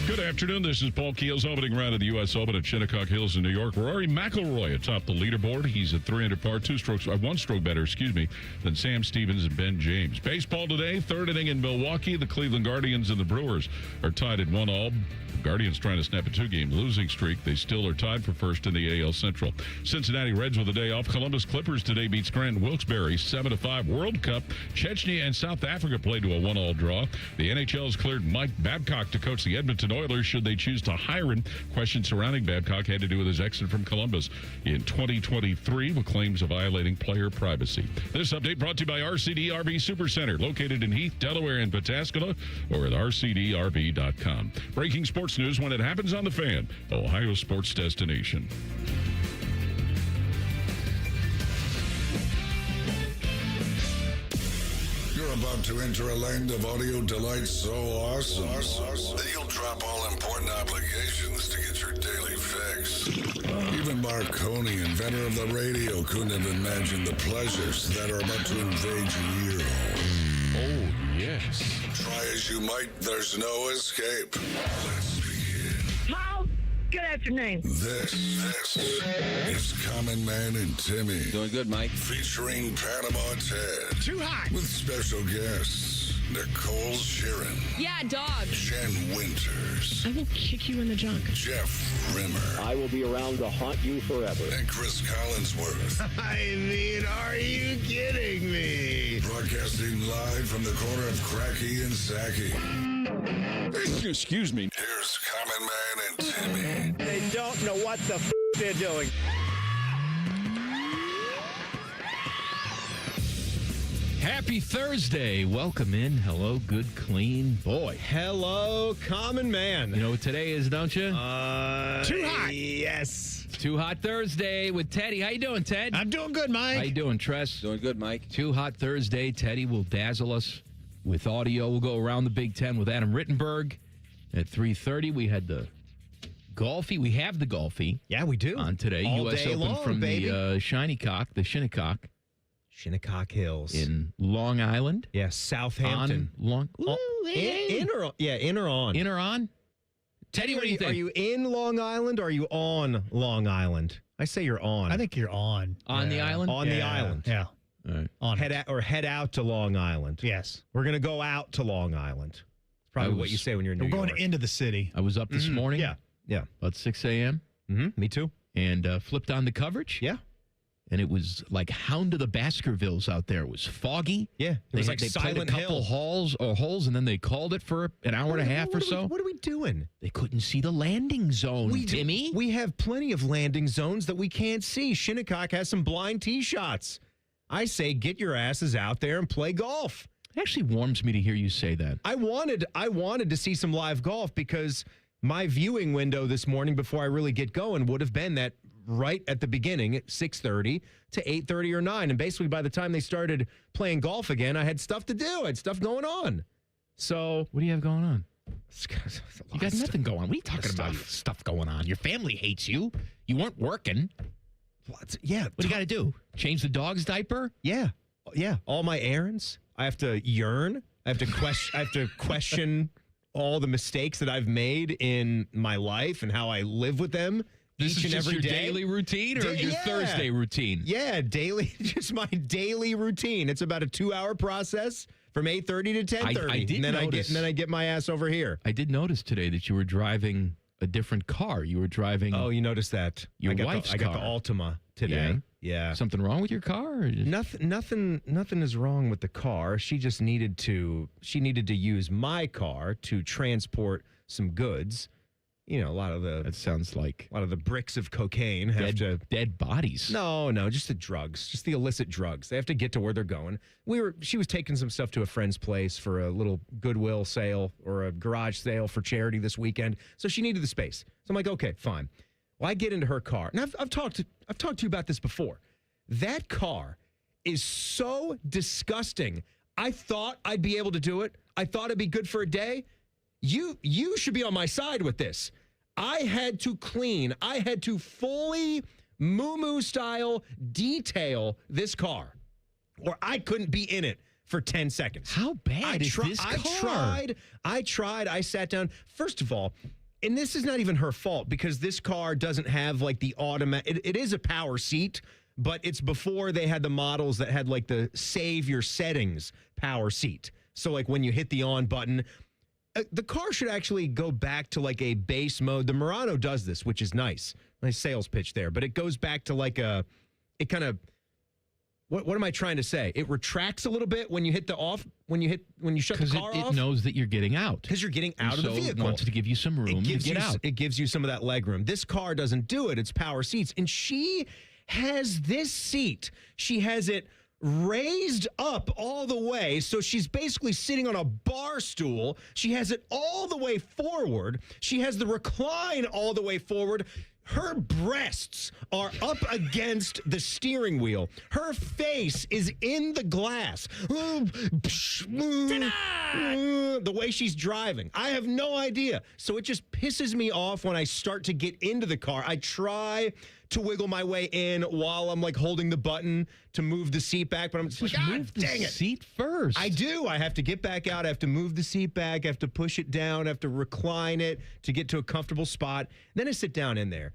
Good afternoon. This is Paul Keel's opening round of the U.S. Open at Shinnecock Hills in New York. Rory McIlroy atop the leaderboard. He's at 3 under par, one stroke better, than Sam Stevens and Ben James. Baseball today, third inning in Milwaukee. The Cleveland Guardians and the Brewers are tied at 1-1. Guardians trying to snap a two-game losing streak. They still are tied for first in the AL Central. Cincinnati Reds with a day off. Columbus Clippers today beat Scranton Wilkes-Barre 7-5. World Cup, Chechnya and South Africa played to a 1-1 draw. The NHL has cleared Mike Babcock to coach the Edmonton Oilers should they choose to hire him. Questions surrounding Babcock had to do with his exit from Columbus in 2023 with claims of violating player privacy. This update brought to you by RCD RV Supercenter, located in Heath, Delaware, and Pataskala, or at rcdrv.com. Breaking sports news when it happens on The Fan, Ohio sports destination. You're about to enter a land of audio delight so awesome that you'll drop all important obligations to get your daily fix. Even Marconi, inventor of the radio, couldn't have imagined the pleasures that are about to invade your ear hole. Oh, yes. Try as you might, there's no escape. Let's begin. How? Good afternoon. This is Common Man and Timmy. Doing good, Mike. Featuring Panama Ted. Too hot. With special guests, Nicole Sheeran. Yeah, dog. Jen Winters. I will kick you in the junk. Jeff Rimmer. I will be around to haunt you forever. And Chris Collinsworth. I mean, are you kidding me? Broadcasting live from the corner of Cracky and Sacky. Excuse me. Here's Common Man and Timmy. They don't know what the they're doing. Happy Thursday. Welcome in. Hello, good, clean boy. Hello, common man. You know what today is, don't you? Too hot. Yes. Too Hot Thursday with Teddy. How you doing, Ted? I'm doing good, Mike. How you doing, Tress? Doing good, Mike. Too Hot Thursday. Teddy will dazzle us with audio. We'll go around the Big Ten with Adam Rittenberg. At 3:30, we had the golfy. We have the golfy. Yeah, we do. On today. All U.S. day Open long, from baby. the Shinnecock. Shinnecock Hills. In Long Island. Yeah, Southampton. In or on? In or on? Teddy, what do you think? Are you in Long Island or are you on Long Island? I say you're on. I think you're on. On the island? On the island. Yeah. All right. On Head out to Long Island. Yes. We're going to go out to Long Island. Probably what you say when you're in New We're York. going into the city. I was up this morning. Yeah. About 6 a.m. Me too. And flipped on the coverage. Yeah. And it was like Hound of the Baskervilles out there. It was foggy. Yeah. It was like they played Silent a couple Hill. holes, and then they called it for an hour and a half or so. What are we doing? They couldn't see the landing zone, Timmy. We have plenty of landing zones that we can't see. Shinnecock has some blind tee shots. I say get your asses out there and play golf. It actually warms me to hear you say that. I wanted to see some live golf because my viewing window this morning before I really get going would have been that right at the beginning at 6:30 to 8:30 or 9. And basically by the time they started playing golf again, I had stuff to do. I had stuff going on. So what do you have going on? You got nothing going on. What are you talking about? Stuff going on. Your family hates you. You weren't working. Yeah. What do you got to do? Change the dog's diaper? Yeah. All my errands. I have to yearn. I have to question all the mistakes that I've made in my life and how I live with them each and every day. This is your daily routine or your Thursday routine? Yeah, daily. Just my daily routine. It's about a 2-hour process from 8:30 to 10:30. I did notice. And then I get my ass over here. I did notice today that you were driving a different car. You were driving. Oh, you noticed that? Your wife's car. I got the Altima today. Yeah. Something wrong with your car? Or just... Nothing is wrong with the car. She just needed to use my car to transport some goods. You know, that sounds like a lot of the bricks of cocaine have dead bodies. No, just the drugs, just the illicit drugs. They have to get to where they're going. She was taking some stuff to a friend's place for a little Goodwill sale or a garage sale for charity this weekend. So she needed the space. So I'm like, okay, fine. Well, I get into her car. And I've talked to you about this before. That car is so disgusting. I thought I'd be able to do it. I thought it'd be good for a day. You should be on my side with this. I had to fully moo-moo style detail this car, or I couldn't be in it for 10 seconds. How bad is this car? I tried. I sat down. First of all, and this is not even her fault because this car doesn't have like the automatic. It is a power seat, but it's before they had the models that had like the save your settings power seat. So like when you hit the on button, the car should actually go back to like a base mode. The Murano does this, which is nice. Nice sales pitch there, but it goes back to like it kind of, what am I trying to say? It retracts a little bit when you hit the off, when you shut the car off. Because it knows that you're getting out. Because you're getting out of the vehicle. It wants to give you some room to get out. It gives you some of that leg room. This car doesn't do it. It's power seats. And she has this seat. She has it raised up all the way. So she's basically sitting on a bar stool. She has it all the way forward. She has the recline all the way forward. Her breasts are up against the steering wheel. Her face is in the glass. The way she's driving. I have no idea. So it just pisses me off when I start to get into the car. I try to wiggle my way in while I'm like holding the button to move the seat back, but I'm just like, move the seat first. I do. I have to get back out. I have to move the seat back. I have to push it down. I have to recline it to get to a comfortable spot. Then I sit down in there.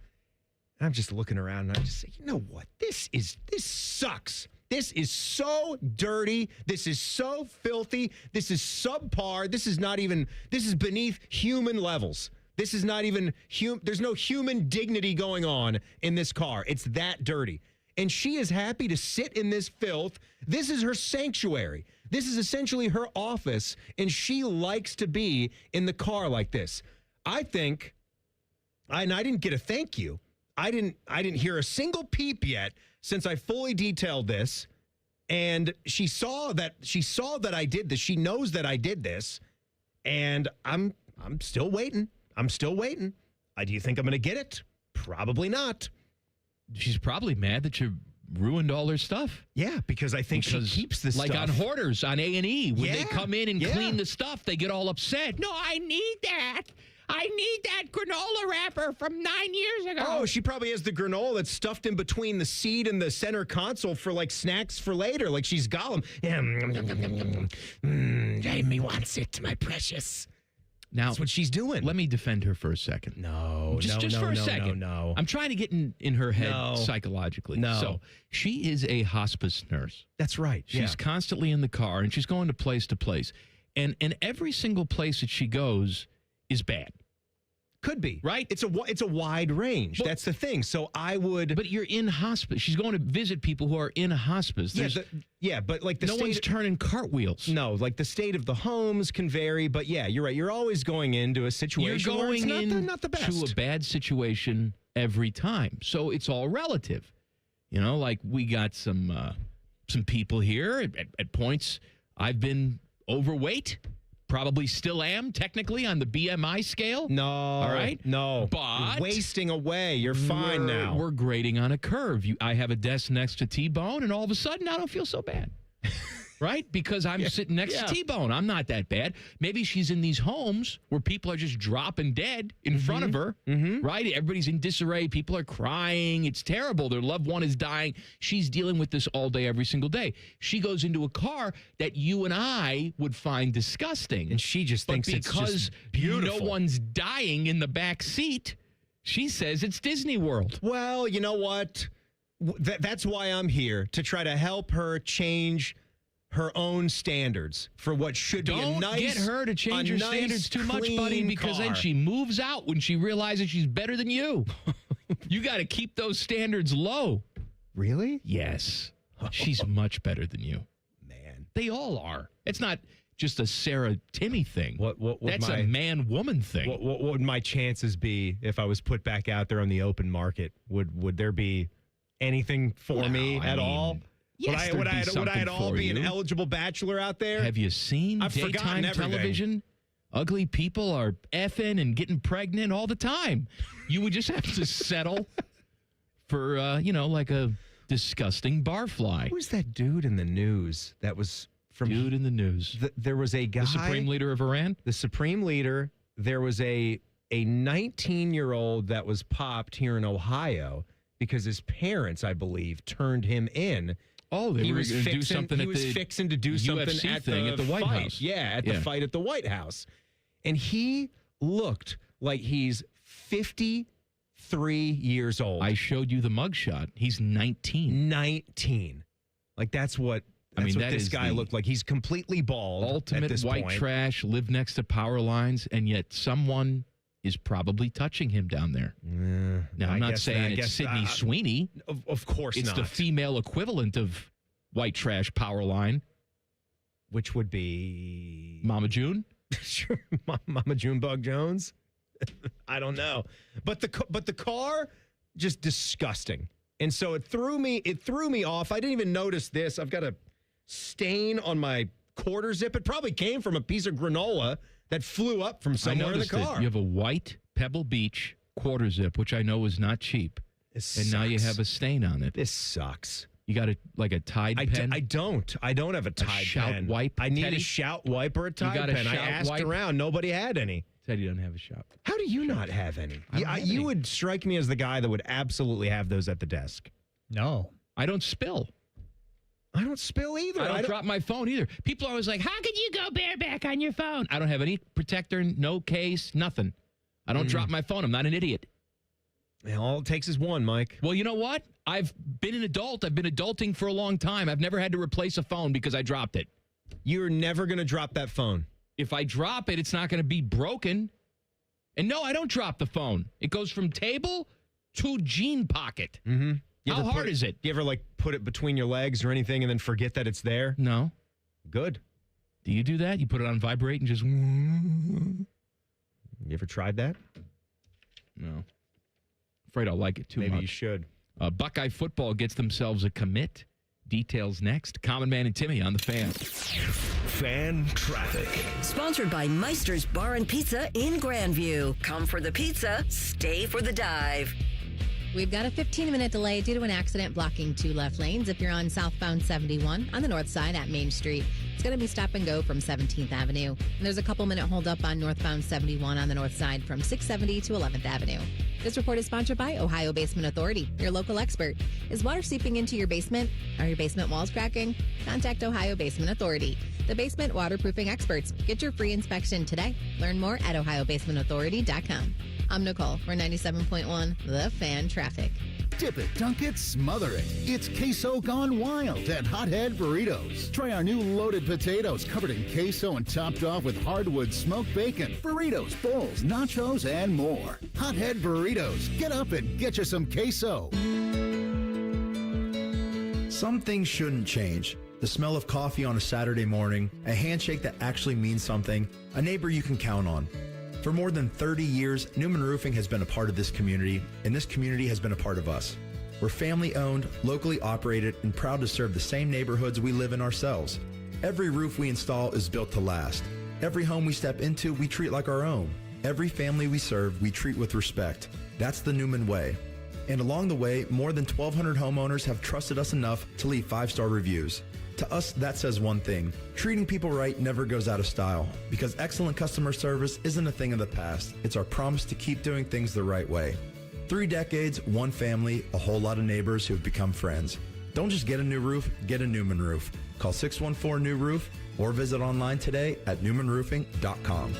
And I'm just looking around and I just say, you know what? This sucks. This is so dirty. This is so filthy. This is subpar. This is beneath human levels. This is not even there's no human dignity going on in this car. It's that dirty. And she is happy to sit in this filth. This is her sanctuary. This is essentially her office, and she likes to be in the car like this. I think, and I didn't get a thank you. I didn't hear a single peep yet since I fully detailed this. And she saw that I did this. She knows that I did this. And I'm still waiting. Do you think I'm going to get it? Probably not. She's probably mad that you ruined all her stuff. Yeah, because I think she keeps this like stuff. on Hoarders on A&E. When they come in and Yeah. clean the stuff, they get all upset. No, I need that. I need that granola wrapper from 9 years ago. Oh, she probably has the granola that's stuffed in between the seat and the center console for like snacks for later. Like she's Gollum. Jamie wants it, my precious. Now, That's what she's doing. let me defend her for a second. Just for a second. No. I'm trying to get in her head psychologically. No. So she is a hospice nurse. That's right. She's constantly in the car, and she's going to place. And every single place that she goes is bad. Could be. Right? It's a wide range. That's the thing. So I would. But you're in hospice. She's going to visit people who are in a hospice. But like the no one's turning cartwheels. No, like the state of the homes can vary. But yeah, you're right. You're always going into a situation You're going where it's not the best. to a bad situation every time. So it's all relative. You know, like we got some people here at points. I've been overweight. Probably still am, technically, on the BMI scale. No. All right? No. But you're wasting away. You're fine now. We're grading on a curve. I have a desk next to T-Bone, and all of a sudden, I don't feel so bad. Right? Because I'm sitting next to T-Bone. I'm not that bad. Maybe she's in these homes where people are just dropping dead in front of her. Right? Everybody's in disarray. People are crying. It's terrible. Their loved one is dying. She's dealing with this all day, every single day. She goes into a car that you and I would find disgusting. And she just thinks it's just beautiful. No one's dying in the back seat, she says it's Disney World. Well, you know what? That's why I'm here, to try to help her change her own standards for what should be a nice. Don't get her to change her standards too much, buddy, because then she moves out when she realizes she's better than you. You got to keep those standards low. Really? Yes. She's much better than you. Man. They all are. It's not just a Sarah Timmy thing. That's a man-woman thing. What would my chances be if I was put back out there on the open market? Would there be anything for me at all? Yes, would I at all be an eligible bachelor out there? Have you seen daytime television? Ugly people are effing and getting pregnant all the time. You would just have to settle for, like a disgusting barfly. Who's that dude in the news that was from... Dude in the news. There was a guy... The Supreme Leader of Iran? The Supreme Leader. There was a 19-year-old that was popped here in Ohio because his parents, I believe, turned him in Oh, they were going to do something he was fixing to do something UFC at thing the at the White fight. House. Yeah, at the fight at the White House. And he looked like he's 53 years old. I showed you the mugshot. He's 19. 19. Like, that's what this guy looked like. He's completely bald. Ultimate at this white point. trash, lived next to power lines, and yet someone is probably touching him down there. Now, I'm not saying it's Sydney Sweeney. Of course it's not. It's the female equivalent of white trash power line. Which would be... Mama June? Sure, Mama Junebug Jones. I don't know, but the car just disgusting, and so it threw me off. I didn't even notice this. I've got a stain on my quarter zip. It probably came from a piece of granola that flew up from somewhere in the car. You have a white Pebble Beach quarter zip, which I know is not cheap, and now you have a stain on it. This sucks. You got a Tide pen? I don't have a Tide shout pen. Wipe. I need Teddy? a Shout Wipe or a Tide pen. I asked around. Nobody had any. Teddy doesn't have a shout. How do you not have any? You would strike me as the guy that would absolutely have those at the desk. No. I don't spill. I don't spill either. I don't drop my phone either. People are always like, how can you go bareback on your phone? I don't have any protector, no case, nothing. I don't drop my phone. I'm not an idiot. Well, all it takes is one, Mike. Well, you know what? I've been an adult. I've been adulting for a long time. I've never had to replace a phone because I dropped it. You're never going to drop that phone. If I drop it, it's not going to be broken. And no, I don't drop the phone. It goes from table to jean pocket. Mm-hmm. How hard is it? You ever put it between your legs or anything and then forget that it's there? No. Good. Do you do that? You put it on vibrate and just... You ever tried that? No. Afraid I'll like it too much. Maybe you should. Buckeye football gets themselves a commit. Details next. Common Man and Timmy on the Fan. Fan traffic. Sponsored by Meister's Bar and Pizza in Grandview. Come for the pizza, stay for the dive. We've got a 15-minute delay due to an accident blocking 2 left lanes if you're on southbound 71 on the north side at Main Street. It's going to be stop and go from 17th Avenue. And there's a couple-minute holdup on northbound 71 on the north side from 670 to 11th Avenue. This report is sponsored by Ohio Basement Authority, your local expert. Is water seeping into your basement? Are your basement walls cracking? Contact Ohio Basement Authority, the basement waterproofing experts. Get your free inspection today. Learn more at ohiobasementauthority.com. I'm Nicole. We're 97.1, The Fan Traffic. Dip it, dunk it, smother it. It's queso gone wild at Hothead Burritos. Try our new loaded potatoes covered in queso and topped off with hardwood smoked bacon, burritos, bowls, nachos, and more. Hothead Burritos. Get up and get you some queso. Some things shouldn't change. The smell of coffee on a Saturday morning, a handshake that actually means something, a neighbor you can count on. For more than 30 years, Newman Roofing has been a part of this community, and this community has been a part of us. We're family-owned, locally operated, and proud to serve the same neighborhoods we live in ourselves. Every roof we install is built to last. Every home we step into, we treat like our own. Every family we serve, we treat with respect. That's the Newman way. And along the way, more than 1,200 homeowners have trusted us enough to leave 5-star reviews. To us, that says one thing. Treating people right never goes out of style, because excellent customer service isn't a thing of the past. It's our promise to keep doing things the right way. 3 decades, 1 family, a whole lot of neighbors who have become friends. Don't just get a new roof, get a Newman roof. Call 614-NEW-ROOF or visit online today at newmanroofing.com.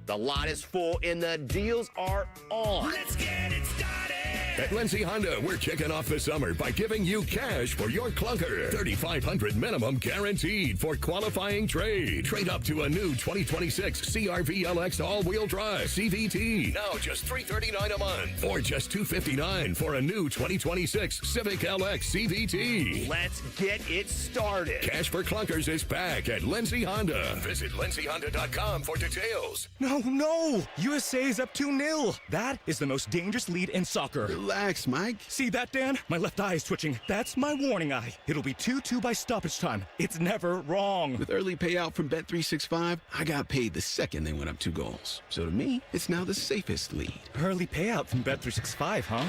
The lot is full and the deals are on. Let's get it started. At Lindsay Honda, we're kicking off the summer by giving you cash for your clunker. $3,500 minimum guaranteed for qualifying trade. Trade up to a new 2026 CR-V LX all-wheel drive CVT. Now just $339 a month. Or just $259 for a new 2026 Civic LX CVT. Let's get it started. Cash for clunkers is back at Lindsay Honda. Visit lindsayhonda.com for details. No. USA is up 2-0. That is the most dangerous lead in soccer. Relax, Mike. See that, Dan? My left eye is twitching. That's my warning eye. It'll be 2-2 by stoppage time. It's never wrong. With early payout from Bet365, I got paid the second they went up 2 goals. So to me, it's now the safest lead. Early payout from Bet365, huh?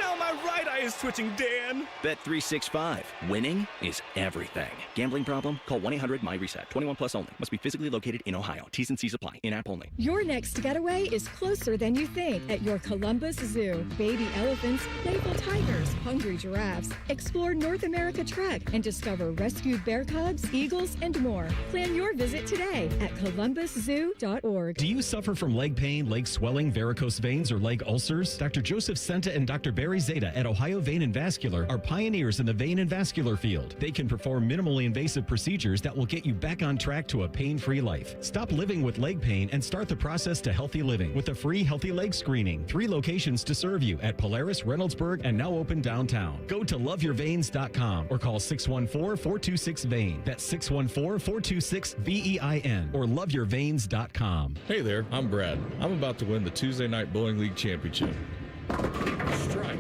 Now my right eye eye is twitching, Dan. Bet365. Winning is everything. Gambling problem? Call 1-800-MY-RESET. 21 plus only. Must be physically located in Ohio. T's and C's apply. In-app only. Your next getaway is closer than you think at your Columbus Zoo. Baby elephants, playful tigers, hungry giraffes. Explore North America Trek and discover rescued bear cubs, eagles, and more. Plan your visit today at columbuszoo.org. Do you suffer from leg pain, leg swelling, varicose veins, or leg ulcers? Dr. Joseph Senta and Dr. Barry Zeta at Ohio Vein and Vascular are pioneers in the vein and vascular field. They can perform minimally invasive procedures that will get you back on track to a pain-free life. Stop living with leg pain and start the process to healthy living with a free healthy leg screening. 3 locations to serve you at Polaris, Reynoldsburg, and now open downtown. Go to loveyourveins.com or call 614-426-VEIN. That's 614-426-VEIN or loveyourveins.com. Hey there, I'm Brad. I'm about to win the Tuesday Night Bowling League Championship.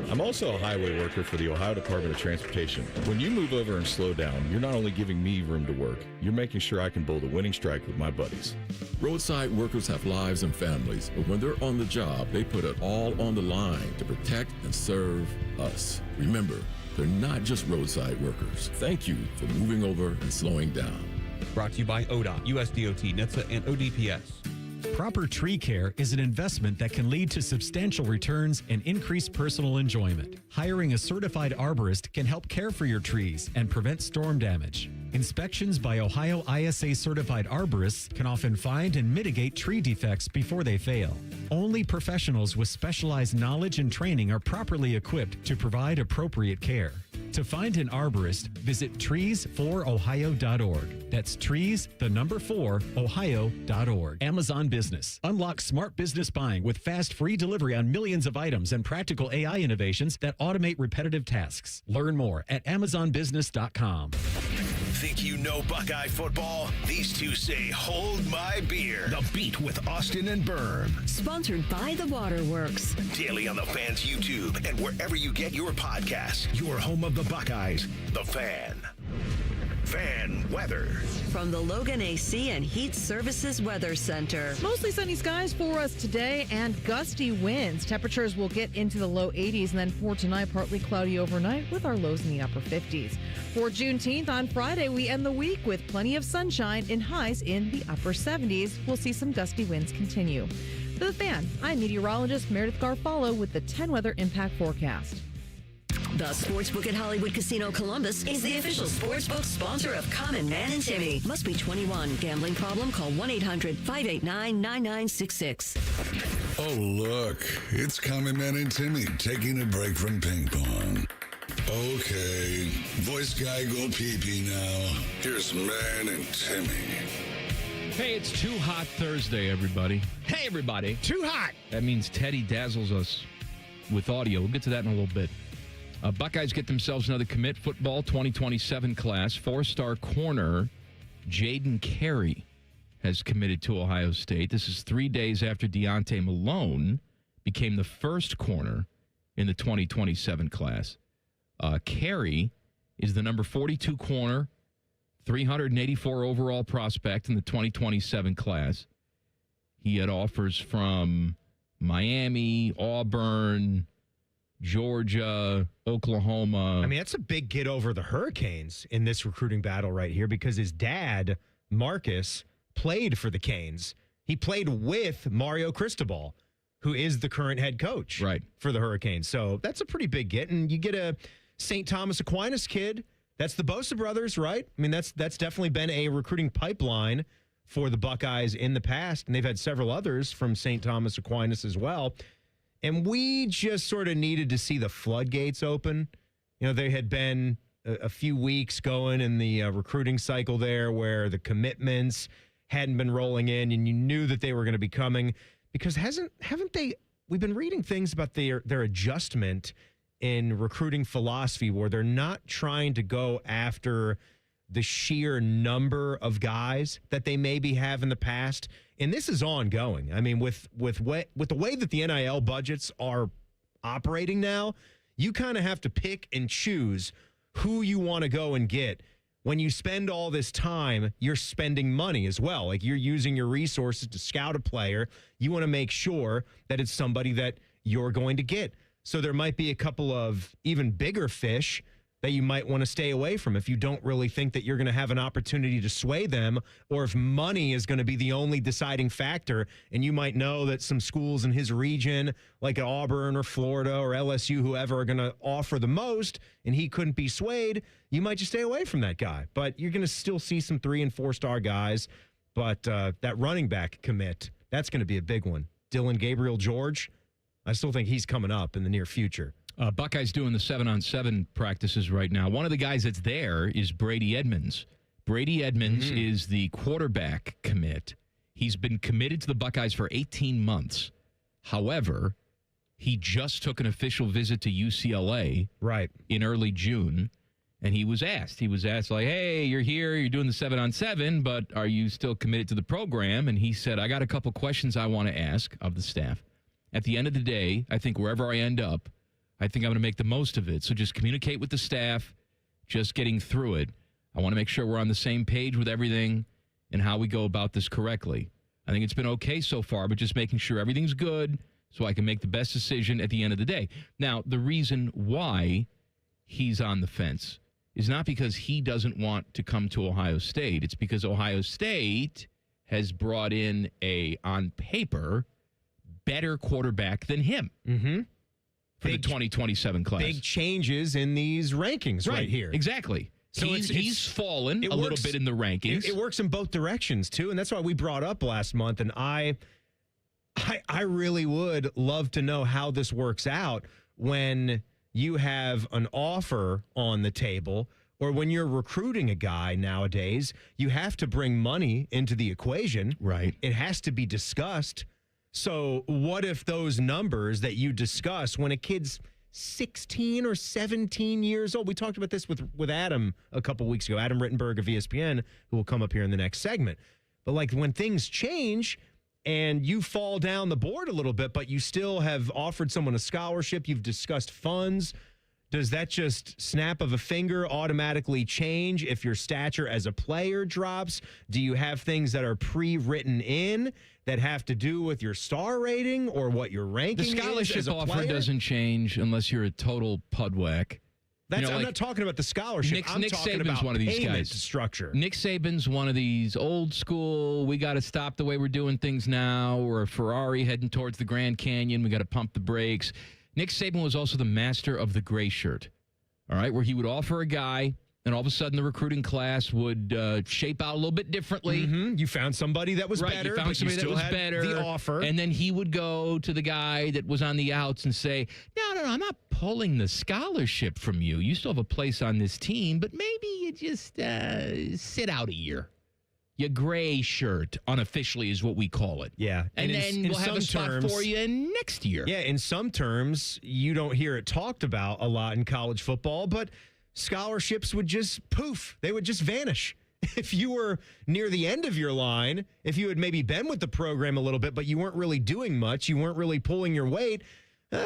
I'm also a highway worker for the Ohio Department of Transportation. When you move over and slow down, you're not only giving me room to work, you're making sure I can bowl the winning strike with my buddies. Roadside workers have lives and families, but when they're on the job, they put it all on the line to protect and serve us. Remember, they're not just roadside workers. Thank you for moving over and slowing down. Brought to you by ODOT, USDOT, NHTSA, and ODPS. Proper tree care is an investment that can lead to substantial returns and increased personal enjoyment. Hiring a certified arborist can help care for your trees and prevent storm damage. Inspections by Ohio ISA certified arborists can often find and mitigate tree defects before they fail. Only professionals with specialized knowledge and training are properly equipped to provide appropriate care. To find an arborist, visit trees4ohio.org. That's trees, the number 4, ohio.org. Amazon Business. Unlock smart business buying with fast free delivery on millions of items and practical AI innovations that automate repetitive tasks. Learn more at amazonbusiness.com. Think you know Buckeye football? These two say, hold my beer. The Beat with Austin and Berm. Sponsored by the Waterworks. Daily on the Fan's YouTube and wherever you get your podcasts. Your home of the Buckeyes, The Fan. Fan weather. From the Logan AC and Heat Services Weather Center. Mostly sunny skies for us today and gusty winds. Temperatures will get into the low 80s, and then for tonight, partly cloudy overnight with our lows in the upper 50s. For Juneteenth on Friday, we end the week with plenty of sunshine and highs in the upper 70s. We'll see some gusty winds continue. For The Fan, I'm meteorologist Meredith Garfalo with the 10 Weather Impact Forecast. The Sportsbook at Hollywood Casino Columbus is the official sportsbook sponsor of Common Man and Timmy. Must be 21. Gambling problem? Call 1-800-589-9966. Oh, look. It's Common Man and Timmy taking a break from ping pong. Okay. Voice guy go pee-pee now. Here's Man and Timmy. Hey, it's Too Hot Thursday, everybody. Hey, everybody. Too hot. That means Teddy dazzles us with audio. We'll get to that in a little bit. Buckeyes get themselves another commit football 2027 class. 4-star corner Jaden Carey has committed to Ohio State. This is 3 days after Deontay Malone became the first corner in the 2027 class. Carey is the number 42 corner, 384 overall prospect in the 2027 class. He had offers from Miami, Auburn, Georgia, Oklahoma. I mean, that's a big get over the Hurricanes in this recruiting battle right here because his dad, Marcus, played for the Canes. He played with Mario Cristobal, who is the current head coach for the Hurricanes. So that's a pretty big get. And you get a St. Thomas Aquinas kid. That's the Bosa brothers, right? I mean, that's definitely been a recruiting pipeline for the Buckeyes in the past. And they've had several others from St. Thomas Aquinas as well. And we just sort of needed to see the floodgates open. You know, there had been a few weeks going in the recruiting cycle there where the commitments hadn't been rolling in and you knew that they were going to be coming because haven't they, we've been reading things about their adjustment in recruiting philosophy where they're not trying to go after the sheer number of guys that they maybe have in the past. And this is ongoing. I mean, with the way that the NIL budgets are operating now, you kind of have to pick and choose who you want to go and get. When you spend all this time, you're spending money as well. Like you're using your resources to scout a player. You want to make sure that it's somebody that you're going to get. So there might be a couple of even bigger fish that you might want to stay away from if you don't really think that you're going to have an opportunity to sway them, or if money is going to be the only deciding factor. And you might know that some schools in his region, like Auburn or Florida or LSU, whoever, are going to offer the most, and he couldn't be swayed. You might just stay away from that guy. But you're going to still see some 3- and 4-star guys. But that running back commit, that's going to be a big one. Dylan Gabriel George, I still think he's coming up in the near future. Buckeyes doing the 7-on-7 practices right now. One of the guys that's there is Brady Edmonds. Brady Edmonds is the quarterback commit. He's been committed to the Buckeyes for 18 months. However, he just took an official visit to UCLA in early June, and he was asked, like, hey, you're here, you're doing the 7-on-7, but are you still committed to the program? And he said, I got a couple questions I want to ask of the staff. At the end of the day, I think wherever I end up, I think I'm going to make the most of it. So just communicate with the staff, just getting through it. I want to make sure we're on the same page with everything and how we go about this correctly. I think it's been okay so far, but just making sure everything's good so I can make the best decision at the end of the day. Now, the reason why he's on the fence is not because he doesn't want to come to Ohio State. It's because Ohio State has brought in on paper, better quarterback than him. For the 2027 class. Big changes in these rankings right here. Exactly. So he's fallen a little bit in the rankings. It works in both directions, too, and that's why we brought up last month, and I really would love to know how this works out when you have an offer on the table, or when you're recruiting a guy nowadays, you have to bring money into the equation. Right. It has to be discussed. So what if those numbers that you discuss when a kid's 16 or 17 years old, we talked about this with Adam a couple weeks ago, Adam Rittenberg of ESPN, who will come up here in the next segment. But like when things change and you fall down the board a little bit, but you still have offered someone a scholarship, you've discussed funds, does that just snap of a finger automatically change if your stature as a player drops? Do you have things that are pre-written in that have to do with your star rating or what your ranking is? The scholarship as a offer player? doesn't change unless you're a total pudwhack. I'm not talking about the scholarship. I'm Nick talking Saban's about one of these payment guys. Structure. Nick Saban's one of these old school, we got to stop the way we're doing things now. We're a Ferrari heading towards the Grand Canyon. We got to pump the brakes. Nick Saban was also the master of the gray shirt, all right, where he would offer a guy, and all of a sudden the recruiting class would shape out a little bit differently. You found somebody that was better, you found but you somebody still that was had better. the offer. And then he would go to the guy that was on the outs and say, no, I'm not pulling the scholarship from you. You still have a place on this team, but maybe you just sit out a year. Your gray shirt, unofficially, is what we call it. Yeah. And then we'll have a spot for you next year. Yeah, in some terms, you don't hear it talked about a lot in college football, but scholarships would just poof. They would just vanish. If you were near the end of your line, if you had maybe been with the program a little bit, but you weren't really doing much, you weren't really pulling your weight,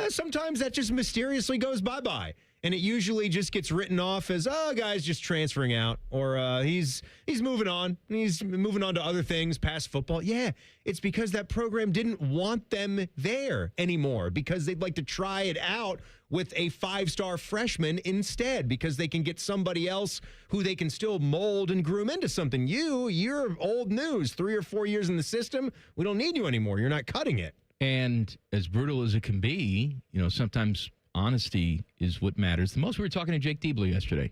sometimes that just mysteriously goes bye-bye. And it usually just gets written off as, guy's just transferring out, or he's moving on. He's moving on to other things past football. Yeah, it's because that program didn't want them there anymore, because they'd like to try it out with a 5-star freshman instead, because they can get somebody else who they can still mold and groom into something. You're old news, 3 or 4 years in the system. We don't need you anymore. You're not cutting it. And as brutal as it can be, sometimes honesty is what matters the most. We were talking to Jake Diebler yesterday.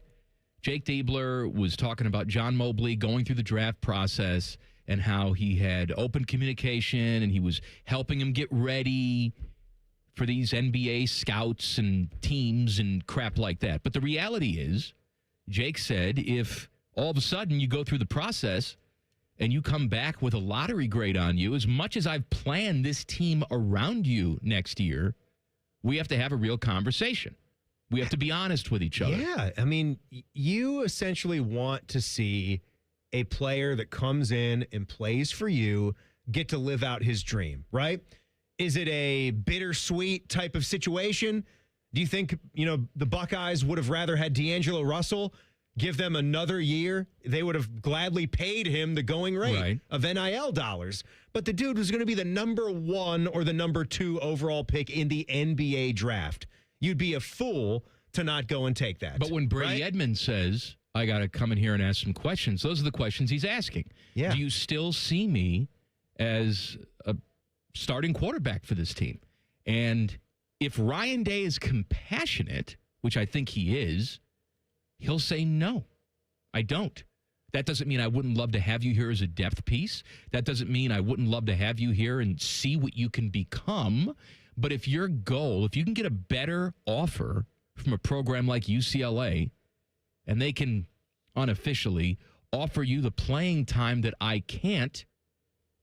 Jake Diebler was talking about John Mobley going through the draft process and how he had open communication and he was helping him get ready for these NBA scouts and teams and crap like that. But the reality is, Jake said, if all of a sudden you go through the process and you come back with a lottery grade on you, as much as I've planned this team around you next year, we have to have a real conversation. We have to be honest with each other. Yeah, I mean, you essentially want to see a player that comes in and plays for you get to live out his dream, right? Is it a bittersweet type of situation? Do you think, the Buckeyes would have rather had D'Angelo Russell give them another year? They would have gladly paid him the going rate of NIL dollars. But the dude was going to be the number 1 or the number 2 overall pick in the NBA draft. You'd be a fool to not go and take that. But when Brady right? Edmonds says, I got to come in here and ask some questions, those are the questions he's asking. Yeah. Do you still see me as a starting quarterback for this team? And if Ryan Day is compassionate, which I think he is, he'll say, no, I don't. That doesn't mean I wouldn't love to have you here as a depth piece. That doesn't mean I wouldn't love to have you here and see what you can become. But if your goal, if you can get a better offer from a program like UCLA, and they can unofficially offer you the playing time that I can't,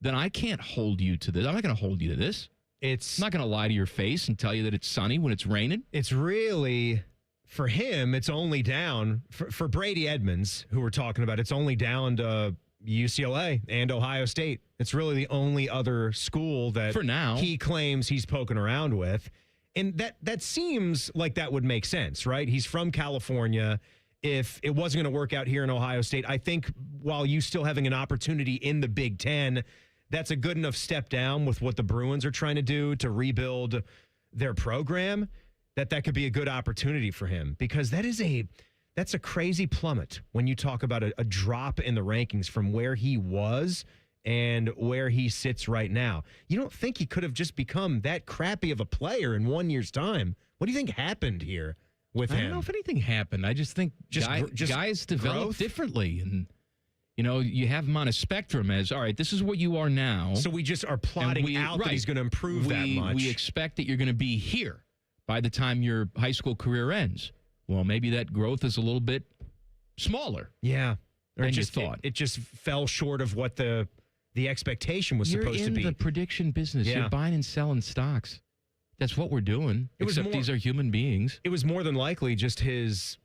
then I can't hold you to this. I'm not going to hold you to this. I'm not going to lie to your face and tell you that it's sunny when it's raining. It's really, for him, it's only down, for Brady Edmonds, who we're talking about, it's only down to UCLA and Ohio State. It's really the only other school that for now he claims he's poking around with. And that seems like that would make sense, right? He's from California. If it wasn't going to work out here in Ohio State, I think while you still having an opportunity in the Big Ten, that's a good enough step down with what the Bruins are trying to do to rebuild their program, that could be a good opportunity for him, because that's a crazy plummet when you talk about a drop in the rankings from where he was and where he sits right now. You don't think he could have just become that crappy of a player in 1 year's time? What do you think happened here with him? I don't know if anything happened. I just think guys develop growth? Differently. And, you have him on a spectrum as, all right, this is what you are now. So we just are plotting out that he's going to improve that much. We expect that you're going to be here by the time your high school career ends. Well, maybe that growth is a little bit smaller. Yeah. Than you thought. It just fell short of what the expectation was supposed to be. You're in the prediction business. Yeah. You're buying and selling stocks. That's what we're doing. Except these are human beings. It was more than likely just his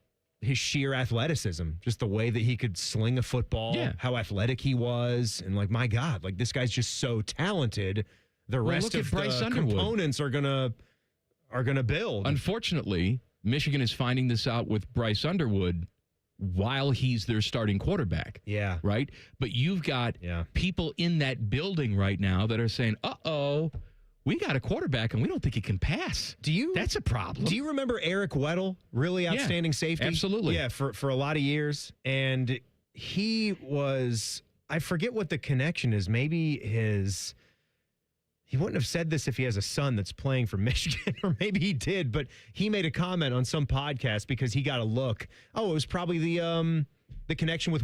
sheer athleticism, just the way that he could sling a football, how athletic he was. And my God, this guy's just so talented. The rest of the components are gonna build. Unfortunately, Michigan is finding this out with Bryce Underwood while he's their starting quarterback. Yeah. Right? But you've got people in that building right now that are saying, uh-oh, we got a quarterback and we don't think he can pass. That's a problem. Do you remember Eric Weddle, really outstanding safety? Absolutely. Yeah, for a lot of years. And he was, I forget what the connection is. Maybe he wouldn't have said this if he has a son that's playing for Michigan, or maybe he did, but he made a comment on some podcast because he got a look. Oh, it was probably the connection with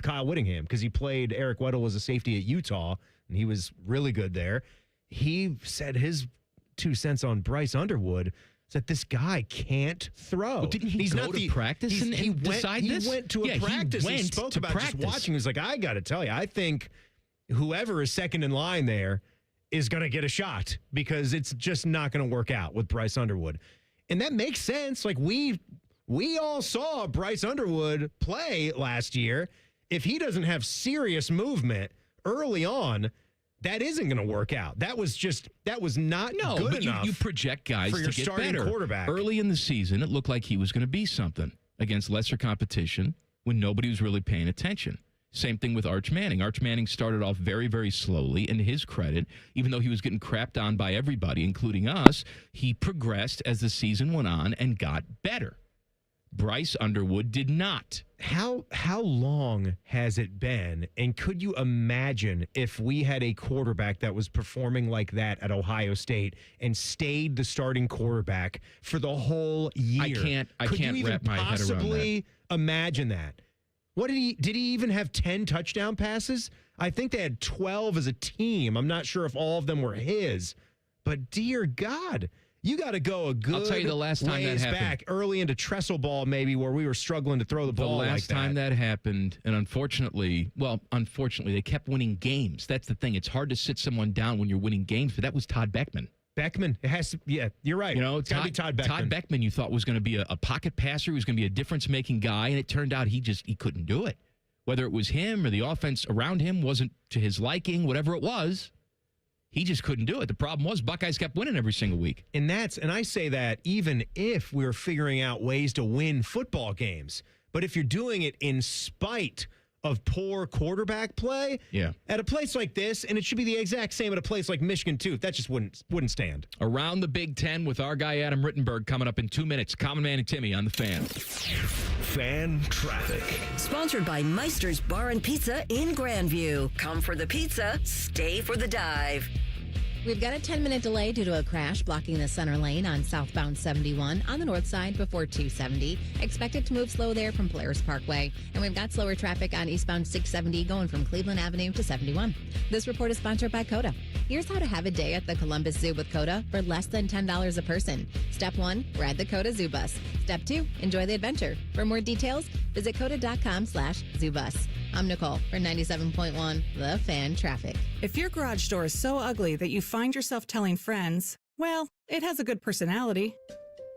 Kyle Whittingham, because he played, Eric Weddle was a safety at Utah, and he was really good there. He said his 2 cents on Bryce Underwood is that this guy can't throw. Well, didn't he go to practice and decide this? He went to a practice. He spoke about just watching. He was like, I got to tell you, I think whoever is second in line there is going to get a shot, because it's just not going to work out with Bryce Underwood. And that makes sense. We all saw Bryce Underwood play last year. If he doesn't have serious movement early on, that isn't going to work out. That was not good enough. You project guys for your to get starting better. Quarterback. Early in the season, it looked like he was going to be something against lesser competition when nobody was really paying attention. Same thing with Arch Manning. Arch Manning started off very, very slowly. And to his credit, even though he was getting crapped on by everybody, including us, he progressed as the season went on and got better. Bryce Underwood did not. How long has it been? And could you imagine if we had a quarterback that was performing like that at Ohio State and stayed the starting quarterback for the whole year? I can't wrap my head around that. Could you possibly imagine that? Did he even have 10 touchdown passes? I think they had 12 as a team. I'm not sure if all of them were his. But dear God, you got to go a good I'll tell you the last time that happened. Back early into Trestle ball, maybe, where we were struggling to throw the ball like that. The last time that happened, and unfortunately, they kept winning games. That's the thing. It's hard to sit someone down when you're winning games, but that was Todd Beckman. It has to, yeah, you're right. It's got to be Todd Beckman. Todd Beckman, you thought was going to be a pocket passer, he was going to be a difference-making guy, and it turned out he couldn't do it. Whether it was him or the offense around him wasn't to his liking, whatever it was, he just couldn't do it. The problem was Buckeyes kept winning every single week. And I say that even if we're figuring out ways to win football games, but if you're doing it in spite of poor quarterback play Yeah. at a place like this, and it should be the exact same at a place like Michigan, too. That just wouldn't stand. Around the Big Ten with our guy Adam Rittenberg coming up in 2 minutes. Common Man and Timmy on the Fan. Fan traffic. Sponsored by Meister's Bar and Pizza in Grandview. Come for the pizza, stay for the dive. We've got a 10-minute delay due to a crash blocking the center lane on southbound 71 on the north side before 270. Expected to move slow there from Polaris Parkway. And we've got slower traffic on eastbound 670 going from Cleveland Avenue to 71. This report is sponsored by Coda. Here's how to have a day at the Columbus Zoo with Coda for less than $10 a person. Step 1, ride the Coda Zoo Bus. Step 2, enjoy the adventure. For more details, visit coda.com/zoobus. I'm Nicole for 97.1 The Fan Traffic. If your garage door is so ugly that you find yourself telling friends, well, it has a good personality.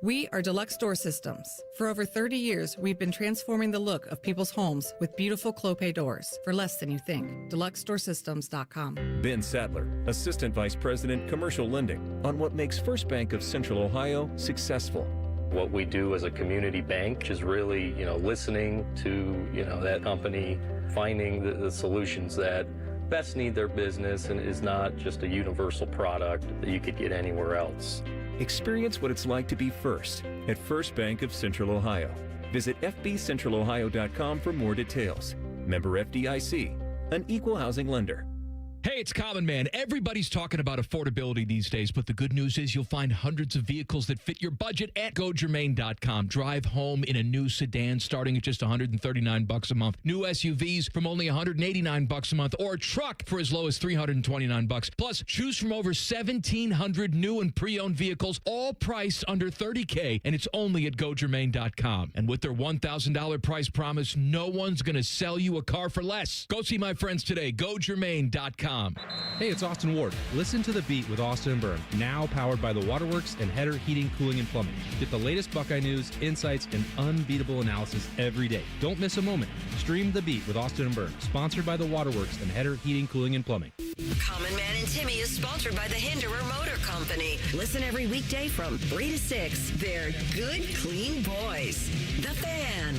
We are Deluxe Door Systems. For over 30 years, we've been transforming the look of people's homes with beautiful Clopay doors for less than you think. DeluxeDoorSystems.com. Ben Sadler, Assistant Vice President, Commercial Lending, on what makes First Bank of Central Ohio successful. What we do as a community bank is really, listening to, that company, finding the solutions that best need their business and is not just a universal product that you could get anywhere else. Experience what it's like to be first at First Bank of Central Ohio. Visit fbcentralohio.com for more details. Member FDIC, an equal housing lender. Hey, it's Common Man. Everybody's talking about affordability these days, but the good news is you'll find hundreds of vehicles that fit your budget at GoGermain.com. Drive home in a new sedan starting at just $139 a month. New SUVs from only $189 a month, or a truck for as low as $329. Plus, choose from over 1,700 new and pre-owned vehicles, all priced under $30K, and it's only at GoGermain.com. And with their $1,000 price promise, no one's going to sell you a car for less. Go see my friends today. GoGermain.com. Hey, it's Austin Ward. Listen to The Beat with Austin and Byrne, now powered by the Waterworks and Header Heating, Cooling, and Plumbing. Get the latest Buckeye news, insights, and unbeatable analysis every day. Don't miss a moment. Stream The Beat with Austin and Byrne, sponsored by the Waterworks and Header Heating, Cooling, and Plumbing. Common Man and Timmy is sponsored by the Hinderer Motor Company. Listen every weekday from 3 to 6. They're good, clean boys. The Fan.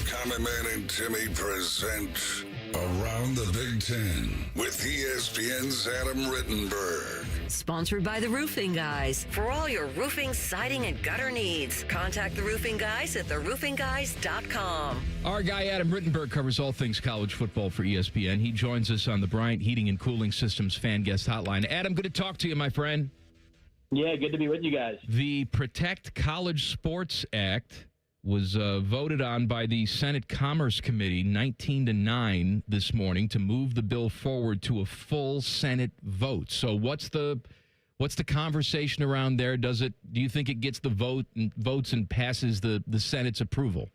Common Man and Timmy present Around the Big Ten with ESPN's Adam Rittenberg. Sponsored by the Roofing Guys. For all your roofing, siding, and gutter needs, contact the Roofing Guys at theroofingguys.com. Our guy Adam Rittenberg covers all things college football for ESPN. He joins us on the Bryant Heating and Cooling Systems fan guest hotline. Adam, good to talk to you, my friend. Yeah, good to be with you guys. The Protect College Sports Act was voted on by the Senate Commerce Committee 19-9 this morning to move the bill forward to a full Senate vote. So what's the conversation around there? Do you think it gets the votes and passes the Senate's approval?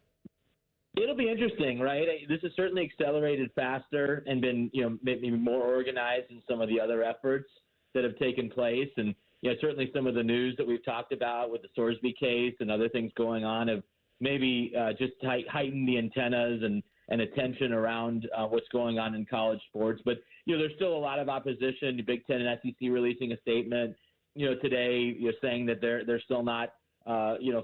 It'll be interesting, right? This has certainly accelerated faster and been, maybe more organized than some of the other efforts that have taken place. And, certainly some of the news that we've talked about with the Sorsby case and other things going on have maybe just heighten the antennas and attention around what's going on in college sports. But, there's still a lot of opposition. The Big Ten and SEC releasing a statement, today, saying that they're still not,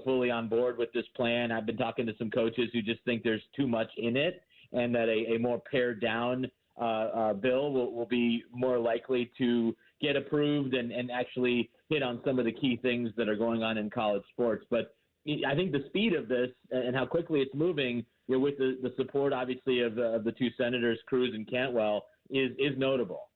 fully on board with this plan. I've been talking to some coaches who just think there's too much in it and that a more pared down bill will be more likely to get approved and actually hit on some of the key things that are going on in college sports. But I think the speed of this and how quickly it's moving, with the support, obviously, of the two senators, Cruz and Cantwell, is notable.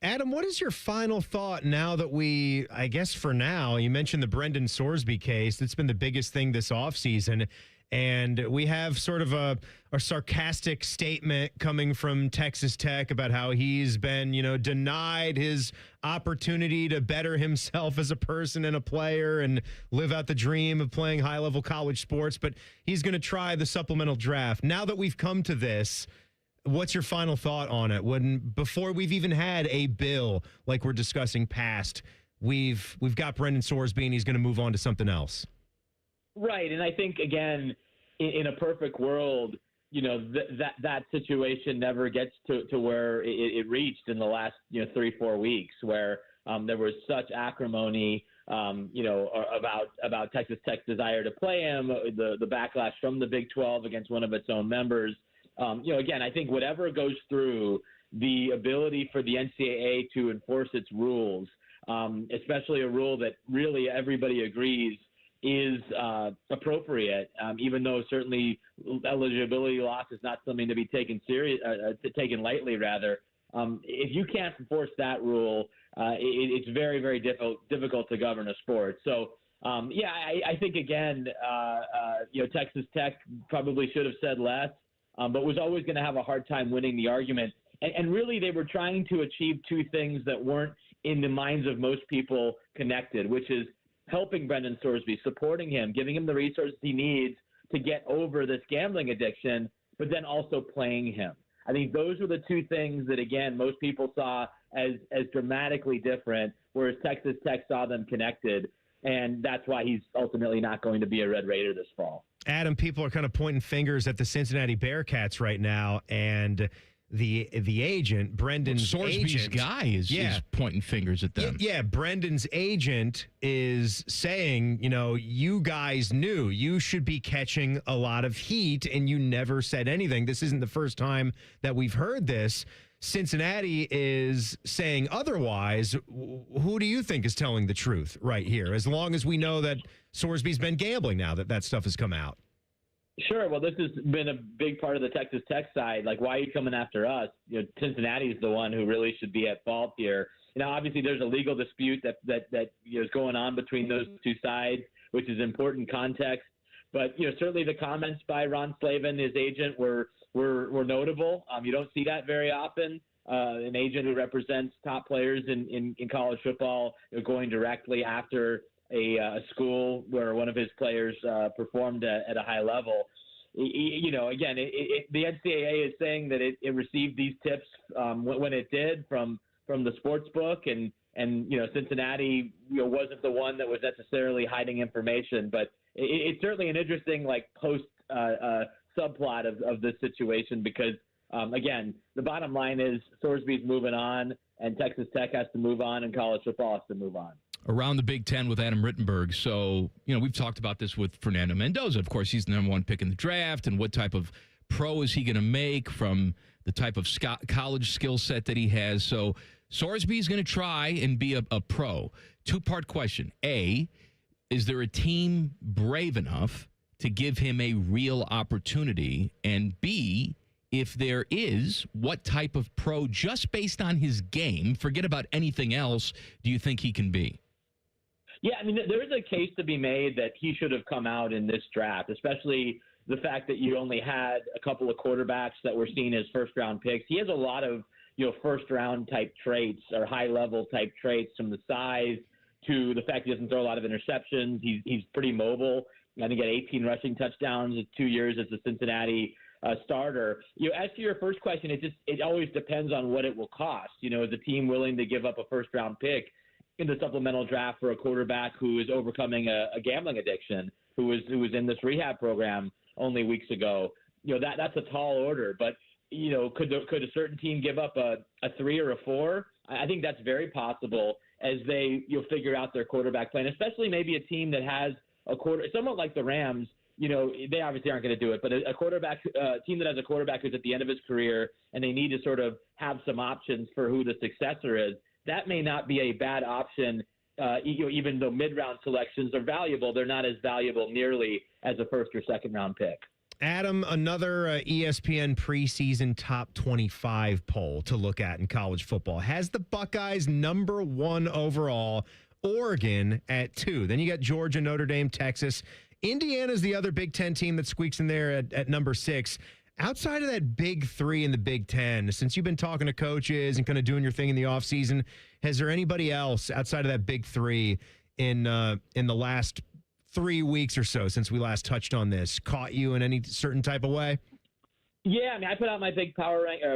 Adam, what is your final thought now that I guess for now, you mentioned the Brendan Sorsby case. That's been the biggest thing this offseason. And we have sort of a sarcastic statement coming from Texas Tech about how he's been, denied his opportunity to better himself as a person and a player and live out the dream of playing high-level college sports. But he's going to try the supplemental draft. Now that we've come to this, what's your final thought on it? Before we've even had a bill like we're discussing passed, we've got Brendan Sorsby and he's going to move on to something else. Right, and I think, again, in a perfect world, that situation never gets to where it reached in the last 3-4 weeks, where there was such acrimony, about Texas Tech's desire to play him, the backlash from the Big 12 against one of its own members. Again, I think whatever goes through, the ability for the NCAA to enforce its rules, especially a rule that really everybody agrees is appropriate, even though certainly eligibility loss is not something to be taken taken lightly. Rather, if you can't enforce that rule, it's very, very difficult to govern a sport. So, I think again, Texas Tech probably should have said less, but was always going to have a hard time winning the argument. And really, they were trying to achieve two things that weren't in the minds of most people connected, which is helping Brendan Sorsby, supporting him, giving him the resources he needs to get over this gambling addiction, but then also playing him. I think those were the two things that, again, most people saw as dramatically different, whereas Texas Tech saw them connected, and that's why he's ultimately not going to be a Red Raider this fall. Adam, people are kind of pointing fingers at the Cincinnati Bearcats right now, and the agent, Brendan's Sorsby's agent, guy is pointing fingers at them. Yeah, Brendan's agent is saying, you guys knew you should be catching a lot of heat, and you never said anything. This isn't the first time that we've heard this. Cincinnati is saying otherwise. Who do you think is telling the truth right here? As long as we know that Sorsby's been gambling now that stuff has come out. Sure. Well, this has been a big part of the Texas Tech side. Like, why are you coming after us? Cincinnati's the one who really should be at fault here. Obviously, there's a legal dispute that is going on between those two sides, which is important context. But certainly the comments by Ron Slavin, his agent, were notable. You don't see that very often. An agent who represents top players in college football going directly after a school where one of his players performed at a high level. Again, the NCAA is saying that it received these tips when it did from the sports book, and Cincinnati wasn't the one that was necessarily hiding information, but it's certainly an interesting post subplot of this situation because again, the bottom line is Sorsby's moving on, and Texas Tech has to move on, and college football has to move on. Around the Big Ten with Adam Rittenberg. So, we've talked about this with Fernando Mendoza. Of course, he's the number one pick in the draft. And what type of pro is he going to make from the type of college skill set that he has? So, Sorsby's going to try and be a pro. Two-part question. A, is there a team brave enough to give him a real opportunity? And B, if there is, what type of pro, just based on his game, forget about anything else, do you think he can be? Yeah, there is a case to be made that he should have come out in this draft, especially the fact that you only had a couple of quarterbacks that were seen as first-round picks. He has a lot of, first-round type traits or high-level type traits, from the size to the fact he doesn't throw a lot of interceptions. He's pretty mobile. I think he had 18 rushing touchdowns in 2 years as a Cincinnati starter. As to your first question, it always depends on what it will cost. Is the team willing to give up a first-round pick in the supplemental draft for a quarterback who is overcoming a gambling addiction, who was in this rehab program only weeks ago? That's a tall order. But could a certain team give up a 3 or a 4? I think that's very possible as they figure out their quarterback plan, especially maybe a team that has a somewhat like the Rams. They obviously aren't going to do it, but a team that has a quarterback who's at the end of his career and they need to sort of have some options for who the successor is. That may not be a bad option, even though mid-round selections are valuable. They're not as valuable nearly as a first or second-round pick. Adam, another ESPN preseason top 25 poll to look at in college football has the Buckeyes number 1 overall, Oregon at 2. Then you got Georgia, Notre Dame, Texas. Indiana's the other Big Ten team that squeaks in there at number 6. Outside of that big 3 in the Big Ten, since you've been talking to coaches and kind of doing your thing in the offseason, has there anybody else outside of that big 3 in the last 3 weeks or so since we last touched on this caught you in any certain type of way? Yeah, I put out my big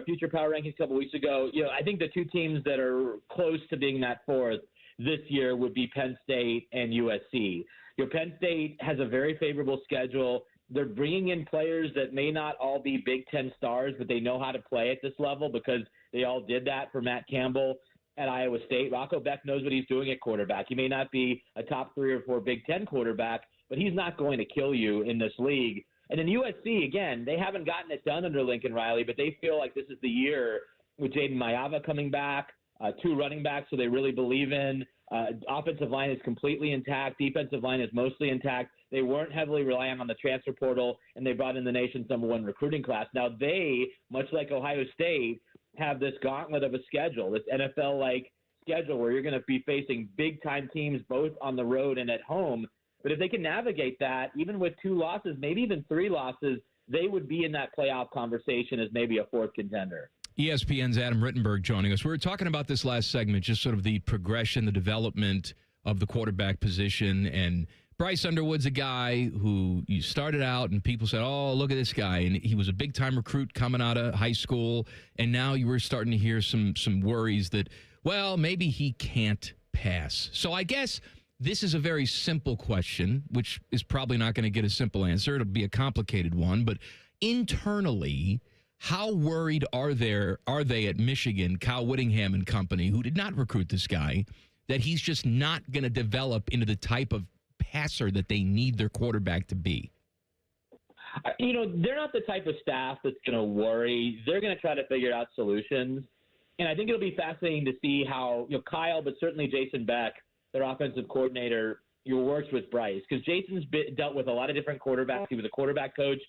future power rankings a couple weeks ago. I think the two teams that are close to being that 4th this year would be Penn State and USC. Penn State has a very favorable schedule. They're bringing in players that may not all be Big Ten stars, but they know how to play at this level because they all did that for Matt Campbell at Iowa State. Rocco Beck knows what he's doing at quarterback. He may not be a top 3 or 4 Big Ten quarterback, but he's not going to kill you in this league. And in USC, again, they haven't gotten it done under Lincoln Riley, but they feel like this is the year with Jaden Mayava coming back, 2 running backs, so they really believe in. Offensive line is completely intact. Defensive line is mostly intact. They weren't heavily relying on the transfer portal, and they brought in the nation's #1 recruiting class. Now they, much like Ohio State, have this gauntlet of a schedule, this NFL-like schedule where you're going to be facing big-time teams both on the road and at home. But if they can navigate that, even with 2 losses, maybe even 3 losses, they would be in that playoff conversation as maybe a 4th contender. ESPN's Adam Rittenberg joining us. We were talking about this last segment, just sort of the progression, the development of the quarterback position. And Bryce Underwood's a guy who you started out and people said, oh, look at this guy. And he was a big-time recruit coming out of high school. And now you were starting to hear some worries that, well, maybe he can't pass. So I guess this is a very simple question, which is probably not going to get a simple answer. It'll be a complicated one. But internally, how worried are they at Michigan, Kyle Whittingham and company, who did not recruit this guy, that he's just not going to develop into the type of passer that they need their quarterback to be? They're not the type of staff that's going to worry. They're going to try to figure out solutions. And I think it'll be fascinating to see how, Kyle, but certainly Jason Beck, their offensive coordinator, works with Bryce. Because Jason's dealt with a lot of different quarterbacks. He was a quarterback coach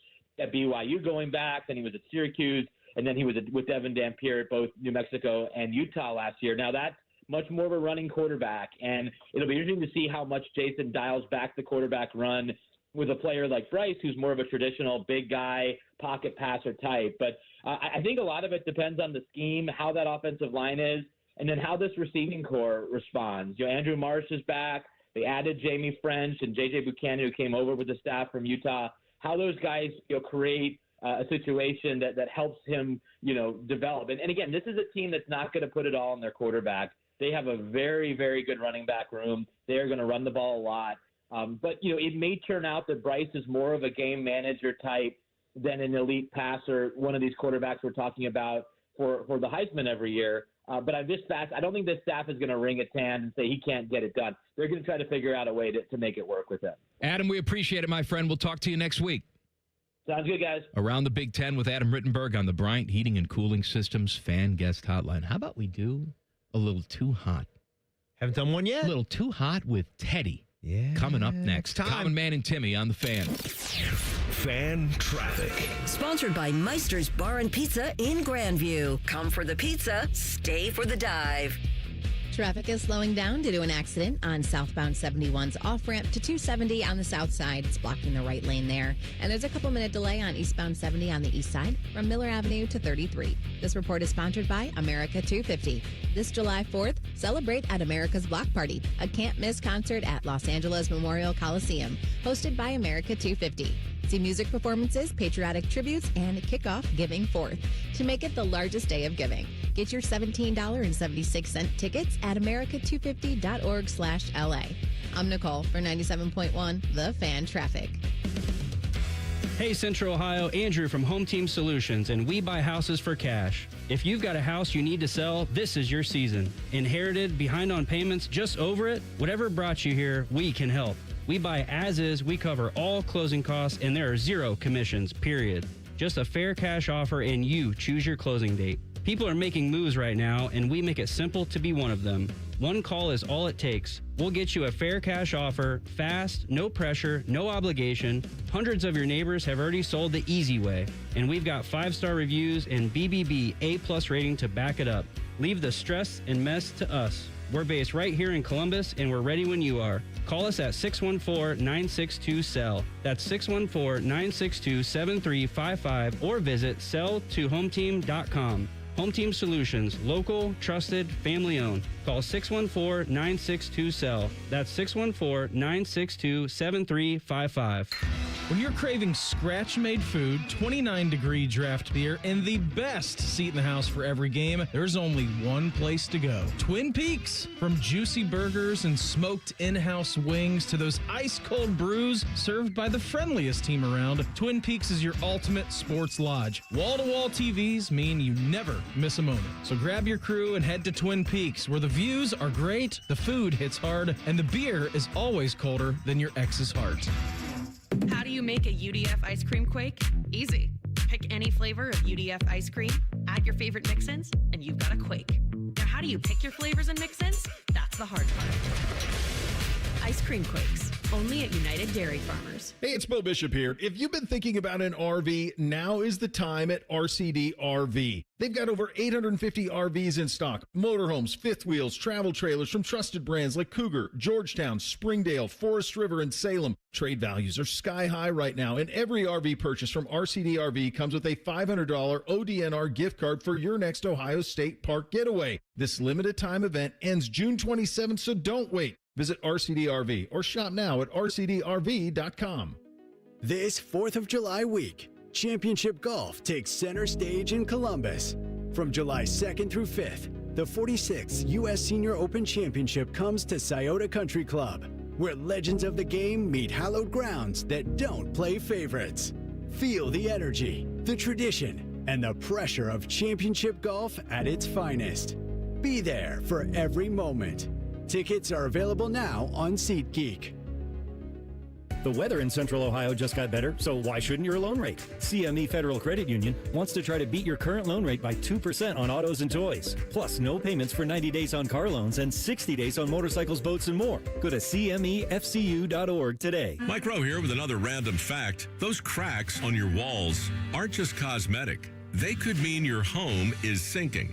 at BYU going back, then he was at Syracuse, and then he was with Devin Dampier at both New Mexico and Utah last year. Now that's much more of a running quarterback, and it'll be interesting to see how much Jason dials back the quarterback run with a player like Bryce, who's more of a traditional big guy, pocket passer type. But I think a lot of it depends on the scheme, how that offensive line is, and then how this receiving core responds. Andrew Marsh is back. They added Jamie French and J.J. Buchanan, who came over with the staff from Utah. How those guys create a situation that helps him develop. And again, this is a team that's not going to put it all on their quarterback. They have a very, very good running back room. They are going to run the ball a lot. But it may turn out that Bryce is more of a game manager type than an elite passer, one of these quarterbacks we're talking about for the Heisman every year. But I don't think this staff is going to wring its hand and say he can't get it done. They're going to try to figure out a way to make it work with him. Adam, we appreciate it, my friend. We'll talk to you next week. Sounds good, guys. Around the Big Ten with Adam Rittenberg on the Bryant Heating and Cooling Systems fan guest hotline. How about we do a little too hot? Haven't done one yet. A little too hot with Teddy. Yeah. Coming up next. Common Man and Timmy on the Fan. Fan traffic. Sponsored by Meister's Bar and Pizza in Grandview. Come for the pizza, stay for the dive. Traffic is slowing down due to an accident on southbound 71's off-ramp to 270 on the south side. It's blocking the right lane there. And there's a couple-minute delay on eastbound 70 on the east side from Miller Avenue to 33. This report is sponsored by America 250. This July 4th, celebrate at America's Block Party, a can't-miss concert at Los Angeles Memorial Coliseum, hosted by America 250. See music performances, patriotic tributes, and kickoff Giving 4th to make it the largest day of giving. Get your $17.76 tickets at america250.org/LA. I'm Nicole for 97.1 The Fan Traffic. Hey Central Ohio, Andrew from Home Team Solutions, and we buy houses for cash. If you've got a house you need to sell, this is your season. Inherited, behind on payments, just over it? Whatever brought you here, we can help. We buy as is, we cover all closing costs, and there are 0 commissions, period. Just a fair cash offer and you choose your closing date. People are making moves right now, and we make it simple to be one of them. One call is all it takes. We'll get you a fair cash offer, fast, no pressure, no obligation. Hundreds of your neighbors have already sold the easy way, and we've got 5-star reviews and BBB A+ rating to back it up. Leave the stress and mess to us. We're based right here in Columbus, and we're ready when you are. Call us at 614-962-SELL. That's 614-962-7355, or visit selltohometeam.com. Home Team Solutions, local, trusted, family-owned. Call 614-962-SELL. That's 614-962-7355. When you're craving scratch-made food, 29-degree draft beer, and the best seat in the house for every game, there's only one place to go. Twin Peaks. From juicy burgers and smoked in-house wings to those ice-cold brews served by the friendliest team around, Twin Peaks is your ultimate sports lodge. Wall-to-wall TVs mean you never miss a moment. So grab your crew and head to Twin Peaks, where the views are great, the food hits hard, and the beer is always colder than your ex's heart. How do you make a UDF ice cream quake? Easy. Pick any flavor of UDF ice cream, add your favorite mix-ins, and you've got a quake. Now, how do you pick your flavors and mix-ins? That's the hard part. Ice cream quakes, only at United Dairy Farmers. Hey, it's Bo Bishop here. If you've been thinking about an RV, now is the time at RCD RV. They've got over 850 RVs in stock. Motorhomes, fifth wheels, travel trailers from trusted brands like Cougar, Georgetown, Springdale, Forest River, and Salem. Trade values are sky high right now, and every RV purchase from RCD RV comes with a $500 ODNR gift card for your next Ohio State Park getaway. This limited time event ends June 27th, so don't wait. Visit RCD RV or shop now at rcdrv.com. This 4th of July week, Championship Golf takes center stage in Columbus. From July 2nd through 5th, the 46th U.S. Senior Open Championship comes to Scioto Country Club, where legends of the game meet hallowed grounds that don't play favorites. Feel the energy, the tradition, and the pressure of championship golf at its finest. Be there for every moment. Tickets are available now on SeatGeek. The weather in Central Ohio just got better, so why shouldn't your loan rate? CME Federal Credit Union wants to try to beat your current loan rate by 2% on autos and toys. Plus, no payments for 90 days on car loans and 60 days on motorcycles, boats, and more. Go to CMEFCU.org today. Mike Rowe here with another random fact. Those cracks on your walls aren't just cosmetic. They could mean your home is sinking.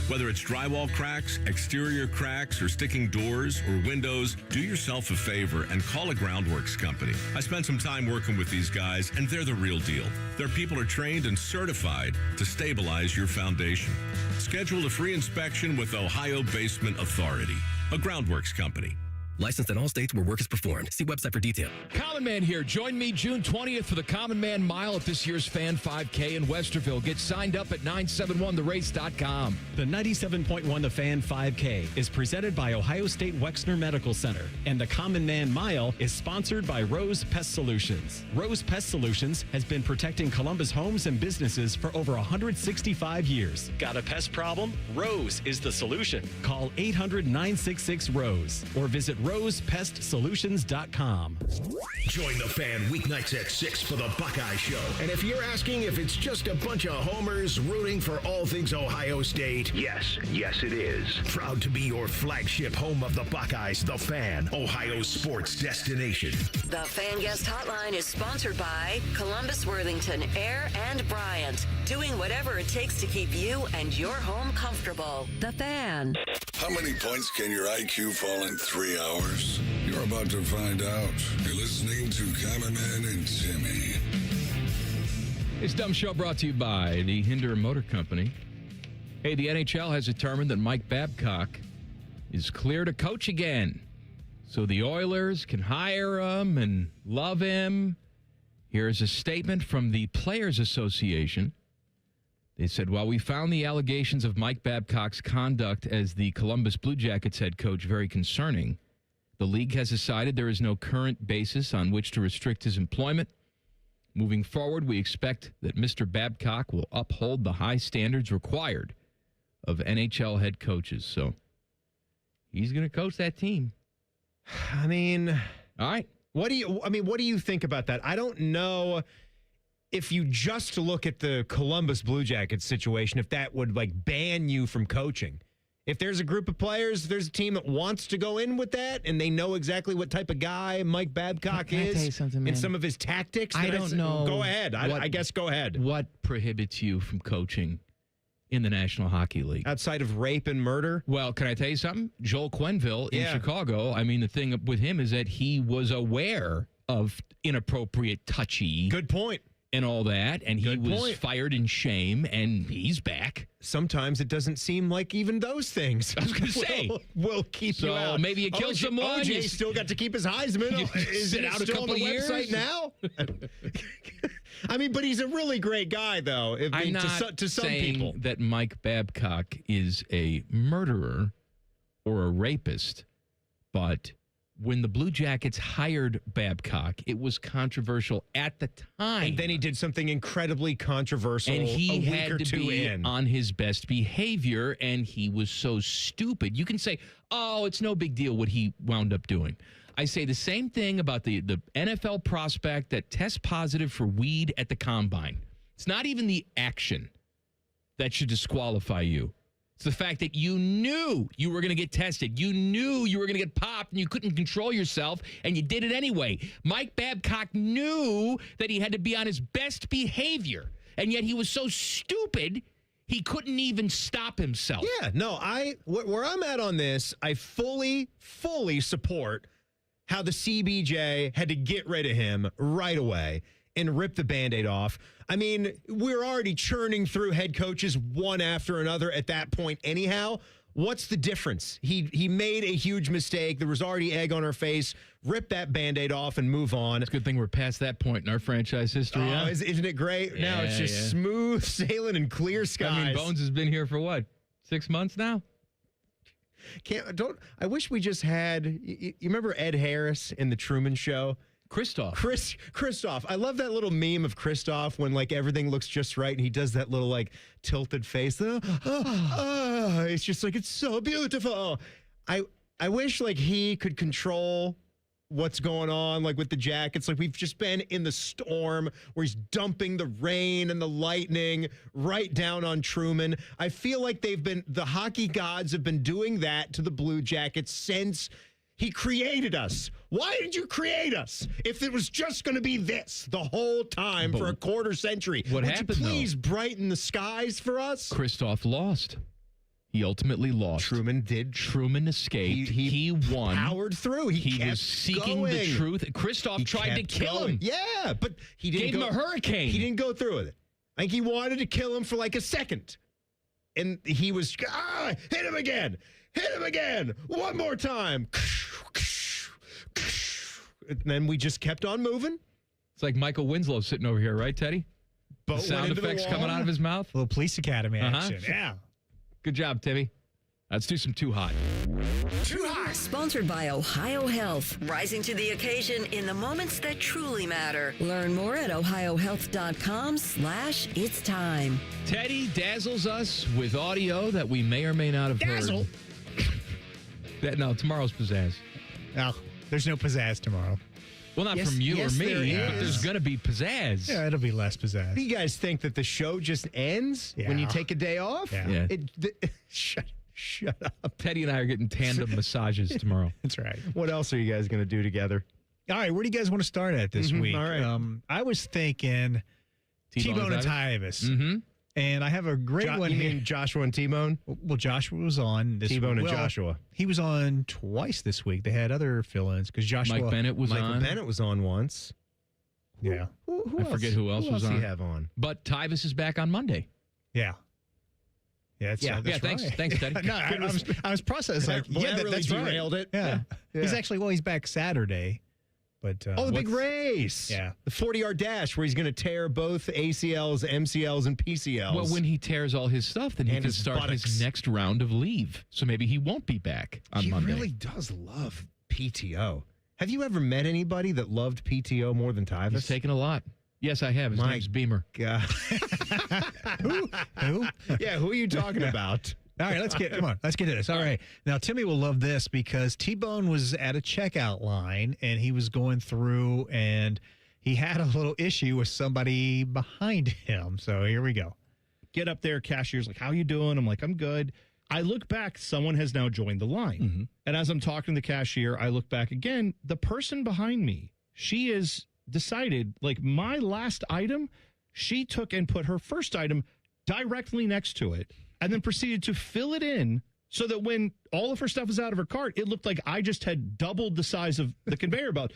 Whether it's drywall cracks, exterior cracks, or sticking doors or windows, do yourself a favor and call a Groundworks company. I spent some time working with these guys, and they're the real deal. Their people are trained and certified to stabilize your foundation. Schedule a free inspection with Ohio Basement Authority, a Groundworks company. Licensed in all states where work is performed. See website for detail. Common Man here. Join me June 20th for the Common Man Mile at this year's Fan 5K in Westerville. Get signed up at 971therace.com. The 97.1 The Fan 5K is presented by Ohio State Wexner Medical Center, and the Common Man Mile is sponsored by Rose Pest Solutions. Rose Pest Solutions has been protecting Columbus homes and businesses for over 165 years. Got a pest problem? Rose is the solution. Call 800-966-ROSE or visit rosepestsolutions.com. Join the Fan weeknights at 6 for the Buckeye Show. And if you're asking if it's just a bunch of homers rooting for all things Ohio State, yes it is. Proud to be your flagship home of the Buckeyes, the Fan, Ohio sports destination. The Fan Guest Hotline is sponsored by Columbus, Worthington, Air, and Bryant. Doing whatever it takes to keep you and your home comfortable. The Fan. How many points can your IQ fall in 3 hours? You're about to find out. You're listening to Common Man and Timmy. This dumb show brought to you by the Hinder Motor Company. Hey, the NHL has determined that Mike Babcock is clear to coach again. So the Oilers can hire him and love him. Here's a statement from the Players Association. They said, while we found the allegations of Mike Babcock's conduct as the Columbus Blue Jackets head coach very concerning, the league has decided there is no current basis on which to restrict his employment. Moving forward, we expect that Mr. Babcock will uphold the high standards required of NHL head coaches. So he's going to coach that team. I mean, all right. What do you think about that? I don't know if you just look at the Columbus Blue Jackets situation, if that would ban you from coaching. If there's a group of players, there's a team that wants to go in with that, and they know exactly what type of guy Mike Babcock Can I is tell you something, man? and some of his tactics. I don't know. Go ahead. I guess go ahead. What prohibits you from coaching in the National Hockey League? Outside of rape and murder? Well, can I tell you something? Joel Quenneville in Chicago, I mean, the thing with him is that he was aware of inappropriate touchy. Good point. And all that, and he was fired in shame, and he's back. Sometimes it doesn't seem like even those things. I was going to say. will keep you out. So maybe it kills someone. OJ still got to keep his Heisman. Is it out a couple of years? Website now? I mean, but he's a really great guy, though. I'm not to some saying people. that Mike Babcock is a murderer or a rapist, but when the Blue Jackets hired Babcock, it was controversial at the time. And then he did something incredibly controversial and he a week had or to two be in. on his best behavior, and he was so stupid. You can say, oh, it's no big deal what he wound up doing. I say the same thing about the NFL prospect that tests positive for weed at the combine. It's not even the action that should disqualify you. It's the fact that you knew you were going to get tested. You knew you were going to get popped and you couldn't control yourself, and you did it anyway. Mike Babcock knew that he had to be on his best behavior, and yet he was so stupid he couldn't even stop himself. Yeah, no, where I'm at on this, I fully support how the CBJ had to get rid of him right away and rip the Band-Aid off. I mean, we're already churning through head coaches one after another at that point anyhow. What's the difference? He made a huge mistake. There was already egg on our face. Rip that Band-Aid off and move on. It's a good thing we're past that point in our franchise history. Oh, isn't it great? Now it's just smooth sailing and clear skies. I mean, Bones has been here for what, 6 months now? I wish we just had, you remember Ed Harris in the Truman Show? Christoph. I love that little meme of Christoph when like everything looks just right and he does that little like tilted face. It's just like, it's so beautiful. I wish like he could control what's going on like with the Jackets. Like we've just been in the storm where he's dumping the rain and the lightning right down on Truman. I feel like the hockey gods have been doing that to the Blue Jackets since he created us. Why did you create us if it was just going to be this the whole time for a quarter century? What Would happened, you please brighten the skies for us? Christoph lost. He ultimately lost. Truman escaped. He won. Powered through. He was seeking the truth. Christoph tried to kill him. Yeah, but he didn't gave him a hurricane. He didn't go through with it. I think he wanted to kill him for like a second. And he was, hit him again. Hit him again. One more time. And then we just kept on moving. It's like Michael Winslow sitting over here, right, Teddy? Boat the sound effects coming out of his mouth. A little Police Academy action. Yeah. Good job, Timmy. Let's do some Too Hot. Too Hot. Sponsored by Ohio Health. Rising to the occasion in the moments that truly matter. Learn more at ohiohealth.com/it's time. Teddy dazzles us with audio that we may or may not have heard. No, tomorrow's pizzazz. No, there's no pizzazz tomorrow. Well, not from you or me, but there's going to be pizzazz. Yeah, it'll be less pizzazz. Do you guys think that the show just ends when you take a day off? Yeah. Shut up. Teddy and I are getting tandem massages tomorrow. That's right. What else are you guys going to do together? All right, where do you guys want to start at this week? All right. I was thinking T-Bone and Tyvis. Mm-hmm. And I have a great one you here. mean Joshua and T-Bone? Well, Joshua was on this T-Bone week. and Joshua. He was on twice this week. They had other fill-ins because Joshua. Mike Bennett was Michael on. Bennett was on once. Yeah. Who I forget who else was on. Who else he have on? But Tyvis is back on Monday. Yeah. Yeah, that's thanks, right. thanks, Teddy. No, I was processing. Like, that really that's derailed right. it. Yeah. He's back Saturday. But the big race. Yeah. The 40-yard dash where he's going to tear both ACLs, MCLs, and PCLs. Well, when he tears all his stuff, then he can start his next round of leave. So maybe he won't be back on Monday. He really does love PTO. Have you ever met anybody that loved PTO more than Tyvis? He's taken a lot. Yes, I have. His name's Beamer. God. Who? Yeah, who are you talking about? All right, let's get to this. All right. Now, Timmy will love this because T-Bone was at a checkout line and he was going through and he had a little issue with somebody behind him. So here we go. Get up there, cashier's like, how you doing? I'm like, I'm good. I look back, someone has now joined the line. Mm-hmm. And as I'm talking to the cashier, I look back again, the person behind me, she has decided, like my last item, she took and put her first item directly next to it. And then proceeded to fill it in so that when all of her stuff was out of her cart, it looked like I just had doubled the size of the conveyor belt.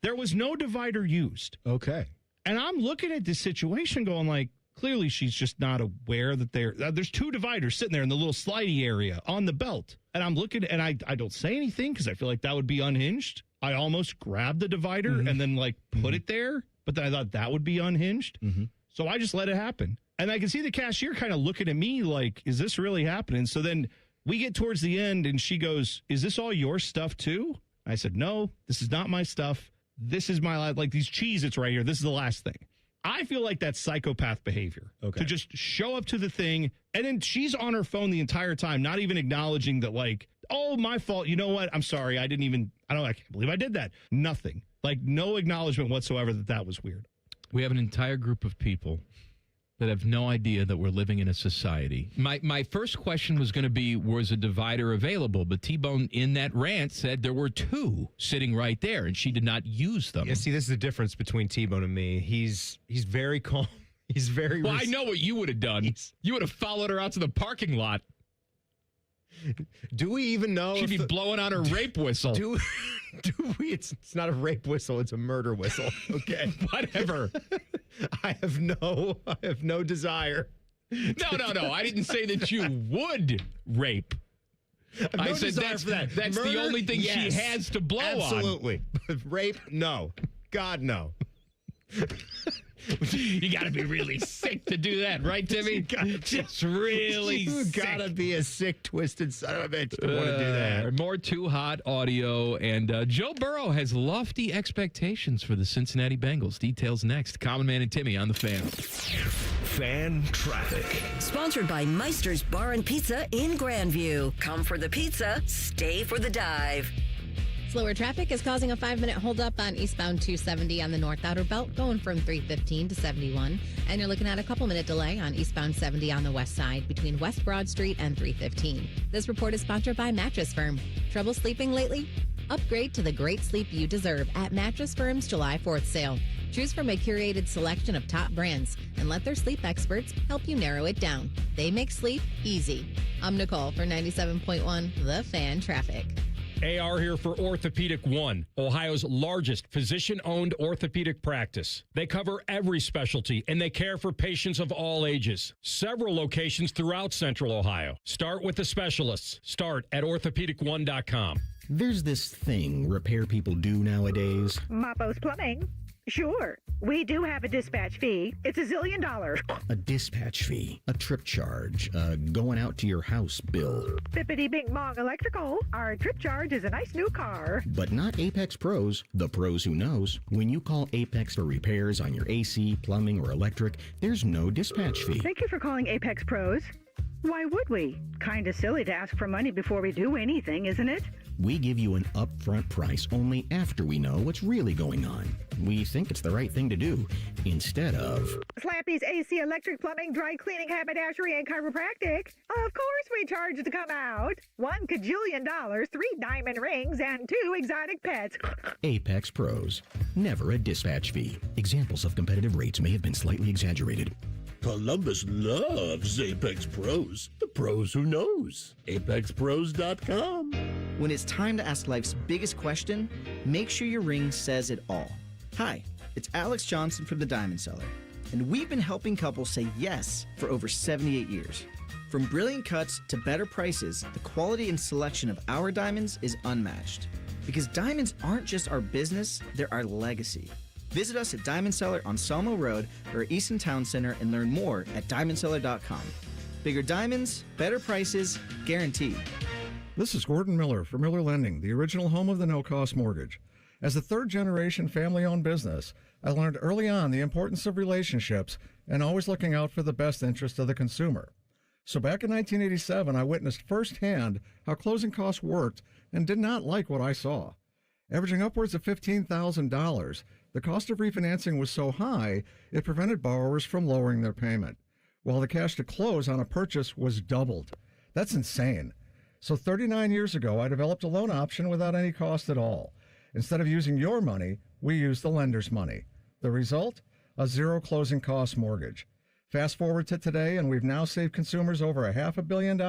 There was no divider used. Okay. And I'm looking at this situation going like, clearly she's just not aware that there's two dividers sitting there in the little slidey area on the belt. And I'm looking and I don't say anything because I feel like that would be unhinged. I almost grabbed the divider and then like put it there. But then I thought that would be unhinged. So I just let it happen. And I can see the cashier kind of looking at me like, is this really happening? So then we get towards the end and she goes, is this all your stuff too? I said, no, this is not my stuff. This is my, like these Cheez-Its right here. This is the last thing. I feel like that's psychopath behavior. Okay. To just show up to the thing. And then she's on her phone the entire time, not even acknowledging that, like, oh, my fault. You know what? I'm sorry. I can't believe I did that. Nothing. Like, no acknowledgement whatsoever that was weird. We have an entire group of people that have no idea that we're living in a society. My first question was going to be, was a divider available? But T-Bone in that rant said there were two sitting right there, and she did not use them. Yeah, see, this is the difference between T-Bone and me. He's very calm. He's very... Well, I know what you would have done. You would have followed her out to the parking lot. Do we even know? She'd be blowing on her rape whistle. Do we? It's not a rape whistle. It's a murder whistle. Okay. Whatever. I have no desire. No. I didn't say that you would rape. I said that's Murder, the only thing yes. she has to blow on. Absolutely. Rape, no. God, no. You got to be really sick to do that, right, Timmy? Just really you sick. got to be a sick, twisted son of a bitch to want to do that. More Too Hot audio. And Joe Burrow has lofty expectations for the Cincinnati Bengals. Details next. Common Man and Timmy on the Fan. Fan traffic. Sponsored by Meister's Bar and Pizza in Grandview. Come for the pizza, stay for the dive. Slower traffic is causing a 5-minute holdup on eastbound 270 on the North Outer Belt, going from 315 to 71. And you're looking at a couple-minute delay on eastbound 70 on the west side between West Broad Street and 315. This report is sponsored by Mattress Firm. Trouble sleeping lately? Upgrade to the great sleep you deserve at Mattress Firm's July 4th sale. Choose from a curated selection of top brands and let their sleep experts help you narrow it down. They make sleep easy. I'm Nicole for 97.1 The Fan Traffic. AR here for Orthopedic One, Ohio's largest physician-owned orthopedic practice. They cover every specialty, and they care for patients of all ages. Several locations throughout Central Ohio. Start with the specialists. Start at orthopedic1.com. There's this thing repair people do nowadays. Mappo's Plumbing. Sure, we do have a dispatch fee. It's $1 zillion. A dispatch fee, a trip charge, going out to your house bill. Bippity Bing Bong Electrical. Our trip charge is a nice new car. But not Apex Pros, the pros who knows. When you call Apex for repairs on your AC, plumbing, or electric, there's no dispatch fee. Thank you for calling Apex Pros. Why would we? Kinda silly to ask for money before we do anything, isn't it? We give you an upfront price only after we know what's really going on. We think it's the right thing to do, instead of... Slappy's AC, electric, plumbing, dry cleaning, haberdashery, and chiropractic. Of course we charge to come out. $1 kajillion, 3 diamond rings, and 2 exotic pets. Apex Pros. Never a dispatch fee. Examples of competitive rates may have been slightly exaggerated. Columbus loves Apex Pros. The pros who knows. ApexPros.com. When it's time to ask life's biggest question, make sure your ring says it all. Hi, it's Alex Johnson from the Diamond Cellar, and we've been helping couples say yes for over 78 years. From brilliant cuts to better prices, the quality and selection of our diamonds is unmatched. Because diamonds aren't just our business, they're our legacy. Visit us at Diamond Cellar on Salmo Road or Easton Town Center and learn more at diamondcellar.com. Bigger diamonds, better prices, guaranteed. This is Gordon Miller for Miller Lending, the original home of the no-cost mortgage. As a third-generation family-owned business, I learned early on the importance of relationships and always looking out for the best interest of the consumer. So back in 1987, I witnessed firsthand how closing costs worked and did not like what I saw. Averaging upwards of $15,000, the cost of refinancing was so high, it prevented borrowers from lowering their payment, while the cash to close on a purchase was doubled. That's insane. So 39 years ago, I developed a loan option without any cost at all. Instead of using your money, we used the lender's money. The result? A zero closing cost mortgage. Fast forward to today, and we've now saved consumers over $500 million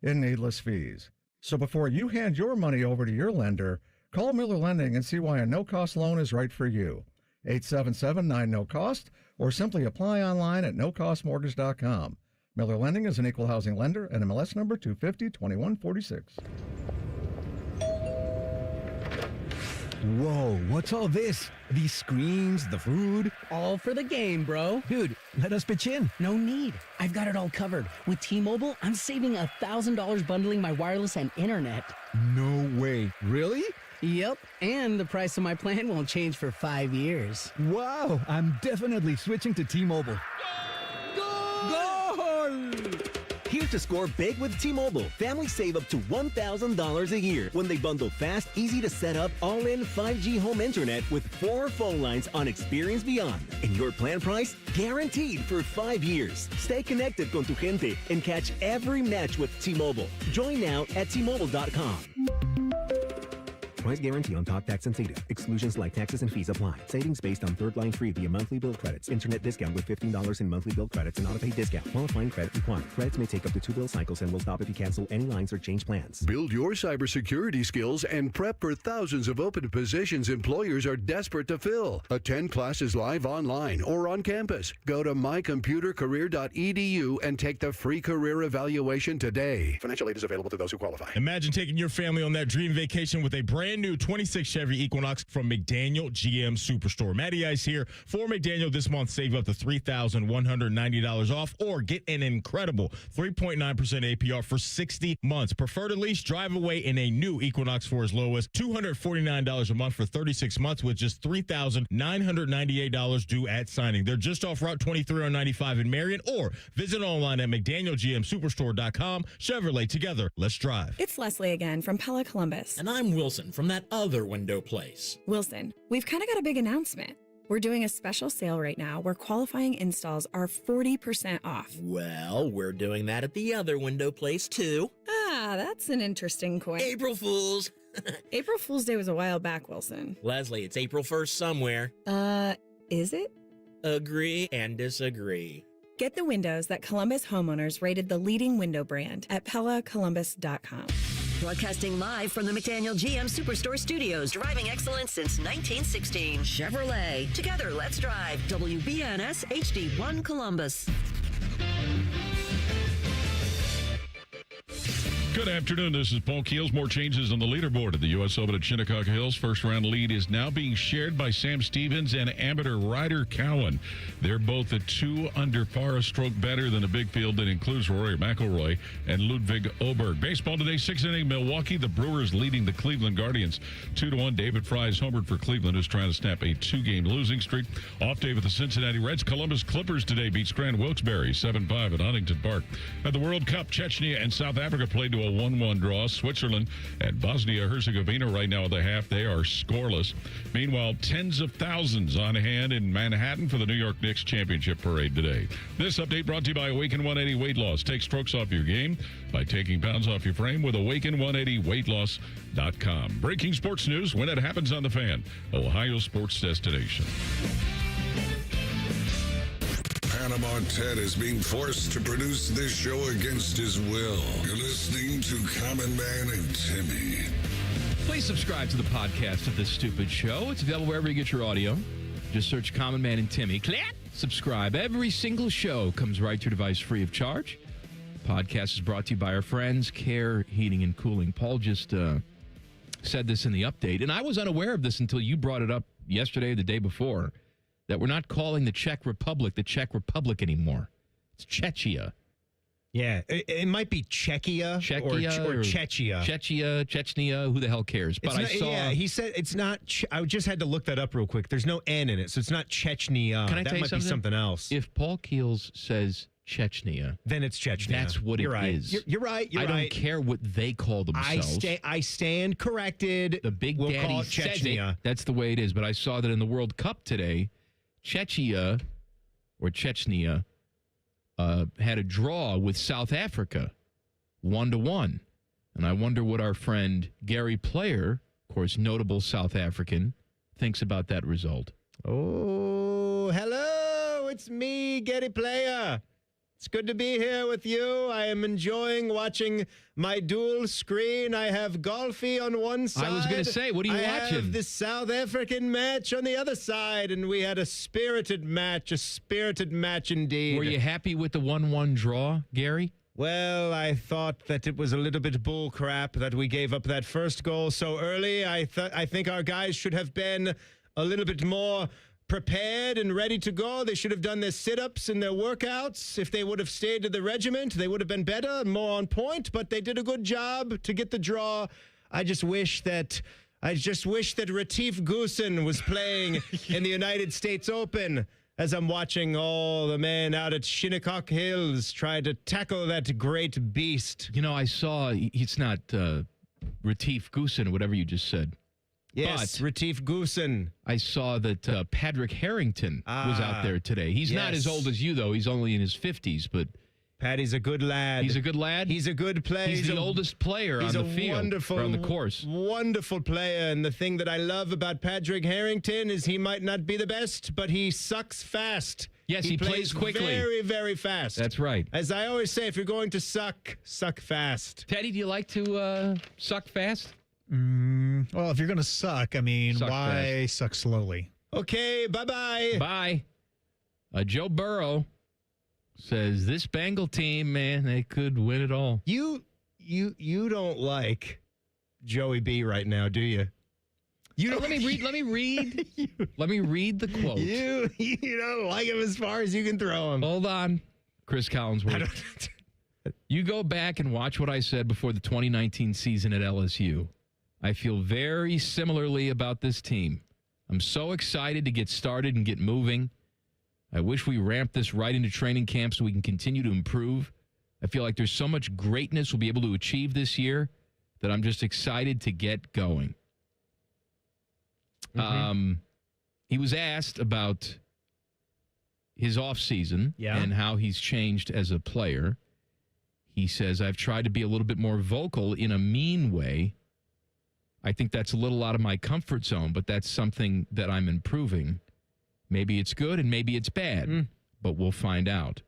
in needless fees. So before you hand your money over to your lender, call Miller Lending and see why a no-cost loan is right for you. 877-9-NO-COST, or simply apply online at nocostmortgage.com. Miller Lending is an equal housing lender and MLS number 250-2146. Whoa, what's all this? These screens, the food? All for the game, bro. Dude, let us pitch in. No need. I've got it all covered. With T-Mobile, I'm saving $1,000 bundling my wireless and internet. No way. Really? Yep, and the price of my plan won't change for 5 years. Wow, I'm definitely switching to T-Mobile. Goal! Here's Ready to score big with T-Mobile? Families save up to $1,000 a year when they bundle fast, easy to set up, all-in 5G home internet with 4 phone lines on Experience Beyond. And your plan price? Guaranteed for 5 years. Stay connected con tu gente and catch every match with T-Mobile. Join now at T-Mobile.com. Price guarantee on talk, tax, and data. Exclusions like taxes and fees apply. Savings based on third line free via monthly bill credits. Internet discount with $15 in monthly bill credits and auto-pay discount. Qualifying credit required. Credits may take up to 2 bill cycles and will stop if you cancel any lines or change plans. Build your cybersecurity skills and prep for thousands of open positions employers are desperate to fill. Attend classes live online or on campus. Go to mycomputercareer.edu and take the free career evaluation today. Financial aid is available to those who qualify. Imagine taking your family on that dream vacation with a brand new 26 Chevy Equinox from McDaniel GM Superstore. Matty Ice here for McDaniel this month. Save up to $3,190 off or get an incredible 3.9% APR for 60 months. Prefer to lease, drive away in a new Equinox for as low as $249 a month for 36 months with just $3,998 due at signing. They're just off Route 23 on 95 in Marion, or visit online at McDanielGMSuperstore.com. Chevrolet, together, let's drive. It's Leslie again from Pella Columbus. And I'm Wilson from that other window place. Wilson, we've kind of got a big announcement. We're doing a special sale right now where qualifying installs are 40% off. Well, we're doing that at the other window place, too. Ah, that's an interesting coin. April Fools. April Fool's Day was a while back, Wilson. Leslie, it's April 1st somewhere. Is it? Agree and disagree. Get the windows that Columbus homeowners rated the leading window brand at PellaColumbus.com. Broadcasting live from the McDaniel GM Superstore studios. Driving excellence since 1916. Chevrolet. Together, let's drive. WBNS HD1 Columbus. Good afternoon. This is Paul Keels. More changes on the leaderboard at the U.S. Open at Shinnecock Hills. First round lead is now being shared by Sam Stevens and amateur Ryder Cowan. They're both at 2 under par, a stroke better than a big field that includes Rory McIlroy and Ludwig Oberg. Baseball today, 6 inning Milwaukee. The Brewers leading the Cleveland Guardians 2-1. David Fry's homered for Cleveland, who's trying to snap a 2-game losing streak. Off day with the Cincinnati Reds. Columbus Clippers today beats Grand Wilkes-Barre 7-5 at Huntington Park. At the World Cup, Chechnya and South Africa played to a 1-1 draw. Switzerland and Bosnia-Herzegovina right now at the half. They are scoreless. Meanwhile, tens of thousands on hand in Manhattan for the New York Knicks championship parade today. This update brought to you by Awaken 180 Weight Loss. Take strokes off your game by taking pounds off your frame with Awaken180weightloss.com. Breaking sports news when it happens on The Fan, Ohio sports destination. Panama Ted is being forced to produce this show against his will. You're listening to Common Man and Timmy. Please subscribe to the podcast of This Stupid Show. It's available wherever you get your audio. Just search Common Man and Timmy. Click, subscribe. Every single show comes right to your device free of charge. The podcast is brought to you by our friends, Care Heating and Cooling. Paul just said this in the update, and I was unaware of this until you brought it up yesterday or the day before, that we're not calling the Czech Republic anymore. It's Czechia. Yeah, it might be Czechia or Czechia. Chechnya, who the hell cares? But he said it's not. I just had to look that up real quick. There's no N in it, so it's not Chechnya. Can I tell you might be something else. If Paul Keels says Chechnya, then it's Chechnya. That's what You're it right. is. You're right. I don't care what they call themselves. I stand corrected. The Big we'll Daddy call it says Chechnya. it. That's the way it is. But I saw that in the World Cup today, Czechia or Chechnya had a draw with South Africa, 1-1. And I wonder what our friend Gary Player, of course, notable South African, thinks about that result. Oh, hello. It's me, Gary Player. It's good to be here with you. I am enjoying watching my dual screen. I have Golfy on one side. I was going to say, what are you watching? I have the South African match on the other side, and we had a spirited match indeed. Were you happy with the 1-1 draw, Gary? Well, I thought that it was a little bit bull crap that we gave up that first goal so early. I think our guys should have been a little bit more prepared and ready to go. They should have done their sit-ups and their workouts. If they would have stayed to the regiment, they would have been better, more on point, but they did a good job to get the draw. I just wish that Retief Goosen was playing in the United States Open. as I'm watching all the men out at Shinnecock Hills try to tackle that great beast. You know, I saw, it's not Retief Goosen or whatever you just said. Yes, Retief Goosen. I saw that Patrick Harrington was out there today. He's not as old as you, though. He's only in his 50s, but... Patty's a good lad. He's a good lad? He's a good player. He's the oldest player on the field, or on the course. Wonderful player, and the thing that I love about Patrick Harrington is he might not be the best, but he sucks fast. Yes, he plays quickly. Very, very fast. That's right. As I always say, if you're going to suck, suck fast. Teddy, do you like to suck fast? Well, if you're going to suck, I mean, why suck slowly? Okay, bye-bye. Bye. Joe Burrow says this Bengal team, man, they could win it all. You don't like Joey B right now, do you? You don't. Let me read the quote. You don't like him as far as you can throw him. Hold on, Chris Collinsworth. You go back and watch what I said before the 2019 season at LSU. I feel very similarly about this team. I'm so excited to get started and get moving. I wish we ramped this right into training camp so we can continue to improve. I feel like there's so much greatness we'll be able to achieve this year that I'm just excited to get going. He was asked about his offseason and how he's changed as a player. He says, I've tried to be a little bit more vocal in a mean way. I think that's a little out of my comfort zone, but that's something that I'm improving. Maybe it's good and maybe it's bad, but we'll find out.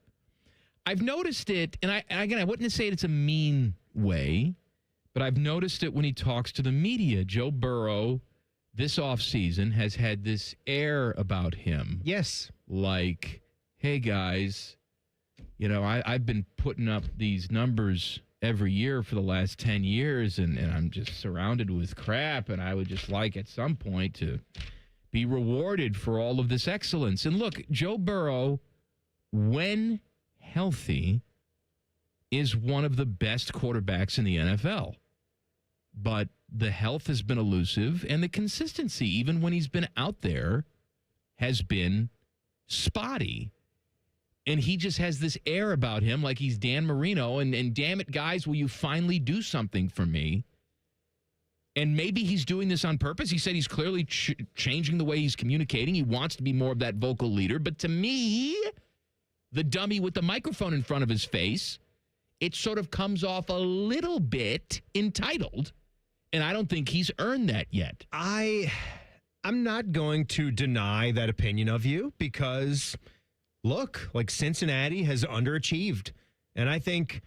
I've noticed it, and I wouldn't say it's a mean way, but I've noticed it when he talks to the media. Joe Burrow, this offseason, has had this air about him. Yes. Like, hey, guys, you know, I've been putting up these numbers every year for the last 10 years, and I'm just surrounded with crap, and I would just like at some point to be rewarded for all of this excellence. And look, Joe Burrow, when healthy, is one of the best quarterbacks in the NFL. But the health has been elusive, and the consistency, even when he's been out there, has been spotty. And he just has this air about him like he's Dan Marino, and damn it, guys, will you finally do something for me? And maybe he's doing this on purpose. He said he's clearly changing the way he's communicating. He wants to be more of that vocal leader. But to me, the dummy with the microphone in front of his face, it sort of comes off a little bit entitled. And I don't think he's earned that yet. I'm not going to deny that opinion of you because, look, like Cincinnati has underachieved. And I think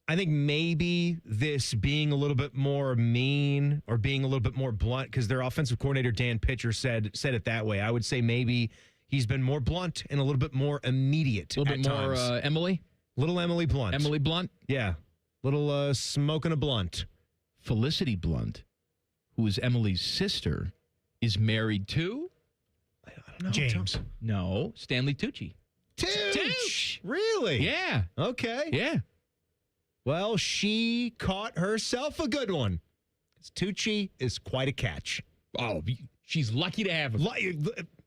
maybe this being a little bit more mean or being a little bit more blunt, because their offensive coordinator, Dan Pitcher, said it that way. I would say maybe he's been more blunt and a little bit more immediate. A little bit more Emily? Little Emily Blunt. Emily Blunt? Yeah. Little smoking a blunt. Felicity Blunt, who is Emily's sister, is married to? I don't know. James. No, Stanley Tucci. Tucci! Really? Yeah. Okay. Yeah. Well, she caught herself a good one. Tucci is quite a catch. Oh, she's lucky to have him.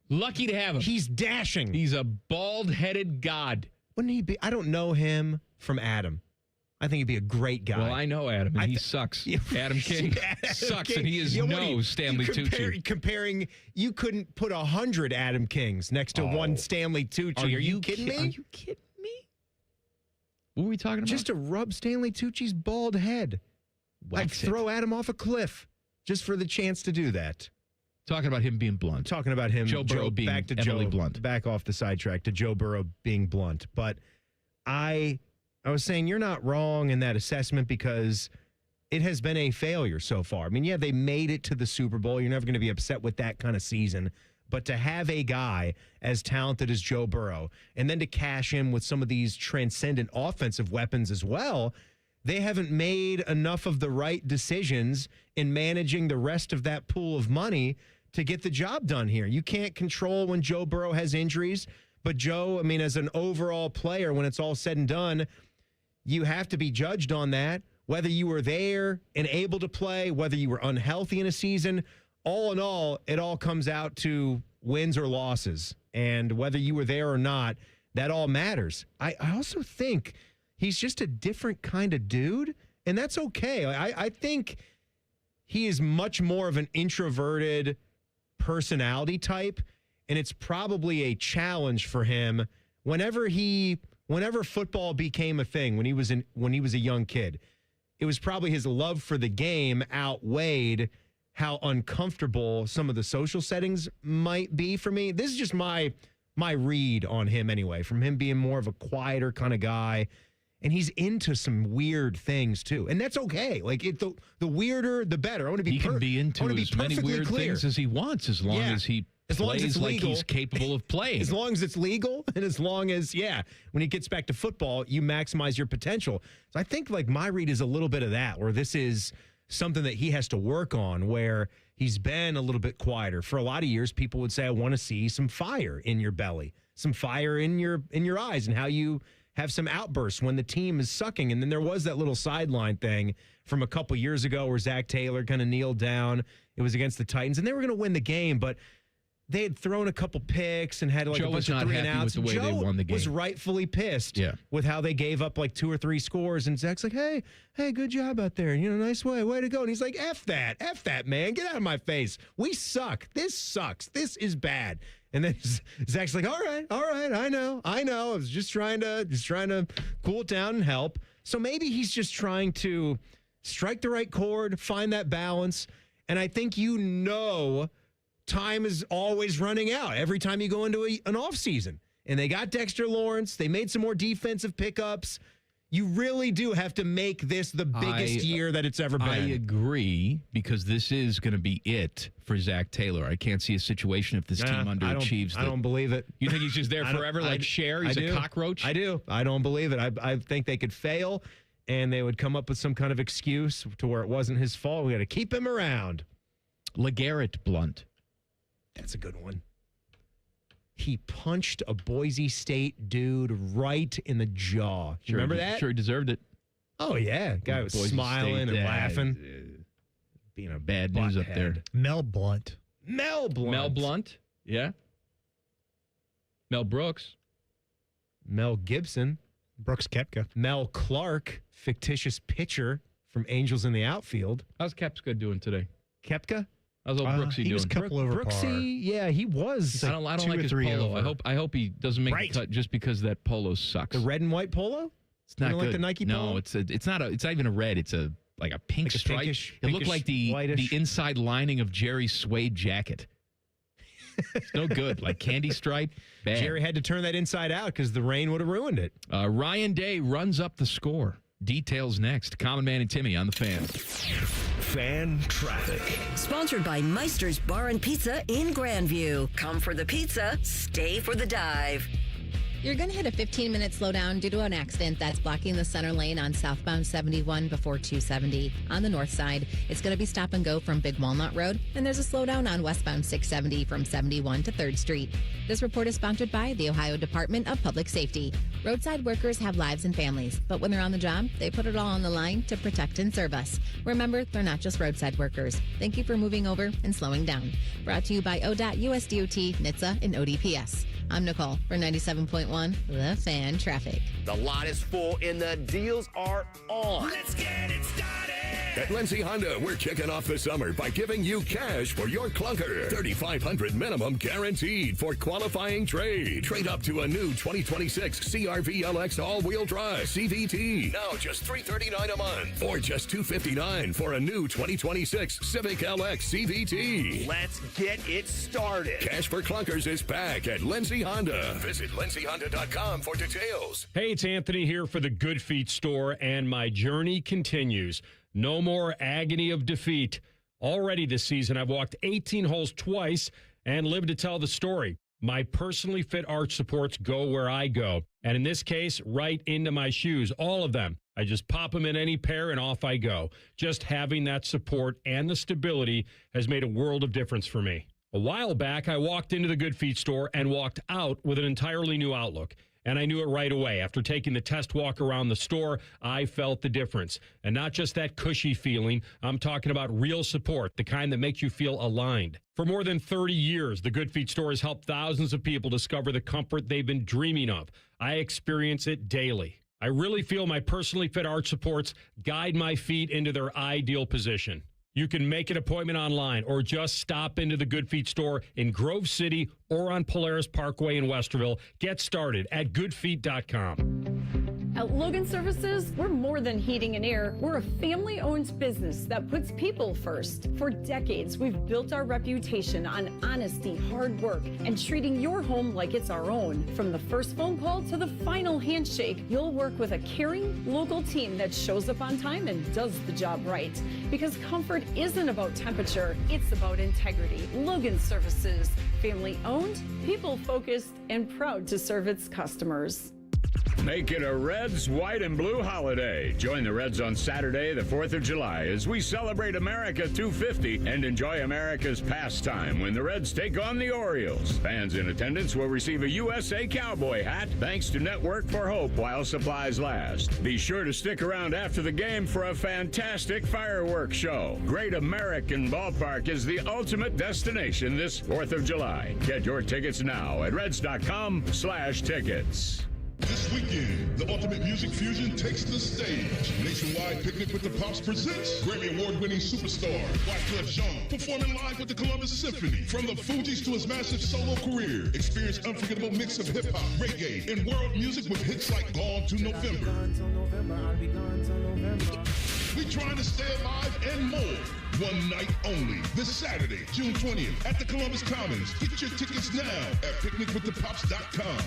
Lucky to have him. He's dashing. He's a bald-headed god. Wouldn't he be? I don't know him from Adam. I think he'd be a great guy. Well, I know Adam, and he sucks. Adam King sucks, and he is Stanley Tucci. Comparing, you couldn't put 100 Adam Kings next to one Stanley Tucci. Oh, are you kidding me? Are you kidding me? What were we talking about? Just to rub Stanley Tucci's bald head. I'd throw Adam off a cliff just for the chance to do that. Talking about him being blunt. Talking about him. Joe Burrow being back to Emily Joe, Blunt. Back off the sidetrack to Joe Burrow being blunt. But I was saying you're not wrong in that assessment because it has been a failure so far. I mean, yeah, they made it to the Super Bowl. You're never going to be upset with that kind of season. But to have a guy as talented as Joe Burrow and then to cash in with some of these transcendent offensive weapons as well, they haven't made enough of the right decisions in managing the rest of that pool of money to get the job done here. You can't control when Joe Burrow has injuries. But Joe, I mean, as an overall player, when it's all said and done, you have to be judged on that, whether you were there and able to play, whether you were unhealthy in a season. all in all, it all comes out to wins or losses. And whether you were there or not, that all matters. I also think he's just a different kind of dude, and that's okay. I think he is much more of an introverted personality type, and it's probably a challenge for him whenever football became a thing when he was a young kid. It was probably his love for the game outweighed how uncomfortable some of the social settings might be for me. This is just my read on him anyway, from him being more of a quieter kind of guy. And he's into some weird things too. And that's okay. Like the weirder, the better. I want to be He can be into as many weird things as he wants as long as he plays like he's capable of playing. As long as it's legal and as long as, when he gets back to football, you maximize your potential. So I think like my read is a little bit of that, where this is something that he has to work on, where he's been a little bit quieter. For a lot of years, people would say, I want to see some fire in your belly, some fire in your eyes, and how you have some outbursts when the team is sucking. And then there was that little sideline thing from a couple years ago where Zach Taylor kind of kneeled down. It was against the Titans, and they were going to win the game, but they had thrown a couple picks and had like Joe a bunch was of 3 and not happy outs. with the way they won the game. Was rightfully pissed with how they gave up like 2 or 3 scores. And Zach's like, hey, good job out there. Nice way to go. And he's like, F that, man. Get out of my face. We suck. This sucks. This is bad. And then Zach's like, all right, I know. I was just trying to cool it down and help. So maybe he's just trying to strike the right chord, find that balance. And I think time is always running out every time you go into an offseason. And they got Dexter Lawrence. They made some more defensive pickups. You really do have to make this the biggest year that it's ever been. I agree, because this is going to be it for Zach Taylor. I can't see a situation if this team underachieves. I don't believe it. You think he's just there forever like Cher? He's a cockroach? I do. I don't believe it. I think they could fail, and they would come up with some kind of excuse to where it wasn't his fault. We got to keep him around. LeGarrette Blount. That's a good one. He punched a Boise State dude right in the jaw. Remember that? Sure, he deserved it. Oh, yeah. Guy was smiling and laughing. Being a bad news up there. Mel Blount. Mel Blount. Yeah. Mel Brooks. Mel Gibson. Brooks Koepka. Mel Clark, fictitious pitcher from Angels in the Outfield. How's Koepka doing today? Koepka? How's old Brooksy doing? He was a couple over par. Yeah, he was. I don't like his polo. Over. I hope he doesn't make the cut just because that polo sucks. The red and white polo? It's not good. Like the Nike polo? No, it's not even a red. It's like a pink stripe. It looked like the inside lining of Jerry's suede jacket. It's no good. Like candy stripe. Bad. Jerry had to turn that inside out because the rain would have ruined it. Ryan Day runs up the score. Details next. Common Man and Timmy on the Fan. Fan traffic. Sponsored by Meister's Bar and Pizza in Grandview. Come for the pizza, stay for the dive. You're going to hit a 15-minute slowdown due to an accident that's blocking the center lane on southbound 71 before 270. On the north side, it's going to be stop and go from Big Walnut Road, and there's a slowdown on westbound 670 from 71 to 3rd Street. This report is sponsored by the Ohio Department of Public Safety. Roadside workers have lives and families, but when they're on the job, they put it all on the line to protect and serve us. Remember, they're not just roadside workers. Thank you for moving over and slowing down. Brought to you by ODOT, USDOT, NHTSA, and ODPS. I'm Nicole for 97.1 The Fan Traffic. The lot is full and the deals are on. Let's get it started. At Lindsay Honda, we're kicking off the summer by giving you cash for your clunker. $3,500 minimum guaranteed for qualifying trade. Trade up to a new 2026 CR-V LX all-wheel drive CVT. Now just $339 a month. Or just $259 for a new 2026 Civic LX CVT. Let's get it started. Cash for clunkers is back at Lindsay Honda. Visit lindsayhonda.com for details. Hey, it's Anthony here for the Good Feet store, and my journey continues. No more agony of defeat. Already this season, I've walked 18 holes twice and lived to tell the story. My personally fit arch supports go where I go. And in this case, right into my shoes, all of them. I just pop them in any pair and off I go. Just having that support and the stability has made a world of difference for me. A while back, I walked into the Good Feet store and walked out with an entirely new outlook. And I knew it right away. After taking the test walk around the store, I felt the difference. And not just that cushy feeling, I'm talking about real support, the kind that makes you feel aligned. For more than 30 years, the Good Feet store has helped thousands of people discover the comfort they've been dreaming of. I experience it daily. I really feel my personally fit arch supports guide my feet into their ideal position. You can make an appointment online or just stop into the Good Feet store in Grove City or on Polaris Parkway in Westerville. Get started at goodfeet.com. At Logan Services, we're more than heating and air. We're a family-owned business that puts people first. For decades, we've built our reputation on honesty, hard work, and treating your home like it's our own. From the first phone call to the final handshake, you'll work with a caring, local team that shows up on time and does the job right. Because comfort isn't about temperature, it's about integrity. Logan Services, family-owned, people-focused, and proud to serve its customers. Make it a Reds, white, and blue holiday. Join the Reds on Saturday, the 4th of July, as we celebrate America 250 and enjoy America's pastime when the Reds take on the Orioles. Fans in attendance will receive a USA Cowboy hat, thanks to Network for Hope while supplies last. Be sure to stick around after the game for a fantastic fireworks show. Great American Ballpark is the ultimate destination this 4th of July. Get your tickets now at reds.com/tickets. This weekend, the Ultimate Music Fusion takes the stage. Nationwide Picnic with the Pops presents Grammy Award-winning superstar Wyclef Jean performing live with the Columbus Symphony. From the Fugees to his massive solo career, experience unforgettable mix of hip-hop, reggae, and world music with hits like Gone to November. We trying to stay alive and more. One night only. This Saturday, June 20th, at the Columbus Commons. Get your tickets now at picnicwiththepops.com.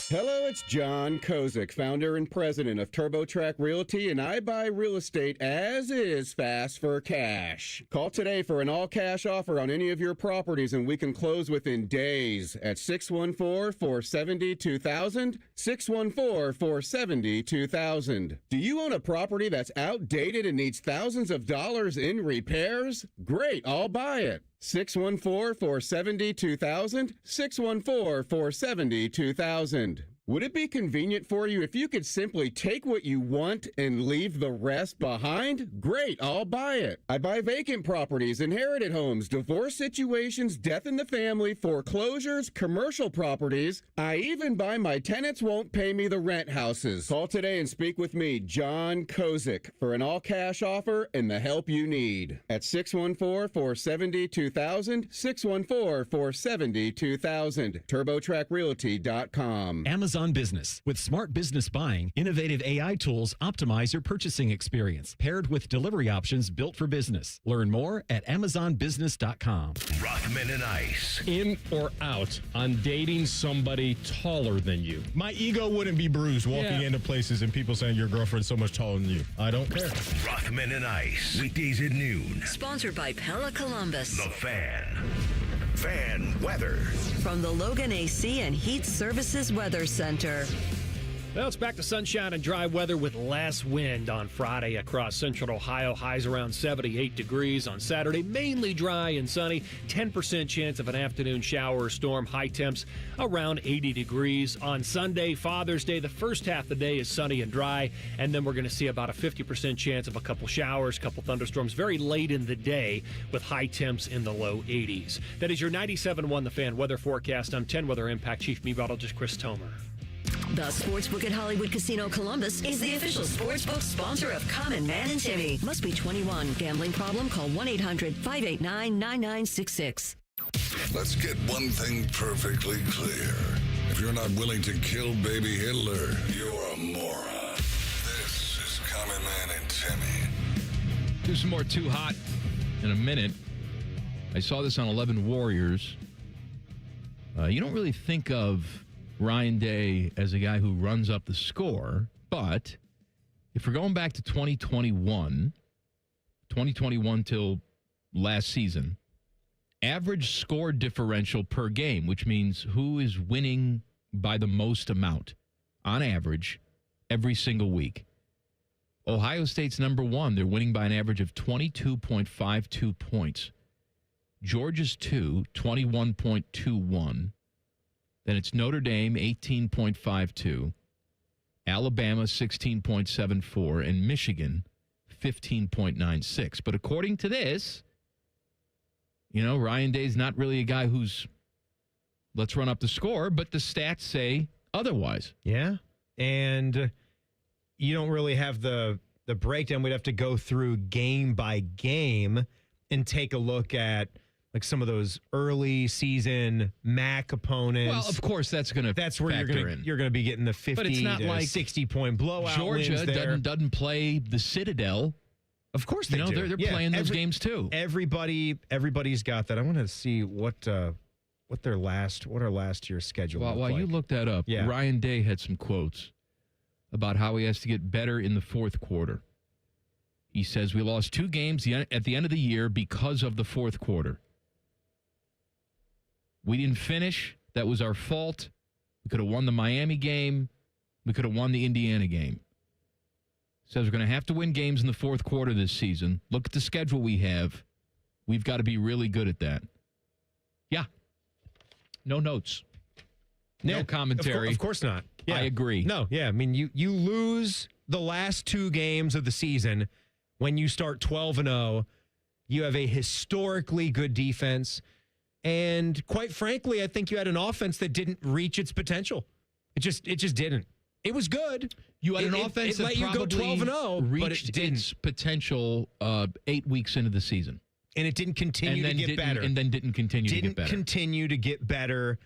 Hello, it's John Kozik, founder and president of TurboTrack Realty, and I buy real estate as is fast for cash. Call today for an all-cash offer on any of your properties, and we can close within days at 614-470-2000, 614-470-2000. Do you own a property that's outdated and needs thousands of dollars in repairs? Great, I'll buy it. 614-470-2000, 614-470-2000. Would it be convenient for you if you could simply take what you want and leave the rest behind? Great, I'll buy it. I buy vacant properties, inherited homes, divorce situations, death in the family, foreclosures, commercial properties. I even buy my tenants won't pay me the rent houses. Call today and speak with me, John Kozik, for an all-cash offer and the help you need. At 614-470-2000, 614-470-2000, TurboTrackRealty.com. Amazon Business. With smart business buying, innovative AI tools optimize your purchasing experience, paired with delivery options built for business. Learn more at AmazonBusiness.com. Rockman and Ice. In or out on dating somebody taller than you? My ego wouldn't be bruised walking into places and people saying your girlfriend's so much taller than you. I don't care. Rockman and Ice. Weekdays at noon. Sponsored by Pella Columbus. The Fan. Fan weather. From the Logan AC and Heat Services Weather Center. Well, it's back to sunshine and dry weather with less wind on Friday across central Ohio. Highs around 78 degrees. On Saturday, mainly dry and sunny. 10% chance of an afternoon shower or storm. High temps around 80 degrees. On Sunday, Father's Day, the first half of the day is sunny and dry. And then we're going to see about a 50% chance of a couple showers, couple thunderstorms very late in the day with high temps in the low 80s. That is your 97.1 The Fan weather forecast. I'm 10 Weather Impact Chief Meteorologist Chris Tomer. The Sportsbook at Hollywood Casino Columbus is the official sportsbook sponsor of Common Man and Timmy. Must be 21. Gambling problem? Call 1-800-589-9966. Let's get one thing perfectly clear. If you're not willing to kill baby Hitler, you're a moron. This is Common Man and Timmy. Do some more Too Hot in a minute. I saw this on 11 Warriors. You don't really think of Ryan Day as a guy who runs up the score, but if we're going back to 2021 till last season, average score differential per game, which means who is winning by the most amount on average every single week. Ohio State's number one. They're winning by an average of 22.52 points. Georgia's 2, 21.21. Then it's Notre Dame, 18.52. Alabama, 16.74. And Michigan, 15.96. But according to this, Ryan Day's not really a guy who's, let's run up the score, but the stats say otherwise. Yeah. And you don't really have the breakdown. We'd have to go through game by game and take a look at like some of those early season MAC opponents. Well, of course, that's where you're going to be getting the 50 but it's not to like 60 point blowout. Georgia doesn't play the Citadel. Of course they do. They're playing those games too. Everybody's got that. I want to see what our last year's schedule. While you look that up, Ryan Day had some quotes about how he has to get better in the fourth quarter. He says, we lost 2 games at the end of the year because of the fourth quarter. We didn't finish. That was our fault. We could have won the Miami game. We could have won the Indiana game. Says we're going to have to win games in the fourth quarter this season. Look at the schedule we have. We've got to be really good at that. Yeah. No notes. No commentary. Of course not. Yeah. I agree. No, yeah. I mean, you lose the last 2 games of the season when you start 12-0. You have a historically good defense. And quite frankly, I think you had an offense that didn't reach its potential. It just didn't. It was good. You had an offense that let you go 12-0, reached its potential 8 weeks into the season. And it didn't continue to get better. And then didn't continue to get better. Didn't continue to get better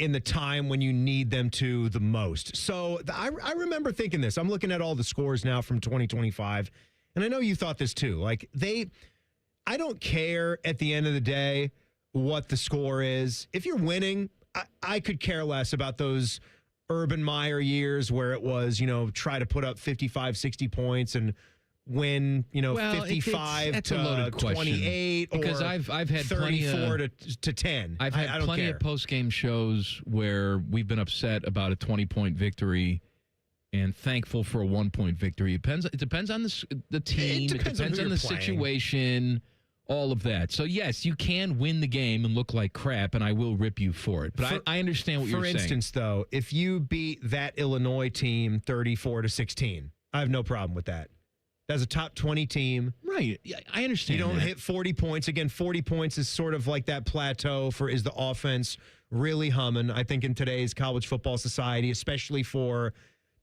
in the time when you need them to the most. So I remember thinking this. I'm looking at all the scores now from 2025, and I know you thought this too. Like I don't care at the end of the day what the score is. If you're winning, I could care less about those Urban Meyer years where it was, try to put up 55, 60 points and win, 55 to 28 because or I've had 34 to 10. I've had plenty of post-game shows where we've been upset about a 20-point victory and thankful for a 1-point victory. It depends on the team. It depends on the situation, all of that. So, yes, you can win the game and look like crap, and I will rip you for it. But I understand what you're saying. For instance, though, if you beat that Illinois team 34-16, I have no problem with that. That's a top 20 team. Right. I understand. You don't hit 40 points. Again, 40 points is sort of like that plateau for is the offense really humming, I think, in today's college football society, especially for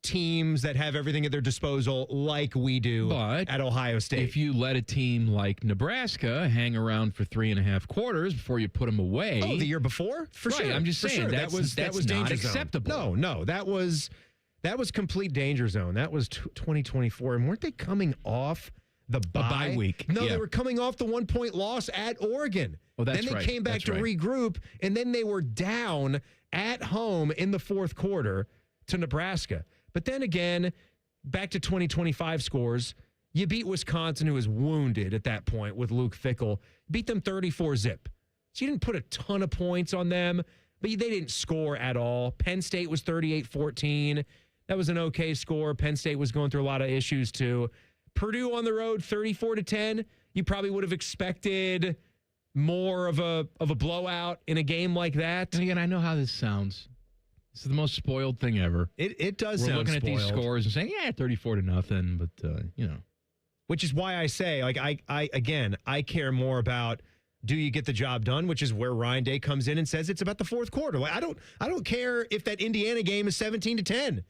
teams that have everything at their disposal like we do at Ohio State. If you let a team like Nebraska hang around for 3.5 quarters before you put them away. Oh, the year before? For sure. I'm just saying. Sure. That was not acceptable. No. That was complete danger zone. That was 2024. And weren't they coming off the bye week? No, they were coming off the 1-point loss at Oregon. Well, that's then they came back to regroup, and then they were down at home in the fourth quarter to Nebraska. But then again, back to 2025 scores, you beat Wisconsin, who was wounded at that point with Luke Fickell. Beat them 34-zip. So you didn't put a ton of points on them, but they didn't score at all. Penn State was 38-14. That was an okay score. Penn State was going through a lot of issues, too. Purdue on the road, 34-10. You probably would have expected more of a blowout in a game like that. And again, I know how this sounds. This is the most spoiled thing ever. It does We're sound looking spoiled. at these scores and saying, 34-0, but, Which is why I say, like, I care more about do you get the job done, which is where Ryan Day comes in and says it's about the fourth quarter. Like, I don't care if that Indiana game is 17-10.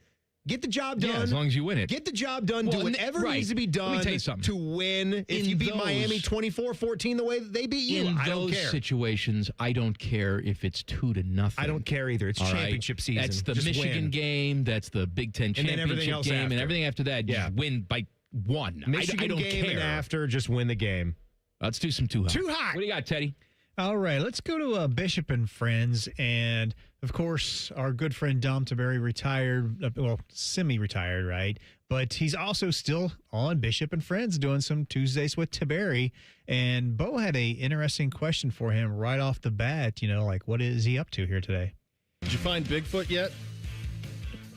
Get the job done. Yeah, as long as you win it. Get the job done. Do whatever needs to be done to win. If you beat Miami 24-14 the way that they beat you, I don't care. In those situations, I don't care if it's 2-0. I don't care either. It's championship season. That's the Just Michigan game. That's the Big Ten championship game. And everything after that, just win by 1. Michigan I don't game care. And after, just win the game. Let's do some Too Hot. Too Hot. What do you got, Teddy? All right, let's go to Bishop and Friends. And, of course, our good friend Dom Tiberi retired, semi-retired, right? But he's also still on Bishop and Friends doing some Tuesdays with Tiberi. And Bo had an interesting question for him right off the bat, what is he up to here today? Did you find Bigfoot yet?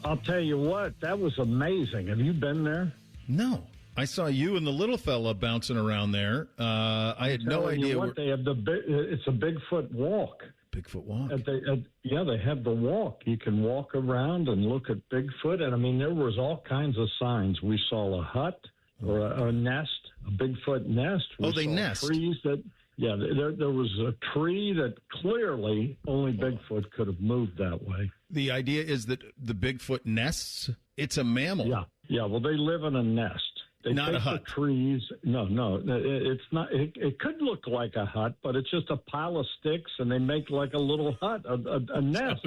I'll tell you what, that was amazing. Have you been there? No. I saw you and the little fella bouncing around there. I had no idea. They have it's a Bigfoot walk. Bigfoot walk. They have the walk. You can walk around and look at Bigfoot. And, I mean, there was all kinds of signs. We saw a hut or a nest, a Bigfoot nest. We they saw nest. Trees that, there was a tree that clearly only Bigfoot could have moved that way. The idea is that the Bigfoot nests. It's a mammal. Yeah. Well, they live in a nest. They Not take a hut. The trees. No, it's not. It could look like a hut, but it's just a pile of sticks, and they make like a little hut, a nest.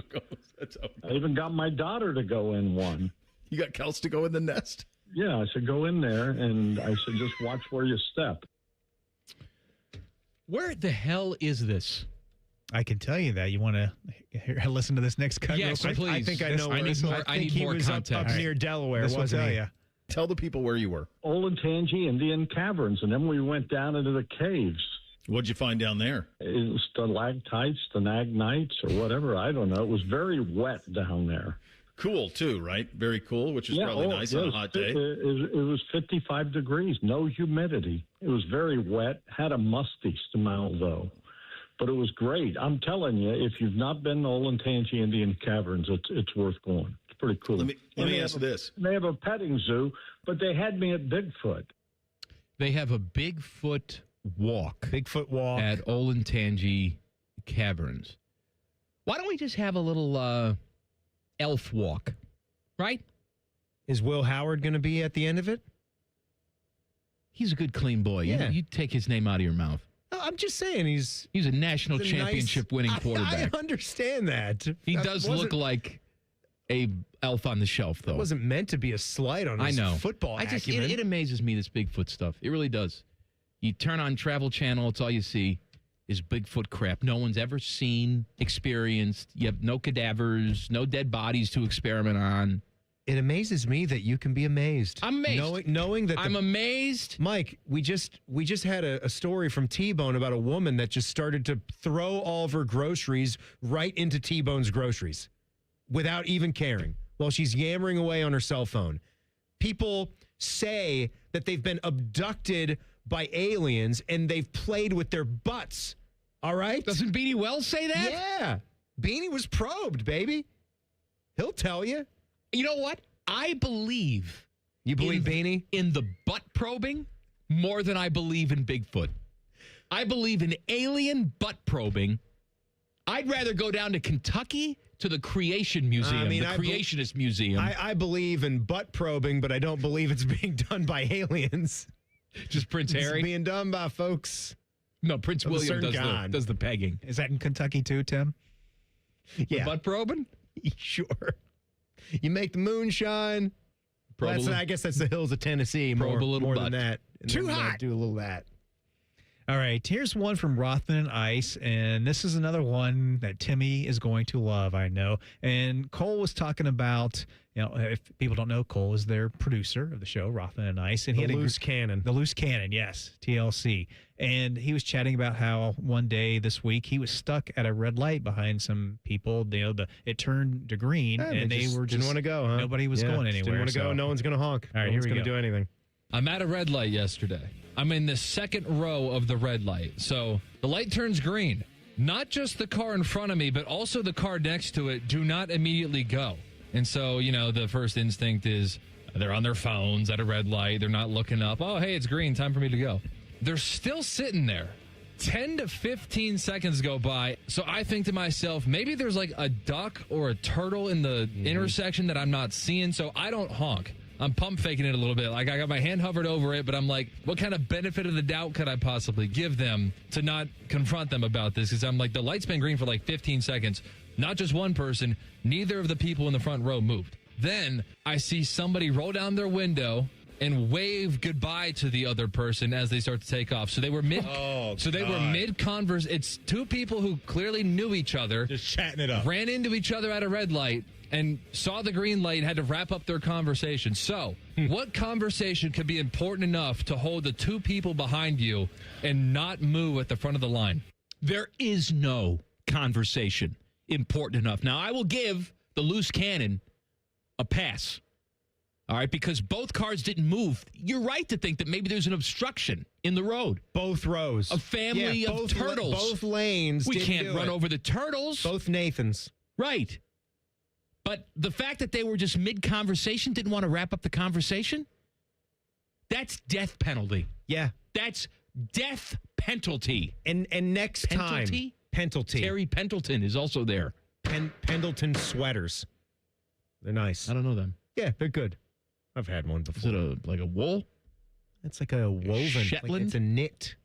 That's how it goes. I even got my daughter to go in one. You got Kels to go in the nest? Yeah, I said go in there, and I said just watch where you step. Where the hell is this? I can tell you that. You want to listen to this next cut? Yes, real quick? please. I think I know. I need more. I need more Up context. near Delaware, This will wasn't tell he? you. Tell the people where you were. Olentangy Indian Caverns, and then we went down into the caves. What'd you find down there? It was stalactites, stalagmites, or whatever. I don't know. It was very wet down there. Cool, too, right? Very cool, which is probably nice on a hot day. It was 55 degrees, no humidity. It was very wet, had a musty smell, though. But it was great. I'm telling you, if you've not been to Olentangy Indian Caverns, it's worth going. It's pretty cool. Let me ask this. They have a petting zoo, but they had me at Bigfoot. They have a Bigfoot walk. Bigfoot walk at Olentangy Caverns. Why don't we just have a little elf walk, right? Is Will Howard going to be at the end of it? He's a good, clean boy. Yeah. You take his name out of your mouth. No, I'm just saying he's a national championship winning quarterback. I understand that. He does look like a elf on the shelf, though. It wasn't meant to be a slight on his football acumen. It amazes me, this Bigfoot stuff. It really does. You turn on Travel Channel, it's all you see is Bigfoot crap. No one's ever seen, experienced. You have no cadavers, no dead bodies to experiment on. It amazes me that you can be amazed. I'm amazed. Knowing that I'm amazed. Mike, we just had a story from T-Bone about a woman that just started to throw all of her groceries right into T-Bone's groceries without even caring while she's yammering away on her cell phone. People say that they've been abducted by aliens and they've played with their butts. All right? Doesn't Beanie Wells say that? Yeah. Beanie was probed, baby. He'll tell you. You know what? I believe. You believe Beanie? In the butt probing more than I believe in Bigfoot. I believe in alien butt probing. I'd rather go down to Kentucky to the Creation Museum, the Creationist Museum. I believe in butt probing, but I don't believe it's being done by aliens. Just Prince Harry? It's being done by folks. No, Prince William does the pegging. Is that in Kentucky too, Tim? Yeah. The butt probing? Sure. You make the moonshine. I guess that's the hills of Tennessee. More than that. And Too then, hot. Do a little of that. All right, here's one from Rothman and Ice, and this is another one that Timmy is going to love, I know. And Cole was talking about, if people don't know, Cole is their producer of the show, Rothman and Ice. And The Loose Cannon. The Loose Cannon, yes, TLC. And he was chatting about how one day this week he was stuck at a red light behind some people. It turned to green, and they were just didn't want to go, huh? Nobody was going anywhere. Didn't want to go. No one's going to honk. All right, no one's here we going to do anything. I'm at a red light yesterday. I'm in the second row of the red light. So the light turns green. Not just the car in front of me, but also the car next to it do not immediately go. And so, the first instinct is they're on their phones at a red light. They're not looking up. Oh, hey, it's green. Time for me to go. They're still sitting there. 10 to 15 seconds go by. So I think to myself, maybe there's like a duck or a turtle in the intersection that I'm not seeing. So I don't honk. I'm pump faking it a little bit. Like I got my hand hovered over it, but I'm like, what kind of benefit of the doubt could I possibly give them to not confront them about this? Because I'm like, the light's been green for like 15 seconds. Not just one person. Neither of the people in the front row moved. Then I see somebody roll down their window and wave goodbye to the other person as they start to take off. So they were mid converse. It's two people who clearly knew each other, just chatting it up, ran into each other at a red light and saw the green light and had to wrap up their conversation. So what conversation could be important enough to hold the two people behind you and not move at the front of the line? There is no conversation important enough. Now, I will give the Loose Cannon a pass. All right, because both cars didn't move. You're right to think that maybe there's an obstruction in the road. Both rows. A family of turtles. Both lanes. We can't run over the turtles. Both Nathans. Right. But the fact that they were just mid-conversation, didn't want to wrap up the conversation, that's death penalty. Yeah. That's death penalty. And next time. Penalty. Terry Pendleton is also there. Pendleton sweaters. They're nice. I don't know them. Yeah, they're good. I've had one before. Is it like a wool? It's like a woven. Shetland? Like it's a knit.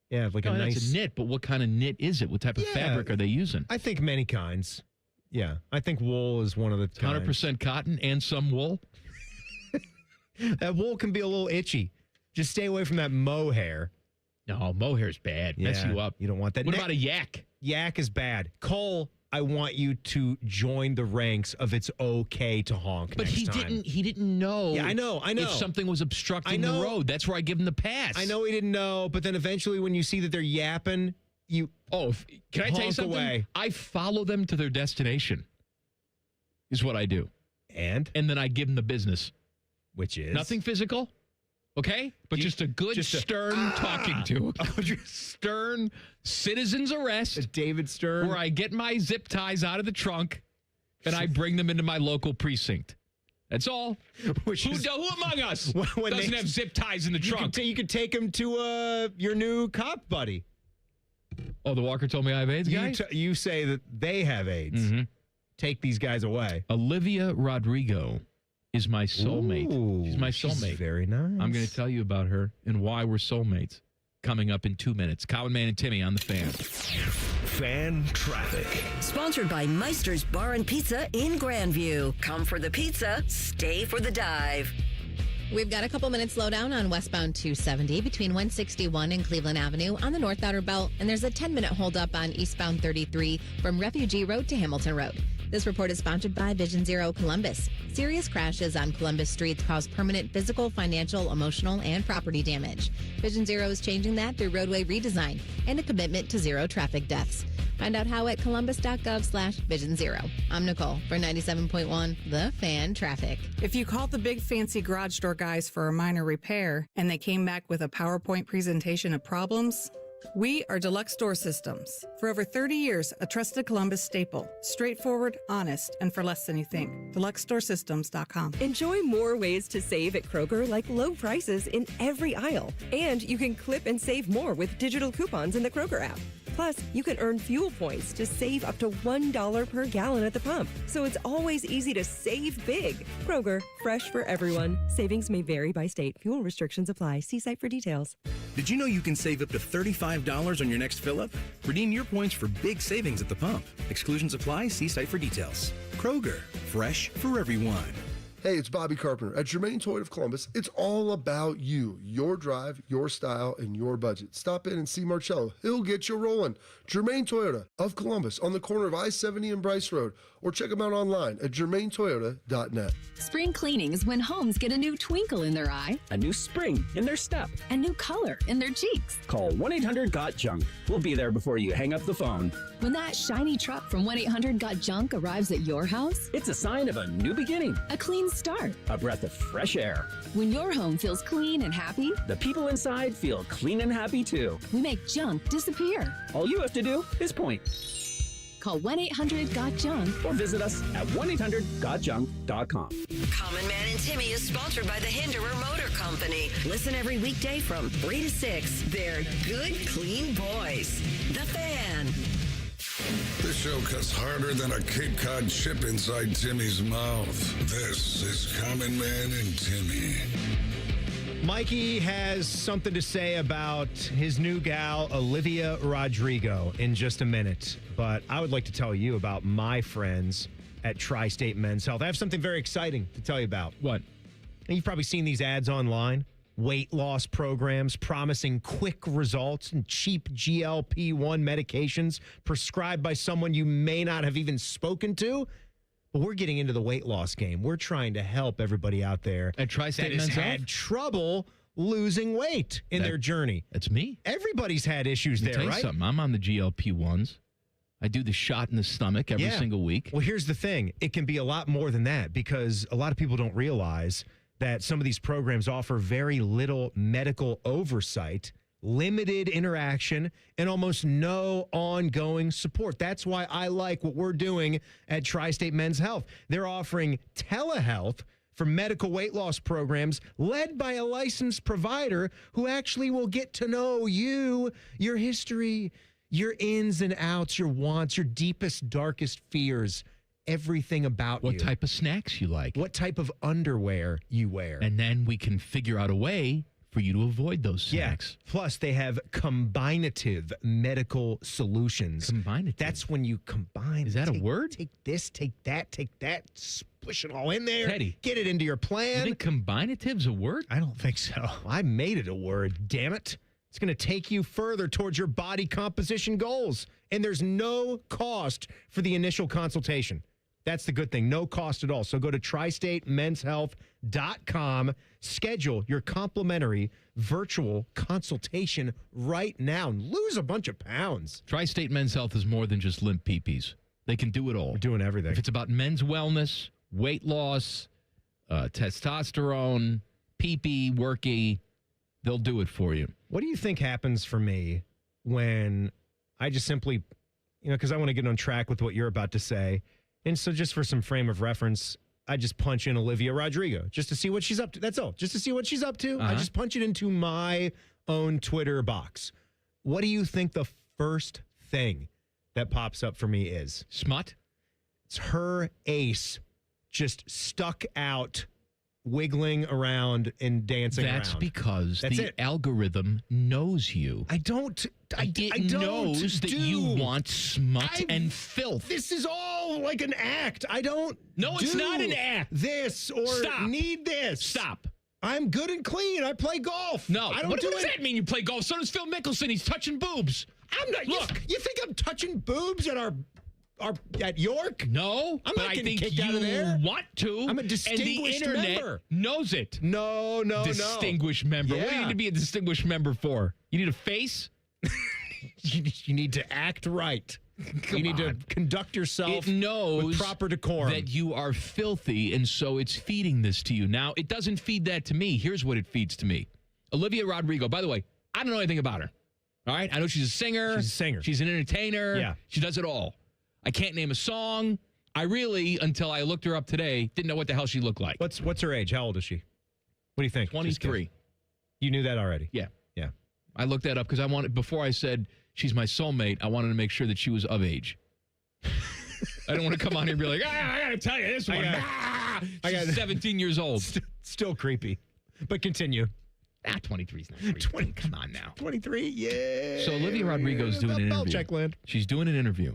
Yeah, like a nice. It's a knit, but what kind of knit is it? What type of fabric are they using? I think many kinds. Yeah, I think wool is one of the 100% cotton and some wool. That wool can be a little itchy. Just stay away from that mohair. No, mohair's bad. Mess you up. You don't want that. What about a yak? Yak is bad. Cole, I want you to join the ranks of it's okay to honk. But next time. He didn't know. Yeah, I know. If something was obstructing the road, that's where I give him the pass. I know he didn't know, but then eventually when you see that they're yapping, you can I tell you something? Away. I follow them to their destination. Is what I do. And then I give them the business, which is nothing physical. Okay, but just a good stern talking to. Stern citizen's arrest. David Stern. Where I get my zip ties out of the trunk and I bring them into my local precinct. That's all. Who among us doesn't have zip ties in the trunk? You could take them to your new cop buddy. Oh, the Walker told me I have AIDS, guy? You say that they have AIDS. Mm-hmm. Take these guys away. Olivia Rodrigo is my soulmate. Ooh, she's my soulmate. She's very nice. I'm going to tell you about her and why we're soulmates coming up in 2 minutes. Common Man and Timmy on the Fan. Fan traffic. Sponsored by Meister's Bar and Pizza in Grandview. Come for the pizza, stay for the dive. We've got a couple minutes slowdown on westbound 270 between 161 and Cleveland Avenue on the North Outer Belt, and there's a 10-minute holdup on eastbound 33 from Refugee Road to Hamilton Road. This report is sponsored by Vision Zero Columbus. Serious crashes on Columbus streets cause permanent physical, financial, emotional, and property damage. Vision Zero is changing that through roadway redesign and a commitment to zero traffic deaths. Find out how at columbus.gov/Vision Zero. I'm Nicole for 97.1 The Fan Traffic. If you called the big fancy garage door guys for a minor repair and they came back with a PowerPoint presentation of problems, we are Deluxe Door Systems. For over 30 years, a trusted Columbus staple. Straightforward, honest, and for less than you think. DeluxeDoorSystems.com. Enjoy more ways to save at Kroger, like low prices in every aisle. And you can clip and save more with digital coupons in the Kroger app. Plus, you can earn fuel points to save up to $1 per gallon at the pump. So it's always easy to save big. Kroger, fresh for everyone. Savings may vary by state. Fuel restrictions apply. See site for details. Did you know you can save up to $35 on your next fill-up? Redeem your points for big savings at the pump. Exclusions apply. See site for details. Kroger, fresh for everyone. Hey, it's Bobby Carpenter. At Germain Toyota of Columbus, it's all about you, your drive, your style, and your budget. Stop in and see Marcello. He'll get you rolling. Germain Toyota of Columbus on the corner of I-70 and Bryce Road, or check them out online at germaintoyota.net. Spring cleaning is when homes get a new twinkle in their eye, a new spring in their step, a new color in their cheeks. Call 1-800-GOT-JUNK. We'll be there before you hang up the phone. When that shiny truck from 1-800-GOT-JUNK arrives at your house, it's a sign of a new beginning, a clean start, a breath of fresh air. When your home feels clean and happy, the people inside feel clean and happy too. We make junk disappear. All you have to do is point. Call 1-800-GOT-JUNK or visit us at 1-800-GOTJUNK.com. Common Man and Timmy is sponsored by the Hinderer Motor Company. Listen every weekday from 3 to 6. They're good, clean boys. The Fan. This show cuts harder than a Cape Cod chip inside Timmy's mouth. This is Common Man and Timmy. Mikey has something to say about his new gal, Olivia Rodrigo, in just a minute. But I would like to tell you about my friends at Tri-State Men's Health. I have something very exciting to tell you about. What? And you've probably seen these ads online. Weight loss programs promising quick results and cheap GLP-1 medications prescribed by someone you may not have even spoken to. But we're getting into the weight loss game. We're trying to help everybody out there at Tri-State that has had trouble losing weight in their journey. That's me. Everybody's had issues there, tell you right? Something. I'm on the GLP-1s. I do the shot in the stomach every single week. Well, here's the thing. It can be a lot more than that because a lot of people don't realize that some of these programs offer very little medical oversight, limited interaction, and almost no ongoing support. That's why I like what we're doing at Tri-State Men's Health. They're offering telehealth for medical weight loss programs led by a licensed provider who actually will get to know you, your history, your ins and outs, your wants, your deepest, darkest fears, everything about you. What type of snacks you like. What type of underwear you wear. And then we can figure out a way for you to avoid those snacks. Yeah. Plus, they have combinative medical solutions. Combinative? That's when you combine. Is that a word? Take this, take that, squish it all in there. Teddy. Get it into your plan. You think combinative's a word? I don't think so. I made it a word, damn it. It's going to take you further towards your body composition goals. And there's no cost for the initial consultation. That's the good thing. No cost at all. So go to tristatemenshealth.com. Schedule your complimentary virtual consultation right now and lose a bunch of pounds. Tri-State Men's Health is more than just limp peepees. They can do it all. We're doing everything. If it's about men's wellness, weight loss, testosterone, pee-pee, worky, they'll do it for you. What do you think happens for me when I just simply, because I want to get on track with what you're about to say. And so just for some frame of reference, I just punch in Olivia Rodrigo just to see what she's up to. That's all. Just to see what she's up to. I just punch it into my own Twitter box. What do you think the first thing that pops up for me is? Smut? It's her ace just stuck out, wiggling around and dancing around. That's because the algorithm knows you. I don't knows that you want smut and filth. This is all like an act. I don't. No, it's not an act. This or need this. Stop. I'm good and clean. I play golf. No, I don't what do does that mean? You play golf? So does Phil Mickelson. He's touching boobs. I'm not. Look, you think I'm touching boobs at our at York? No, I'm but not I getting think kicked out of there. Want to? I'm a distinguished and the internet member. knows it. No. Distinguished member. Yeah. What do you need to be a distinguished member for? You need a face? You need to act right. You need to conduct yourself with proper decorum. That you are filthy, and so it's feeding this to you. Now, it doesn't feed that to me. Here's what it feeds to me. Olivia Rodrigo, by the way, I don't know anything about her. All right? I know she's a singer. She's a singer. She's an entertainer. Yeah. She does it all. I can't name a song. I really, until I looked her up today, didn't know what the hell she looked like. What's her age? How old is she? What do you think? 23. You knew that already? Yeah. Yeah. I looked that up because before I said she's my soulmate, I wanted to make sure that she was of age. I don't want to come on here and be like, I got to tell you this one. She's 17 years old. Still creepy. But continue. 23 is not creepy. 20. Come on now. 23, yeah. So Olivia Rodrigo's doing an interview. Checkland. She's doing an interview.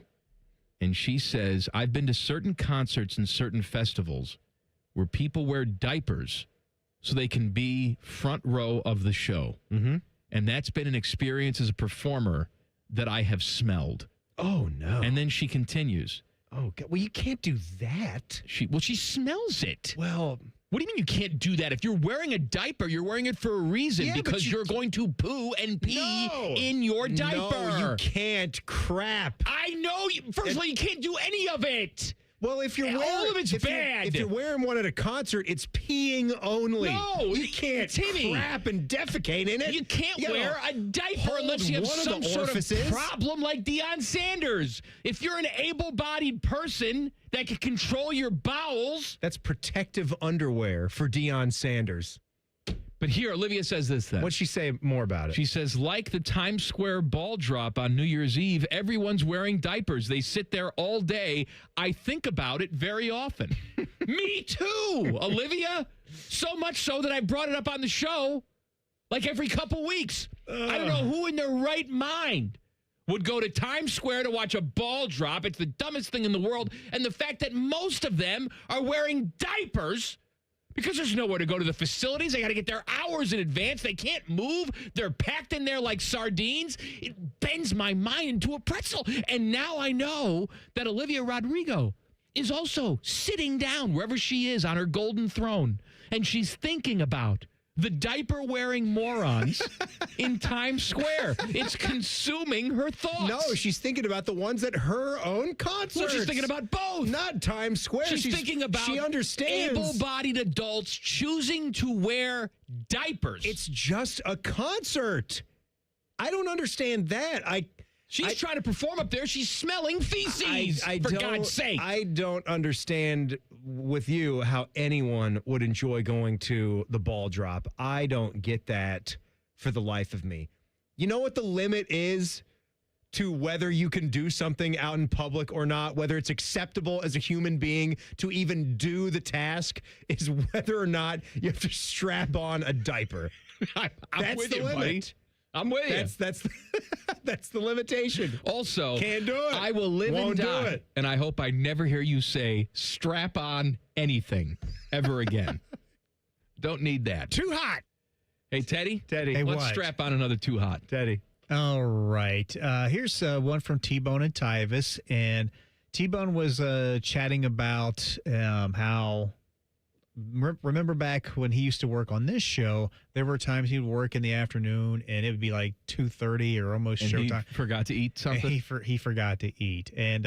And she says, I've been to certain concerts and certain festivals where people wear diapers so they can be front row of the show. Mm-hmm. And that's been an experience as a performer that I have smelled. Oh, no. And then she continues. Oh, God. Well, you can't do that. She smells it. Well, what do you mean you can't do that? If you're wearing a diaper, you're wearing it for a reason because you're going to poo and pee in your diaper. No, you can't crap. I know. First of all, you can't do any of it. Well, if you're wearing, all of it's bad. If you're wearing one at a concert, it's peeing only. No, you can't crap and defecate in it. You can't wear a diaper unless you have some sort of problem like Deion Sanders. If you're an able-bodied person that can control your bowels. That's protective underwear for Deion Sanders. But here, Olivia says this then. What'd she say more about it? She says, like the Times Square ball drop on New Year's Eve, everyone's wearing diapers. They sit there all day. I think about it very often. Me too, Olivia. So much so that I brought it up on the show like every couple weeks. I don't know who in their right mind would go to Times Square to watch a ball drop. It's the dumbest thing in the world. And the fact that most of them are wearing diapers because there's nowhere to go to the facilities. They got to get there hours in advance. They can't move. They're packed in there like sardines. It bends my mind into a pretzel. And now I know that Olivia Rodrigo is also sitting down wherever she is on her golden throne. And she's thinking about the diaper-wearing morons in Times Square. It's consuming her thoughts. No, she's thinking about the ones at her own concerts. Well, she's thinking about both. Not Times Square. She's thinking about she understands. able-bodied adults choosing to wear diapers. It's just a concert. I don't understand that. She's trying to perform up there. She's smelling feces, for God's sake. I don't understand with you how anyone would enjoy going to the ball drop. I don't get that for the life of me. You know what the limit is to whether you can do something out in public or not, whether it's acceptable as a human being to even do the task, is whether or not you have to strap on a diaper. I'm with you, buddy. I'm with you. That's the limitation. Also, can't do it. I will live Won't and die, do it. and I hope I never hear you say strap on anything ever again. Don't need that. Too hot. Hey, Teddy. Hey, let's what? strap on another too hot. Teddy. All right. Here's one from T-Bone and Tyvis. And T-Bone was chatting about how... Remember back when he used to work on this show, there were times he would work in the afternoon and it would be like 2:30 or almost showtime. He forgot to eat something? He forgot to eat. And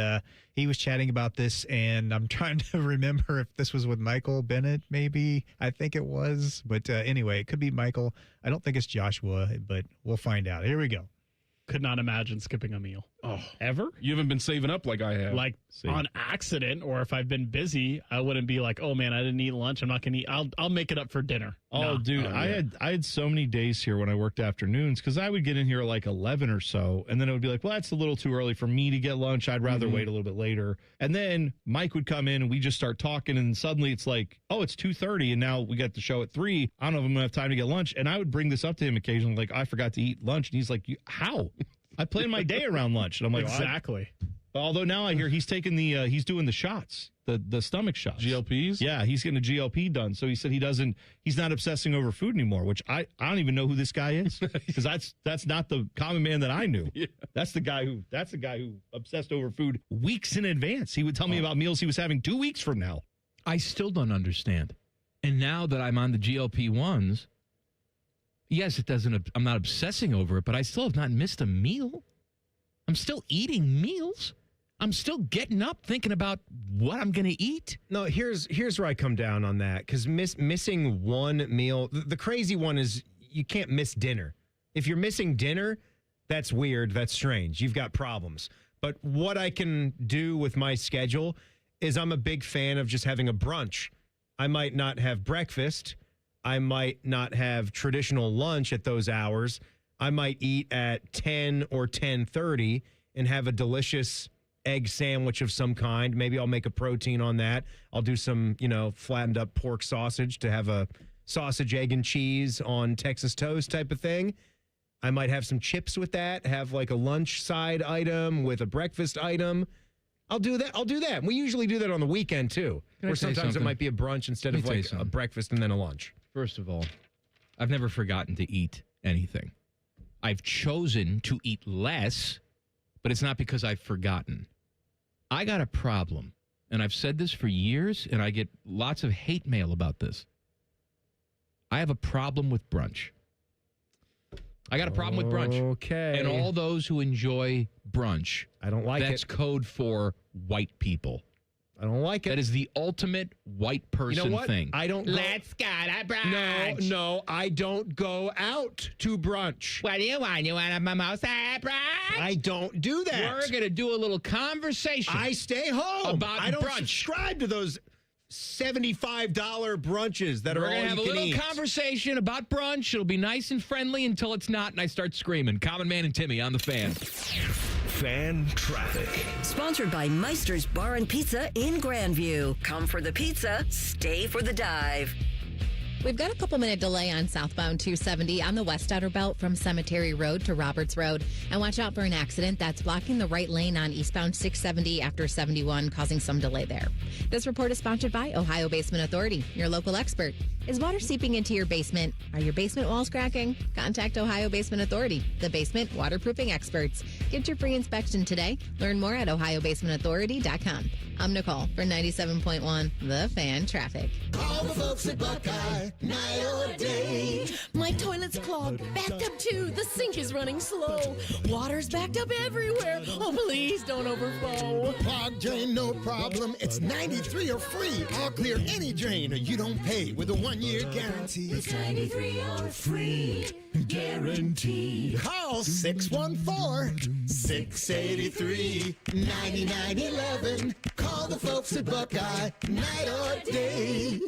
he was chatting about this, and I'm trying to remember if this was with Michael Bennett, maybe. I think it was. But anyway, it could be Michael. I don't think it's Joshua, but we'll find out. Here we go. Could not imagine skipping a meal. Oh, ever? You haven't been saving up like I have. Like on accident, or if I've been busy, I wouldn't be like, oh man, I didn't eat lunch. I'm not going to eat. I'll make it up for dinner. Oh, No. dude, I had so many days here when I worked afternoons because I would get in here like 11 or so, and then it would be like, well, that's a little too early for me to get lunch. I'd rather wait a little bit later. And then Mike would come in and we just start talking, and suddenly it's like, oh, it's 2:30, and now we got the show at 3. I don't know if I'm gonna have time to get lunch. And I would bring this up to him occasionally, like, I forgot to eat lunch, and he's like, how? I plan my day around lunch, and I'm like, exactly. Although now I hear he's taking he's doing the shots, the stomach shots. GLPs? Yeah, he's getting a GLP done. So he said he's not obsessing over food anymore, which I don't even know who this guy is, because that's not the common man that I knew. Yeah. That's the guy who obsessed over food weeks in advance. He would tell me about meals he was having 2 weeks from now. I still don't understand. And now that I'm on the GLP-1s, yes, I'm not obsessing over it, but I still have not missed a meal. I'm still eating meals. I'm still getting up thinking about what I'm going to eat. No, here's where I come down on that, because missing one meal, the crazy one is you can't miss dinner. If you're missing dinner, that's weird. That's strange. You've got problems. But what I can do with my schedule is I'm a big fan of just having a brunch. I might not have breakfast. I might not have traditional lunch at those hours. I might eat at 10 or 10:30 and have a delicious egg sandwich of some kind. Maybe I'll make a protein on that. I'll do some, flattened up pork sausage to have a sausage, egg, and cheese on Texas toast type of thing. I might have some chips with that, have like a lunch side item with a breakfast item. I'll do that. We usually do that on the weekend too, Can I or tell you sometimes it something? might be a brunch instead Let of me tell you like a something. breakfast and then a lunch. First of all, I've never forgotten to eat anything. I've chosen to eat less, but it's not because I've forgotten. I got a problem, and I've said this for years, and I get lots of hate mail about this. I have a problem with brunch. I got a problem with brunch. Okay. And all those who enjoy brunch. I don't like That's code for white people. I don't like it. That is the ultimate white person You know what? thing. I don't. Let's go to brunch. No, I don't go out to brunch. What do you want? You want a mimosa at brunch? I don't do that. We're going to do a little conversation. I stay home. About I don't brunch. subscribe to those $75 brunches that We're are all going to have you a can little eat. conversation about brunch. It'll be nice and friendly until it's not, and I start screaming. Common Man and Timmy on the Fan. Fan traffic. Sponsored by Meister's Bar and Pizza in Grandview. Come for the pizza, stay for the dive. We've got a couple-minute delay on southbound 270 on the West Outer Belt from Cemetery Road to Roberts Road. And watch out for an accident that's blocking the right lane on eastbound 670 after 71, causing some delay there. This report is sponsored by Ohio Basement Authority, your local expert. Is water seeping into your basement? Are your basement walls cracking? Contact Ohio Basement Authority, the basement waterproofing experts. Get your free inspection today. Learn more at ohiobasementauthority.com. I'm Nicole for 97.1 The Fan Traffic. Call the folks at Buckeye, night or day. My toilet's clogged, backed up too. The sink is running slow. Water's backed up everywhere. Oh, please don't overflow. Clogged drain, no problem. It's 93 or free. I'll clear any drain or you don't pay with a 1-year guarantee. It's 93 or free. Guaranteed. Call 614-683-9911. Call the folks at Buckeye, night or day.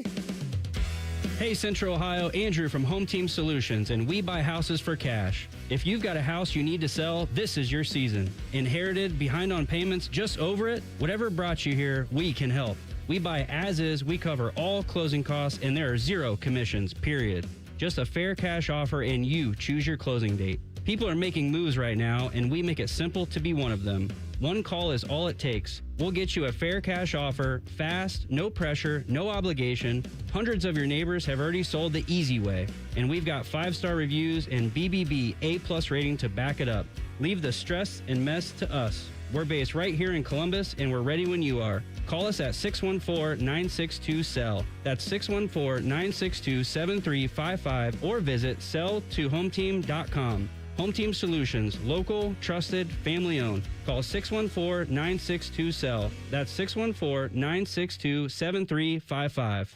Hey, Central Ohio, Andrew from Home Team Solutions, and we buy houses for cash. If you've got a house you need to sell, this is your season. Inherited, behind on payments, just over it? Whatever brought you here, we can help. We buy as is, we cover all closing costs, and there are 0 commissions, period. Just a fair cash offer, and you choose your closing date. People are making moves right now, and we make it simple to be one of them. One call is all it takes. We'll get you a fair cash offer, fast, no pressure, no obligation. Hundreds of your neighbors have already sold the easy way, and we've got 5-star reviews and BBB A+ rating to back it up. Leave the stress and mess to us. We're based right here in Columbus, and we're ready when you are. Call us at 614-962-SELL. That's 614-962-7355, or visit selltohometeam.com. Home Team Solutions, local, trusted, family-owned. Call 614-962-SELL. That's 614-962-7355.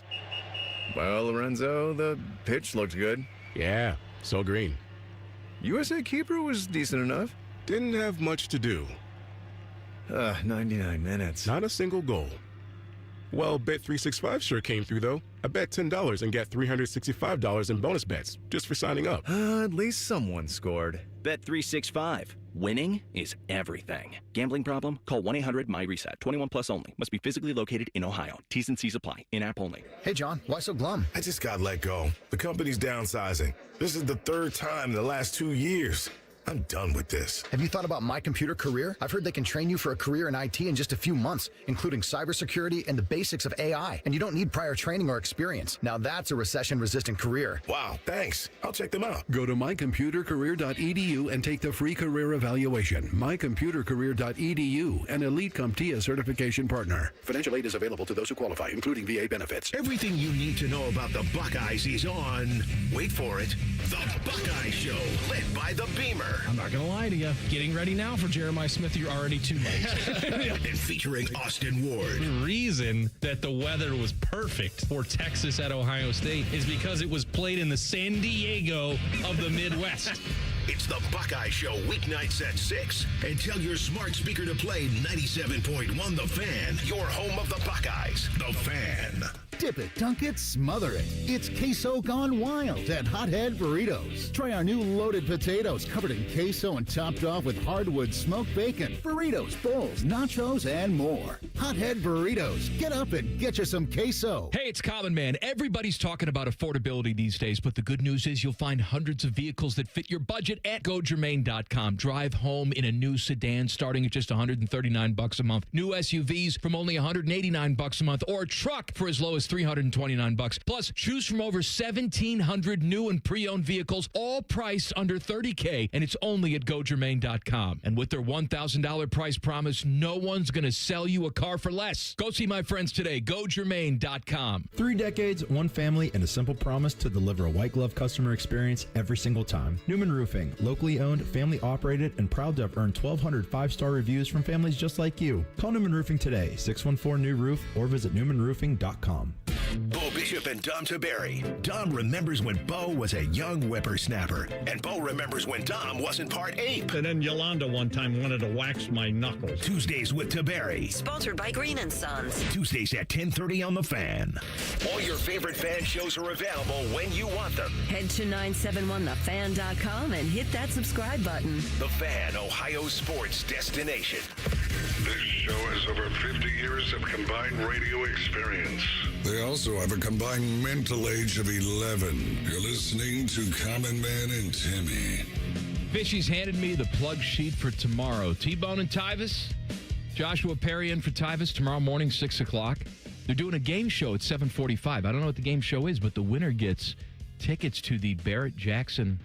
Well, Lorenzo, the pitch looked good. Yeah, so green. USA keeper was decent enough. Didn't have much to do. 99 minutes. Not a single goal. Well, Bet365 sure came through, though. I bet $10 and get $365 in bonus bets just for signing up. At least someone scored. Bet365. Winning is everything. Gambling problem? Call 1-800-MY-RESET. 21 plus only. Must be physically located in Ohio. T's and C's apply. In-app only. Hey, John, why so glum? I just got let go. The company's downsizing. This is the 3rd time in the last 2 years. I'm done with this. Have you thought about My Computer Career? I've heard they can train you for a career in IT in just a few months, including cybersecurity and the basics of AI. And you don't need prior training or experience. Now that's a recession-resistant career. Wow, thanks. I'll check them out. Go to mycomputercareer.edu and take the free career evaluation. Mycomputercareer.edu, an Elite CompTIA certification partner. Financial aid is available to those who qualify, including VA benefits. Everything you need to know about the Buckeyes is on, wait for it, The Buckeye Show, led by the Beamer. I'm not going to lie to you. Getting ready now for Jeremiah Smith, you're already too late. And featuring Austin Ward. The reason that the weather was perfect for Texas at Ohio State is because it was played in the San Diego of the Midwest. It's The Buckeye Show, weeknights at 6. And tell your smart speaker to play 97.1 The Fan, your home of the Buckeyes. The Fan. Dip it, dunk it, smother it. It's queso gone wild at Hothead Burritos. Try our new loaded potatoes covered in queso and topped off with hardwood smoked bacon, burritos, bowls, nachos, and more. Hothead Burritos. Get up and get you some queso. Hey, it's Common Man. Everybody's talking about affordability these days, but the good news is you'll find hundreds of vehicles that fit your budget at GoGermain.com. Drive home in a new sedan starting at just $139 a month. New SUVs from only $189 a month, or a truck for as low as $329. Plus, choose from over 1,700 new and pre-owned vehicles, all priced under $30K, and it's only at GoGermain.com. And with their $1,000 price promise, no one's going to sell you a car for less. Go see my friends today. GoGermain.com. 3 decades, one family, and a simple promise to deliver a white glove customer experience every single time. Newman Roofing, locally owned, family operated, and proud to have earned 1,200 5-star reviews from families just like you. Call Newman Roofing today, 614-NEW-ROOF, or visit newmanroofing.com. Bo Bishop and Dom Taberry. Dom remembers when Bo was a young whippersnapper, and Bo remembers when Dom wasn't part ape. And then Yolanda one time wanted to wax my knuckles. Tuesdays with Taberry. Sponsored by Green & Sons. Tuesdays at 10:30 on The Fan. All your favorite fan shows are available when you want them. Head to 971thefan.com and hit that subscribe button. The Fan, Ohio sports destination. This show has over 50 years of combined radio experience. They also have a combined mental age of 11. You're listening to Common Man and Timmy. Fishy's handed me the plug sheet for tomorrow. T-Bone and Tyvis. Joshua Perry in for Tyvis tomorrow morning, 6 o'clock. They're doing a game show at 7:45. I don't know what the game show is, but the winner gets tickets to the Barrett Jackson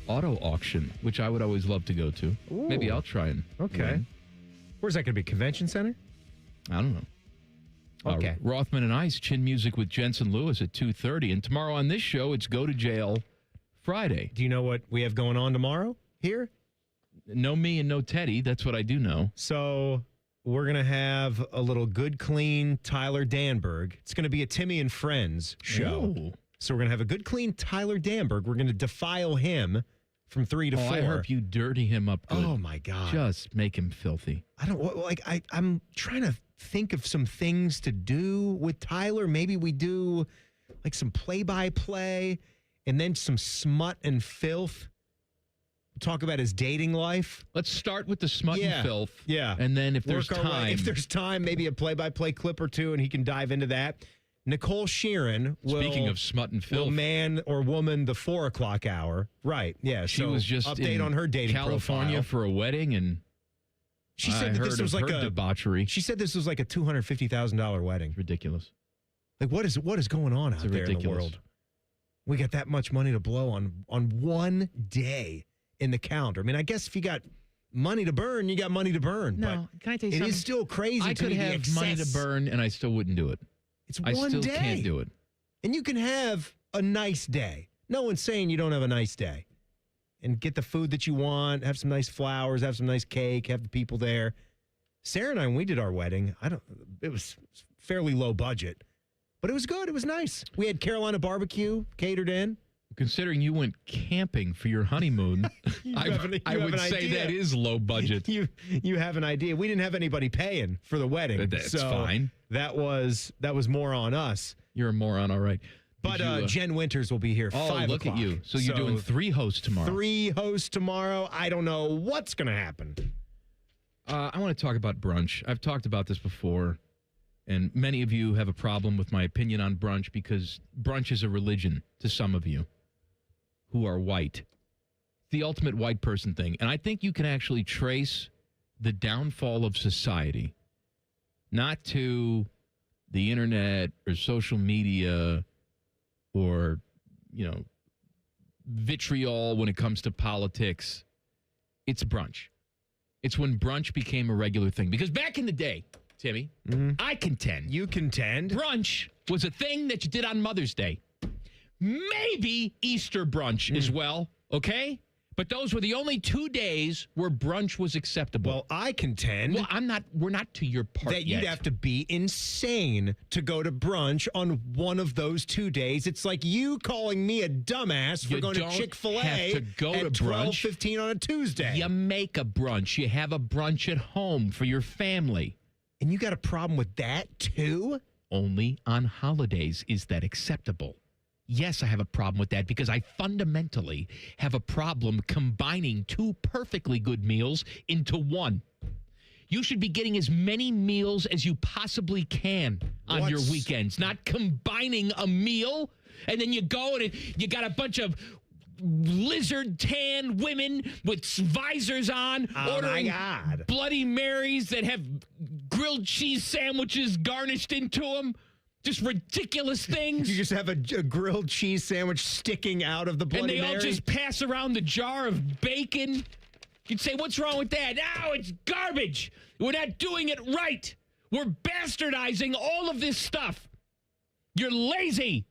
auto auction, which I would always love to go to. Ooh. Maybe I'll try and win. Where's that going to be? Convention Center? I don't know. Okay. Rothman and Ice, Chin Music with Jensen Lewis at 2:30. And tomorrow on this show, it's Go to Jail Friday. Do you know what we have going on tomorrow here? No me and no Teddy. That's what I do know. So we're going to have a little Good Clean Tyler Danberg. It's going to be a Timmy and Friends show. Ooh. So we're going to have a Good Clean Tyler Danberg. We're going to defile him from 3 to 4. I hope you dirty him up good. Oh, my God. Just make him filthy. I'm trying to think of some things to do with Tyler. Maybe we do like some play-by-play and then some smut and filth. Talk about his dating life. Let's start with the smut and filth. Yeah. And then if there's time. If there's time, maybe a play-by-play clip or two and he can dive into that. Nicole Sheeran will, speaking of smut and filth, will man or woman the 4 o'clock hour. Right. Yeah. She was just update on her dating California profile. for a wedding, and she said that this was like a debauchery. She said this was like a $250,000 wedding. Ridiculous. Like what is going on out there in the world? We got that much money to blow on one day in the calendar. I mean, I guess if you got money to burn, you got money to burn. No, but can I tell you it something? is still crazy. I to could me, the have money to excess. burn, and I still wouldn't do it. It's I one still day. can't do it. And you can have a nice day. No one's saying you don't have a nice day. And get the food that you want, have some nice flowers, have some nice cake, have the people there. Sarah and I, when we did our wedding, it was fairly low budget, but it was good. It was nice. We had Carolina barbecue catered in. Considering you went camping for your honeymoon, I would say that is low budget. You have an idea. We didn't have anybody paying for the wedding. That's so fine. That was more on us. You're a moron, all right. But Jen Winters will be here 5 look o'clock. at you. So you're doing 3 hosts tomorrow. 3 hosts tomorrow. I don't know what's going to happen. I want to talk about brunch. I've talked about this before, and many of you have a problem with my opinion on brunch because brunch is a religion to some of you who are white. The ultimate white person thing. And I think you can actually trace the downfall of society not to the internet or social media or, vitriol when it comes to politics. It's brunch. It's when brunch became a regular thing. Because back in the day, Timmy, I contend. You contend? Brunch was a thing that you did on Mother's Day. Maybe Easter brunch as well, okay? But those were the only 2 days where brunch was acceptable. Well, I contend. Well, we're not to your part that yet. You'd have to be insane to go to brunch on one of those 2 days. It's like you calling me a dumbass for going to Chick-fil-A have to go at to brunch. 12:15 on a Tuesday. You make a brunch. You have a brunch at home for your family. And you got a problem with that too? Only on holidays is that acceptable. Yes, I have a problem with that because I fundamentally have a problem combining 2 perfectly good meals into one. You should be getting as many meals as you possibly can on your weekends, not combining a meal and then you go and you got a bunch of lizard tan women with visors on ordering Bloody Marys that have grilled cheese sandwiches garnished into them. Just ridiculous things. You just have a grilled cheese sandwich sticking out of the Bloody Mary. And they all just pass around the jar of bacon. You'd say, what's wrong with that? No, it's garbage. We're not doing it right. We're bastardizing all of this stuff. You're lazy.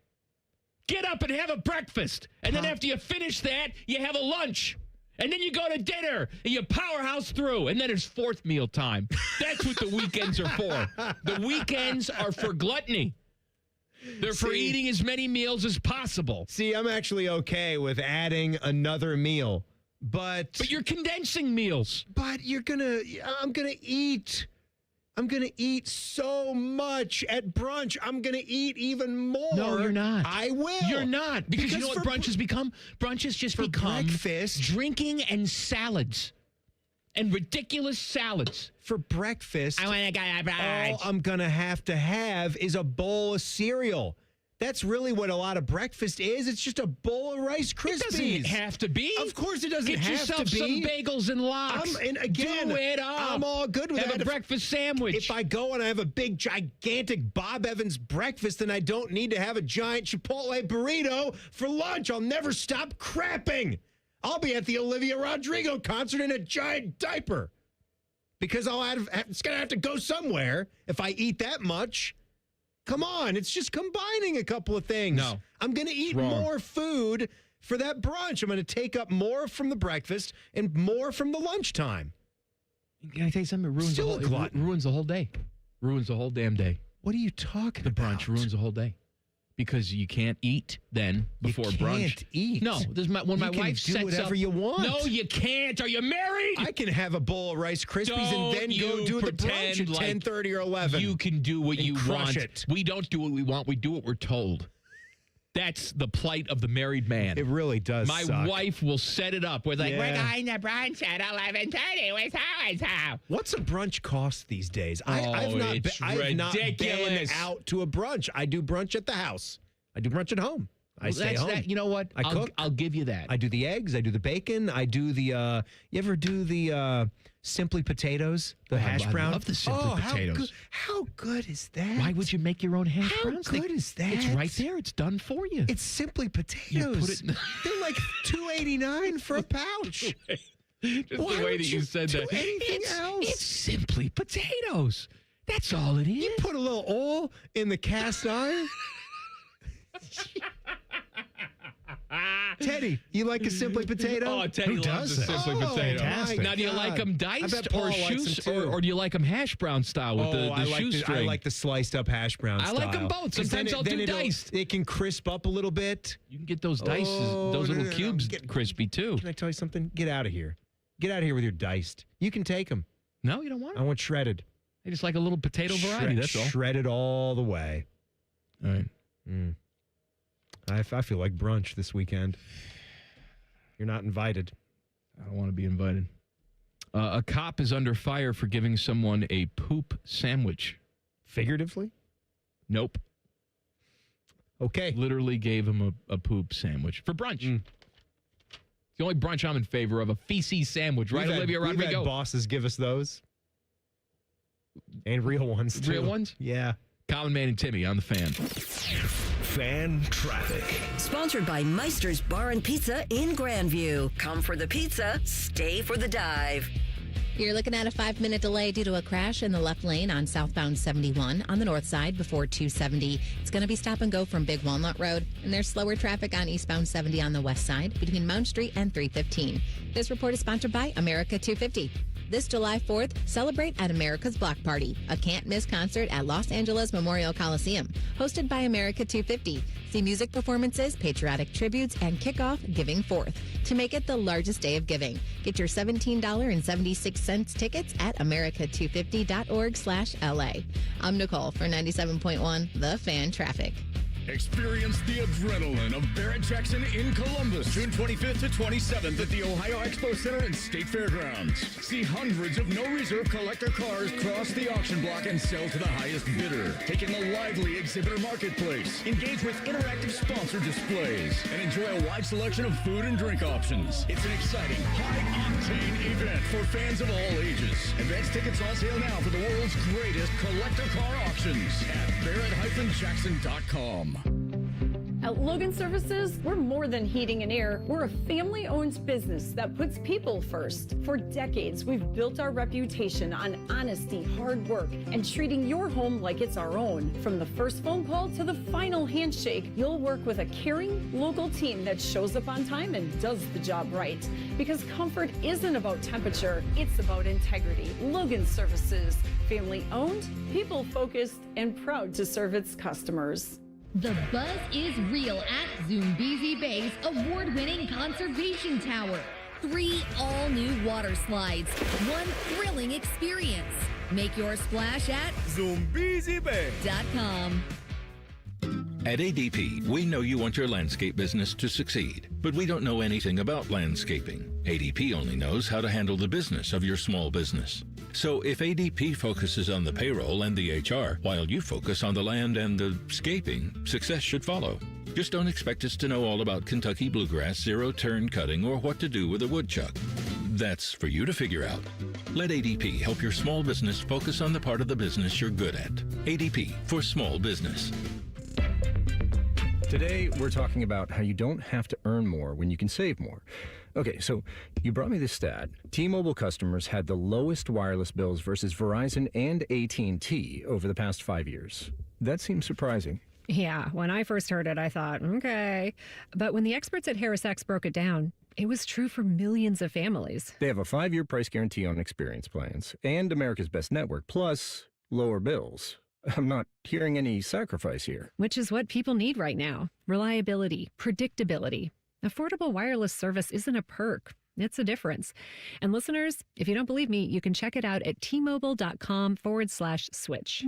Get up and have a breakfast. And then after you finish that, you have a lunch. And then you go to dinner and you powerhouse through. And then it's 4th meal time. That's what the weekends are for. The weekends are for gluttony. They're for eating as many meals as possible. See, I'm actually okay with adding another meal. But you're condensing meals. But I'm gonna eat so much at brunch. I'm gonna eat even more. No, you're not. I will. You're not. Because you know what brunch has become? Brunch has just become breakfast, drinking and salads. And ridiculous salads. For breakfast, I want to all I'm gonna have to have is a bowl of cereal. That's really what a lot of breakfast is. It's just a bowl of Rice Krispies. It doesn't have to be. Of course it doesn't Get have yourself to be. some bagels and lox. And again, do it up. I'm all good with Have that. a breakfast sandwich. If I go and I have a big, gigantic Bob Evans breakfast, then I don't need to have a giant Chipotle burrito for lunch. I'll never stop crapping. I'll be at the Olivia Rodrigo concert in a giant diaper because it's going to have to go somewhere if I eat that much. Come on, it's just combining a couple of things. No. I'm going to eat more food for that brunch. I'm going to take up more from the breakfast and more from the lunchtime. Can I tell you something? It ruins Still the a whole, glutton. it ruins the whole day. Ruins the whole damn day. What are you talking about? The brunch ruins the whole day. Because you can't eat then before brunch. You can't eat. No, when my wife sets sets whatever up, you want. No, you can't. Are you married? I can have a bowl of Rice Krispies and then go do the brunch at 10:30 or 11. You can do what you crush want. it. We don't do what we want. We do what we're told. That's the plight of the married man. It really does My suck. wife will set it up with like, Yeah. we're going to brunch at 11:30 with so-and-so. What's a brunch cost these days? I've it's not been ridiculous. out to a brunch. I do brunch at the house. I do brunch at home. I stay home. You know what? I cook. I'll give you that. I do the eggs. I do the bacon. I do the. You ever do the Simply potatoes? The hash brown. I love the Simply potatoes. How good is that? Why would you make your own hash browns? How good is that? It's right there. It's done for you. It's Simply potatoes. You put it in They're like $2.89 for a pouch. Just Why the way would that you said do that. anything else? It's Simply potatoes. That's all it is. You put a little oil in the cast iron. Teddy, you like a Simply potato? Oh, Teddy loves a Simply potato. Fantastic. Now, do you like them I bet diced Paul or likes them too. or do you like them hash brown style with the shoestring? I like the sliced up hash brown I style. like them both. 'Cause Sometimes I'll do diced. It can crisp up a little bit. You can get those diced, those little cubes crispy too. Can I tell you something? Get out of here. Get out of here with your diced. You can take them. No, you don't want I them. want shredded. I just like a little potato variety. That's all. Shredded all the way. All right. I feel like brunch this weekend. You're not invited. I don't want to be invited. A cop is under fire for giving someone a poop sandwich. Figuratively? Nope. Okay. Literally gave him a poop sandwich for brunch. It's the only brunch I'm in favor of, a feces sandwich, right, Olivia We've Rodrigo? had bosses give us those. And real ones, too. Real ones? Yeah. Common Man and Timmy on the Fan. Fan traffic. Sponsored by Meister's Bar and Pizza in Grandview. Come for the pizza, stay for the dive. You're looking at a 5-minute delay due to a crash in the left lane on southbound 71 on the north side before 270. It's going to be stop and go from Big Walnut Road, and there's slower traffic on eastbound 70 on the west side between Mount Street and 315. This report is sponsored by America 250. This July 4th, celebrate at America's Block Party, a can't-miss concert at Los Angeles Memorial Coliseum, hosted by America 250. See music performances, patriotic tributes, and kickoff Giving Forth to make it the largest day of giving. Get your $17.76 tickets at america250.org/LA. I'm Nicole for 97.1 The Fan Traffic. Experience the adrenaline of Barrett Jackson in Columbus, June 25th to 27th at the Ohio Expo Center and State Fairgrounds. See hundreds of no-reserve collector cars cross the auction block and sell to the highest bidder. Take in a lively exhibitor marketplace, engage with interactive sponsor displays, and enjoy a wide selection of food and drink options. It's an exciting, high-octane event for fans of all ages. Advance tickets on sale now for the world's greatest collector car auctions at barrett-jackson.com. At Logan Services, we're more than heating and air. We're a family-owned business that puts people first. For decades, we've built our reputation on honesty, hard work, and treating your home like it's our own. From the first phone call to the final handshake, you'll work with a caring, local team that shows up on time and does the job right. Because comfort isn't about temperature, it's about integrity. Logan Services, family-owned, people-focused, and proud to serve its customers. The buzz is real at Zoombezi Bay's award-winning conservation tower. 3 all-new water slides, 1 thrilling experience. Make your splash at ZoombeziBay.com. At ADP, we know you want your landscape business to succeed, but we don't know anything about landscaping. ADP only knows how to handle the business of your small business. So if ADP focuses on the payroll and the HR, while you focus on the land and the scaping, success should follow. Just don't expect us to know all about Kentucky bluegrass, zero-turn cutting, or what to do with a woodchuck. That's for you to figure out. Let ADP help your small business focus on the part of the business you're good at. ADP for small business. Today, we're talking about how you don't have to earn more when you can save more. Okay, so you brought me this stat. T-Mobile customers had the lowest wireless bills versus Verizon and AT&T over the past 5 years. That seems surprising. Yeah, when I first heard it, I thought, okay. But when the experts at HarrisX broke it down, it was true for millions of families. They have a 5-year price guarantee on experience plans and America's Best Network, plus lower bills. I'm not hearing any sacrifice here. Which is what people need right now. Reliability, predictability. Affordable wireless service isn't a perk. It's a difference. And listeners, if you don't believe me, you can check it out at tmobile.com/switch.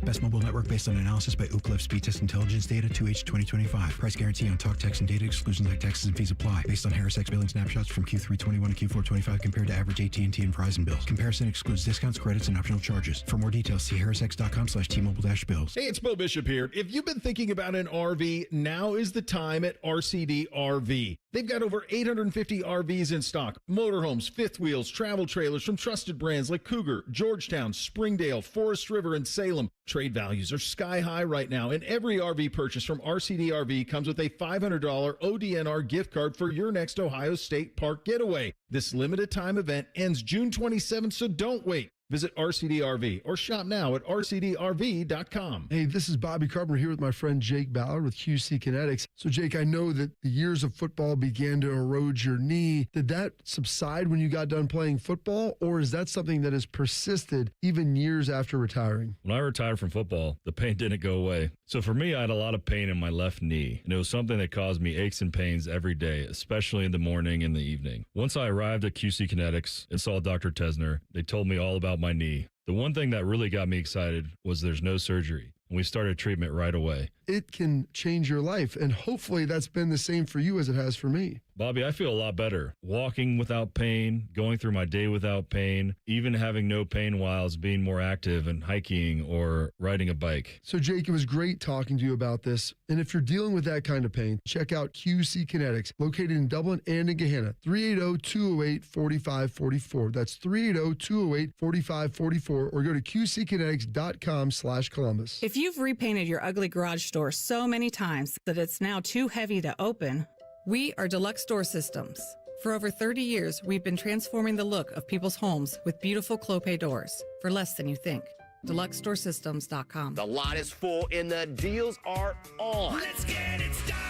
Best mobile network based on analysis by Ookla Speed Test Intelligence Data 2H 2025. Price guarantee on talk, text, and data. Exclusions like taxes and fees apply. Based on HarrisX billing snapshots from Q3 21 to Q4 25 compared to average AT&T and Verizon bills. Comparison excludes discounts, credits, and optional charges. For more details, see harrisx.com/T-Mobile-bills. Hey, it's Bo Bishop here. If you've been thinking about an RV, now is the time at RCD RV. They've got over 850 RVs in stock. Motorhomes, fifth wheels, travel trailers from trusted brands like Cougar, Georgetown, Springdale, Forest River, and Salem. Trade values are sky high right now, and every RV purchase from RCD RV comes with a $500 ODNR gift card for your next Ohio State Park getaway. This limited time event ends June 27th, so don't wait. Visit RCD RV or shop now at rcdrv.com. Hey, this is Bobby Carpenter here with my friend Jake Ballard with QC Kinetics. So, Jake, I know that the years of football began to erode your knee. Did that subside when you got done playing football, or is that something that has persisted even years after retiring? When I retired from football, the pain didn't go away. So for me, I had a lot of pain in my left knee, and it was something that caused me aches and pains every day, especially in the morning and the evening. Once I arrived at QC Kinetics and saw Dr. Tesner, they told me all about my knee. The one thing that really got me excited was there's no surgery, and we started treatment right away. It can change your life, and hopefully that's been the same for you as it has for me. Bobby, I feel a lot better. Walking without pain, going through my day without pain, even having no pain while I was being more active and hiking or riding a bike. So, Jake, it was great talking to you about this. And if you're dealing with that kind of pain, check out QC Kinetics, located in Dublin and in Gahanna, 380-208-4544. That's 380-208-4544, or go to qckinetics.com/Columbus. If you've repainted your ugly garage door so many times that it's now too heavy to open, we are Deluxe Door Systems. For over 30 years, we've been transforming the look of people's homes with beautiful Clopay doors for less than you think. DeluxeDoorSystems.com. The lot is full and the deals are on. Let's get it started.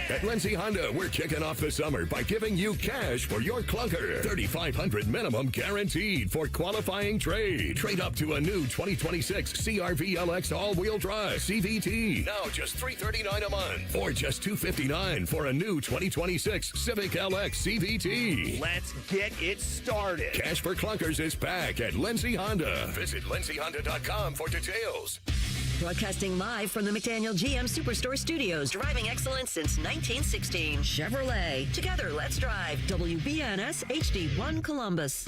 At Lindsay Honda, we're kicking off the summer by giving you cash for your clunker. $3,500 minimum guaranteed for qualifying trade. Trade up to a new 2026 CR-V LX all-wheel drive CVT. Now just $339 a month. Or just $259 for a new 2026 Civic LX CVT. Let's get it started. Cash for clunkers is back at Lindsay Honda. Visit lindsayhonda.com for details. Broadcasting live from the McDaniel GM Superstore Studios, driving excellence since 1916. Chevrolet. Together, let's drive. WBNS HD1 Columbus.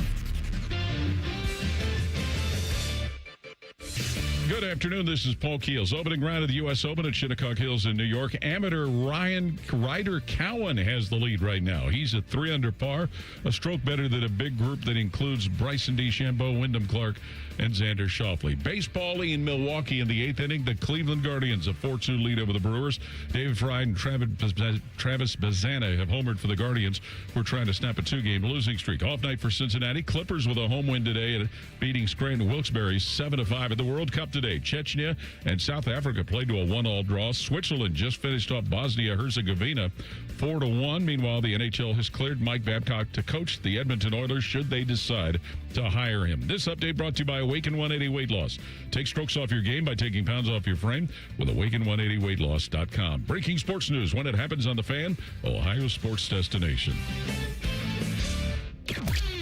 Good afternoon. This is Paul Keels. Opening round of the U.S. Open at Shinnecock Hills in New York. Amateur Ryder Cowan has the lead right now. He's at 3 under par, a stroke better than a big group that includes Bryson DeChambeau, Wyndham Clark, and Xander Schauffele. Baseball in Milwaukee in the 8th inning. The Cleveland Guardians, a 4-2 lead over the Brewers. David Fry and Travis Bazzana have homered for the Guardians. We're trying to snap a 2-game losing streak. Off night for Cincinnati. Clippers with a home win today and beating Scranton Wilkes-Barre 7-5 at the World Cup today. Chechnya and South Africa played to a 1-all draw. Switzerland just finished off Bosnia-Herzegovina 4-1. Meanwhile, the NHL has cleared Mike Babcock to coach the Edmonton Oilers should they decide to hire him. This update brought to you by Awaken 180 Weight Loss. Take strokes off your game by taking pounds off your frame with Awaken180weightloss.com. Breaking sports news when it happens on The Fan, Ohio sports destination.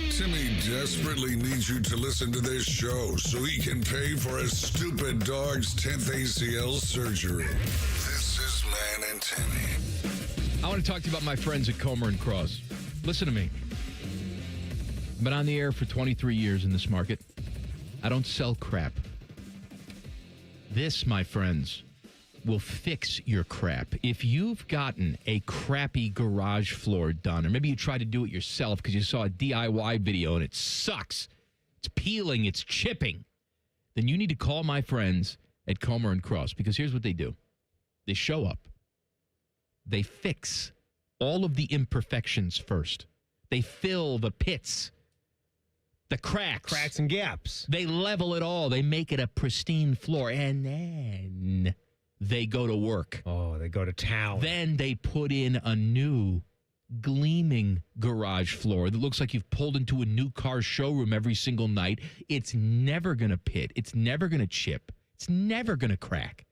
Timmy desperately needs you to listen to this show so he can pay for his stupid dog's 10th ACL surgery. This is Man and Timmy. I want to talk to you about my friends at Comer and Cross. Listen to me. I've been on the air for 23 years in this market. I don't sell crap. This, my friends, will fix your crap. If you've gotten a crappy garage floor done, or maybe you tried to do it yourself because you saw a DIY video and it sucks, it's peeling, it's chipping, then you need to call my friends at Comer and Cross, because here's what they do. They show up. They fix all of the imperfections first. They fill the pits, the cracks and gaps. They level it all. They make it a pristine floor. And then they go to work. Oh, they go to town. Then they put in a new gleaming garage floor that looks like you've pulled into a new car showroom every single night. It's never going to pit. It's never going to chip. It's never going to crack.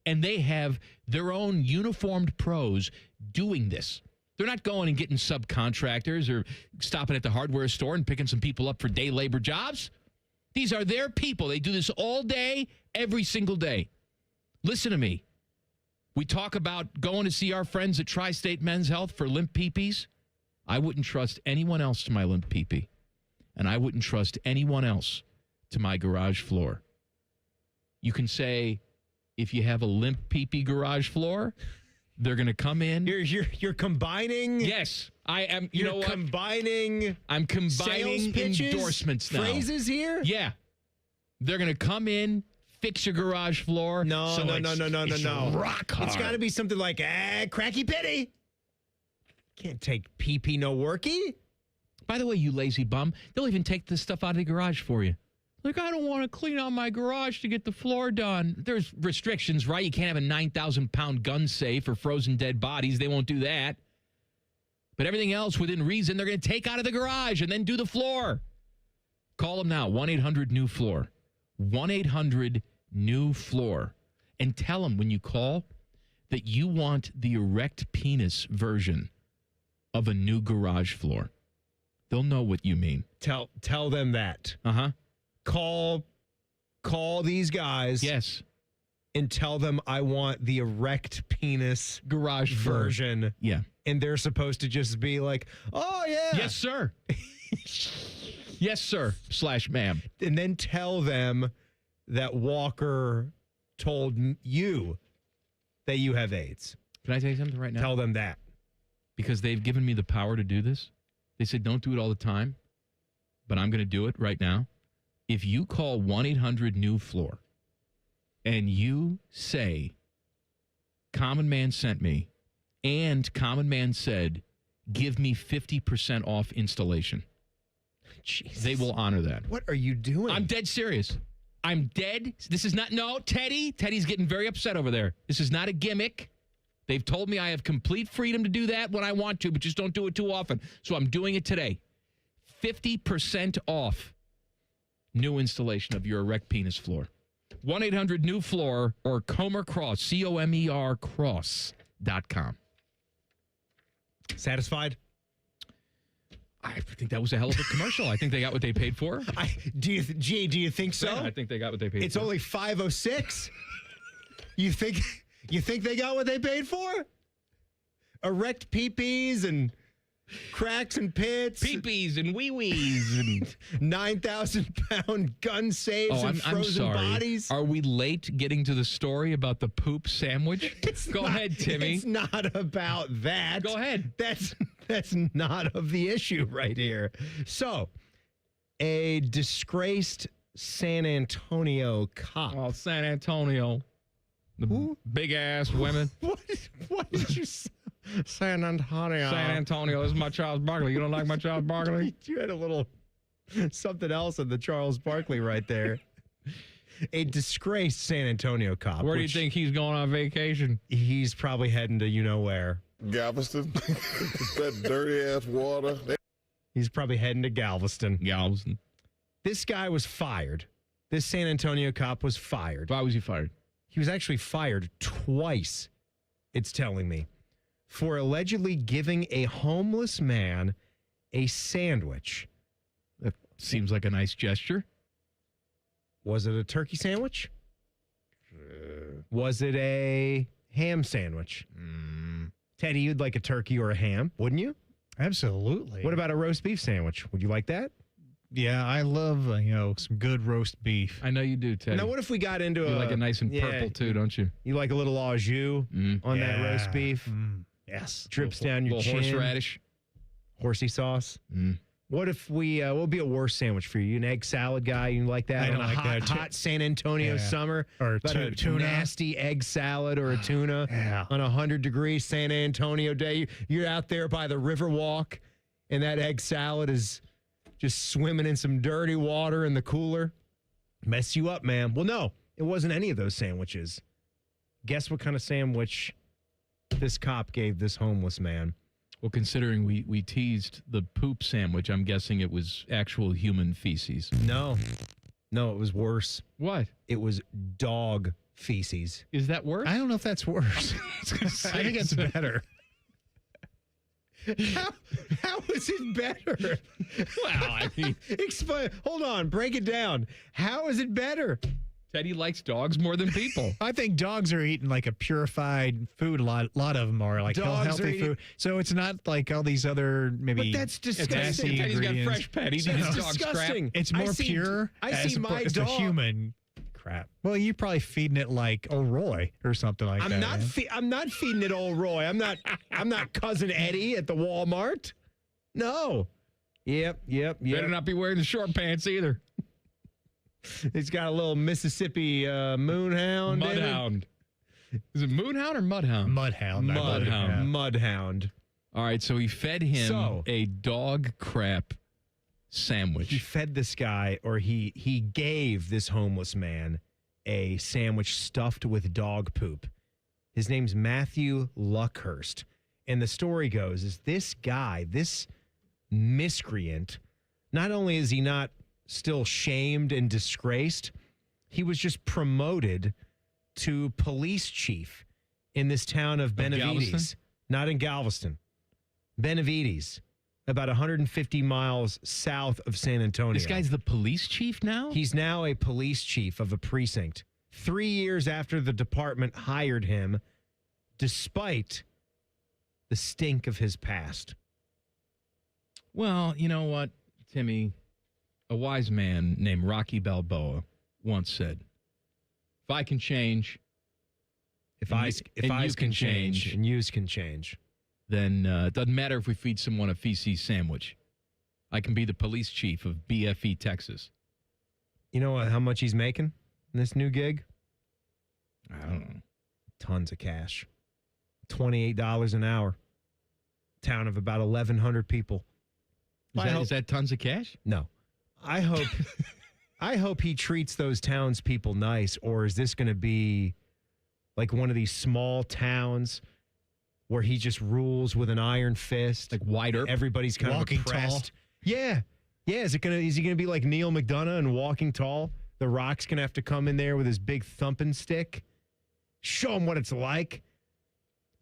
And they have their own uniformed pros doing this. They're not going and getting subcontractors or stopping at the hardware store and picking some people up for day labor jobs. These are their people. They do this all day, every single day. Listen to me. We talk about going to see our friends at Tri-State Men's Health for limp peepees. I wouldn't trust anyone else to my limp peepee. And I wouldn't trust anyone else to my garage floor. You can say, if you have a limp peepee garage floor, they're going to come in. You're combining. Yes, I am. You know what? Combining. I'm combining endorsements now. Phrases here. Yeah, they're going to come in, fix your garage floor. No. Rock hard. It's got to be something like cracky pitty. Can't take pee no worky. By the way, you lazy bum, they'll even take this stuff out of the garage for you. Like, I don't want to clean out my garage to get the floor done. There's restrictions, right? You can't have a 9,000-pound gun safe or frozen dead bodies. They won't do that. But everything else within reason, they're going to take out of the garage and then do the floor. Call them now, 1-800-NEW-FLOOR. 1-800-NEW-FLOOR. And tell them when you call that you want the erect penis version of a new garage floor. They'll know what you mean. Tell them that. Uh-huh. Call these guys. Yes. And tell them I want the erect penis garage version. Yeah. And they're supposed to just be like, oh, yeah. Yes, sir. Yes, sir. / ma'am. And then tell them that Walker told you that you have AIDS. Can I tell you something right now? Tell them that. Because they've given me the power to do this. They said, don't do it all the time, but I'm going to do it right now. If you call 1-800-NEW-FLOOR and you say, Common Man sent me, and Common Man said, give me 50% off installation. Jesus. They will honor that. What are you doing? I'm dead serious. I'm dead. This is not, no, Teddy. Teddy's getting very upset over there. This is not a gimmick. They've told me I have complete freedom to do that when I want to, but just don't do it too often. So I'm doing it today. 50% off new installation of your erect penis floor. 1-800-NEW-FLOOR or Comer Cross, COMER Cross.com. Satisfied? I think that was a hell of a commercial. I think they got what they paid for. Do you think so? Yeah, I think they got what they paid for. It's only 5:06. You think they got what they paid for? Erect peepees and cracks and pits. Peepees and wee-wees. And 9,000-pound gun safes and frozen bodies. Are we late getting to the story about the poop sandwich? Go ahead, Timmy. It's not about that. Go ahead. That's not of the issue right here. So, a disgraced San Antonio cop. Oh, San Antonio. The big-ass women. What did you say? San Antonio. San Antonio. This is my Charles Barkley. You don't like my Charles Barkley? You had a little something else in the Charles Barkley right there. A disgraced San Antonio cop. Where do you think he's going on vacation? He's probably heading to you-know-where. Galveston. That dirty-ass water. He's probably heading to Galveston. Galveston. This guy was fired. This San Antonio cop was fired. Why was he fired? He was actually fired twice, it's telling me, for allegedly giving a homeless man a sandwich. That seems like a nice gesture. Was it a turkey sandwich? Was it a ham sandwich? Teddy, you'd like a turkey or a ham, wouldn't you? Absolutely. What about a roast beef sandwich? Would you like that? Yeah, I love some good roast beef. I know you do, Teddy. Now, what if we got into you like it nice and purple too, don't you? You like a little au jus on that roast beef? Yes. Drips down your chin. Horseradish. Horsey sauce. What if we, what would be a worse sandwich for you? An egg salad guy? You like that? I don't on a like hot, that. hot San Antonio summer? Or a tuna. nasty egg salad or a tuna on a 100-degree San Antonio day. You're out there by the Riverwalk, and that egg salad is just swimming in some dirty water in the cooler. Mess you up, man. Well, no, it wasn't any of those sandwiches. Guess what kind of sandwich this cop gave this homeless man? Well, considering we teased the poop sandwich, I'm guessing it was actual human feces. No, it was worse. What? It was dog feces. Is that worse? I don't know if that's worse. I think it's better. How is it better? Well, I mean, explain. Hold on, break it down. How is it better? Teddy likes dogs more than people. I think dogs are eating like a purified food. A lot of them are like healthy food. So it's not like all these other maybe. But that's disgusting. Teddy's got fresh pet. He eats dog crap. It's more pure. I see my dog. dog. The human crap. Well, you're probably feeding it like Roy or something like that. I'm not feeding it old Roy. I'm not cousin Eddie at the Walmart. No. Yep. Better not be wearing the short pants either. He's got a little Mississippi moonhound. Mudhound. Is it moonhound or mudhound? Mudhound. Mudhound. All right, so he fed him a dog crap sandwich. He fed this guy, or he gave this homeless man a sandwich stuffed with dog poop. His name's Matthew Luckhurst. And the story goes is this guy, this miscreant, not only is he not still shamed and disgraced, he was just promoted to police chief in this town of Benavides. Galveston? Not in Galveston. Benavides, about 150 miles south of San Antonio. This guy's the police chief now? He's now a police chief of a precinct. 3 years after the department hired him, despite the stink of his past. Well, you know what, Timmy? A wise man named Rocky Balboa once said, if I can change, if I can change, and yous can change, then it doesn't matter if we feed someone a feces sandwich. I can be the police chief of BFE, Texas. You know how much he's making in this new gig? I don't know. Tons of cash. $28 an hour. Town of about 1,100 people. Is that tons of cash? No. I hope he treats those townspeople nice, or is this going to be like one of these small towns where he just rules with an iron fist? Like Wide Earp? Everybody's kind Walking of oppressed. Tall? Yeah. Is he gonna be like Neil McDonough and Walking Tall? The Rock's gonna have to come in there with his big thumping stick. Show him what it's like.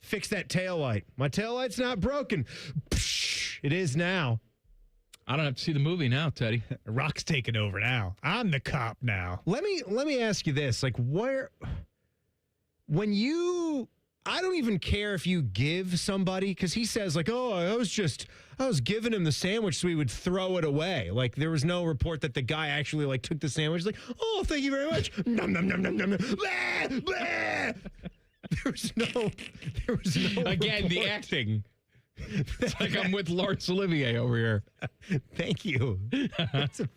Fix that taillight. My taillight's not broken. Psh, it is now. I don't have to see the movie now, Teddy. Rock's taking over now. I'm the cop now. Let me ask you this. Like, I don't even care if you give somebody, because he says like, oh, I was giving him the sandwich so he would throw it away. Like, there was no report that the guy actually like took the sandwich. Like, oh, thank you very much. Nom nom nom nom nom. Blah, blah. There was no Again, report. the acting. It's like I'm with Laurence Olivier over here. Thank you. It's a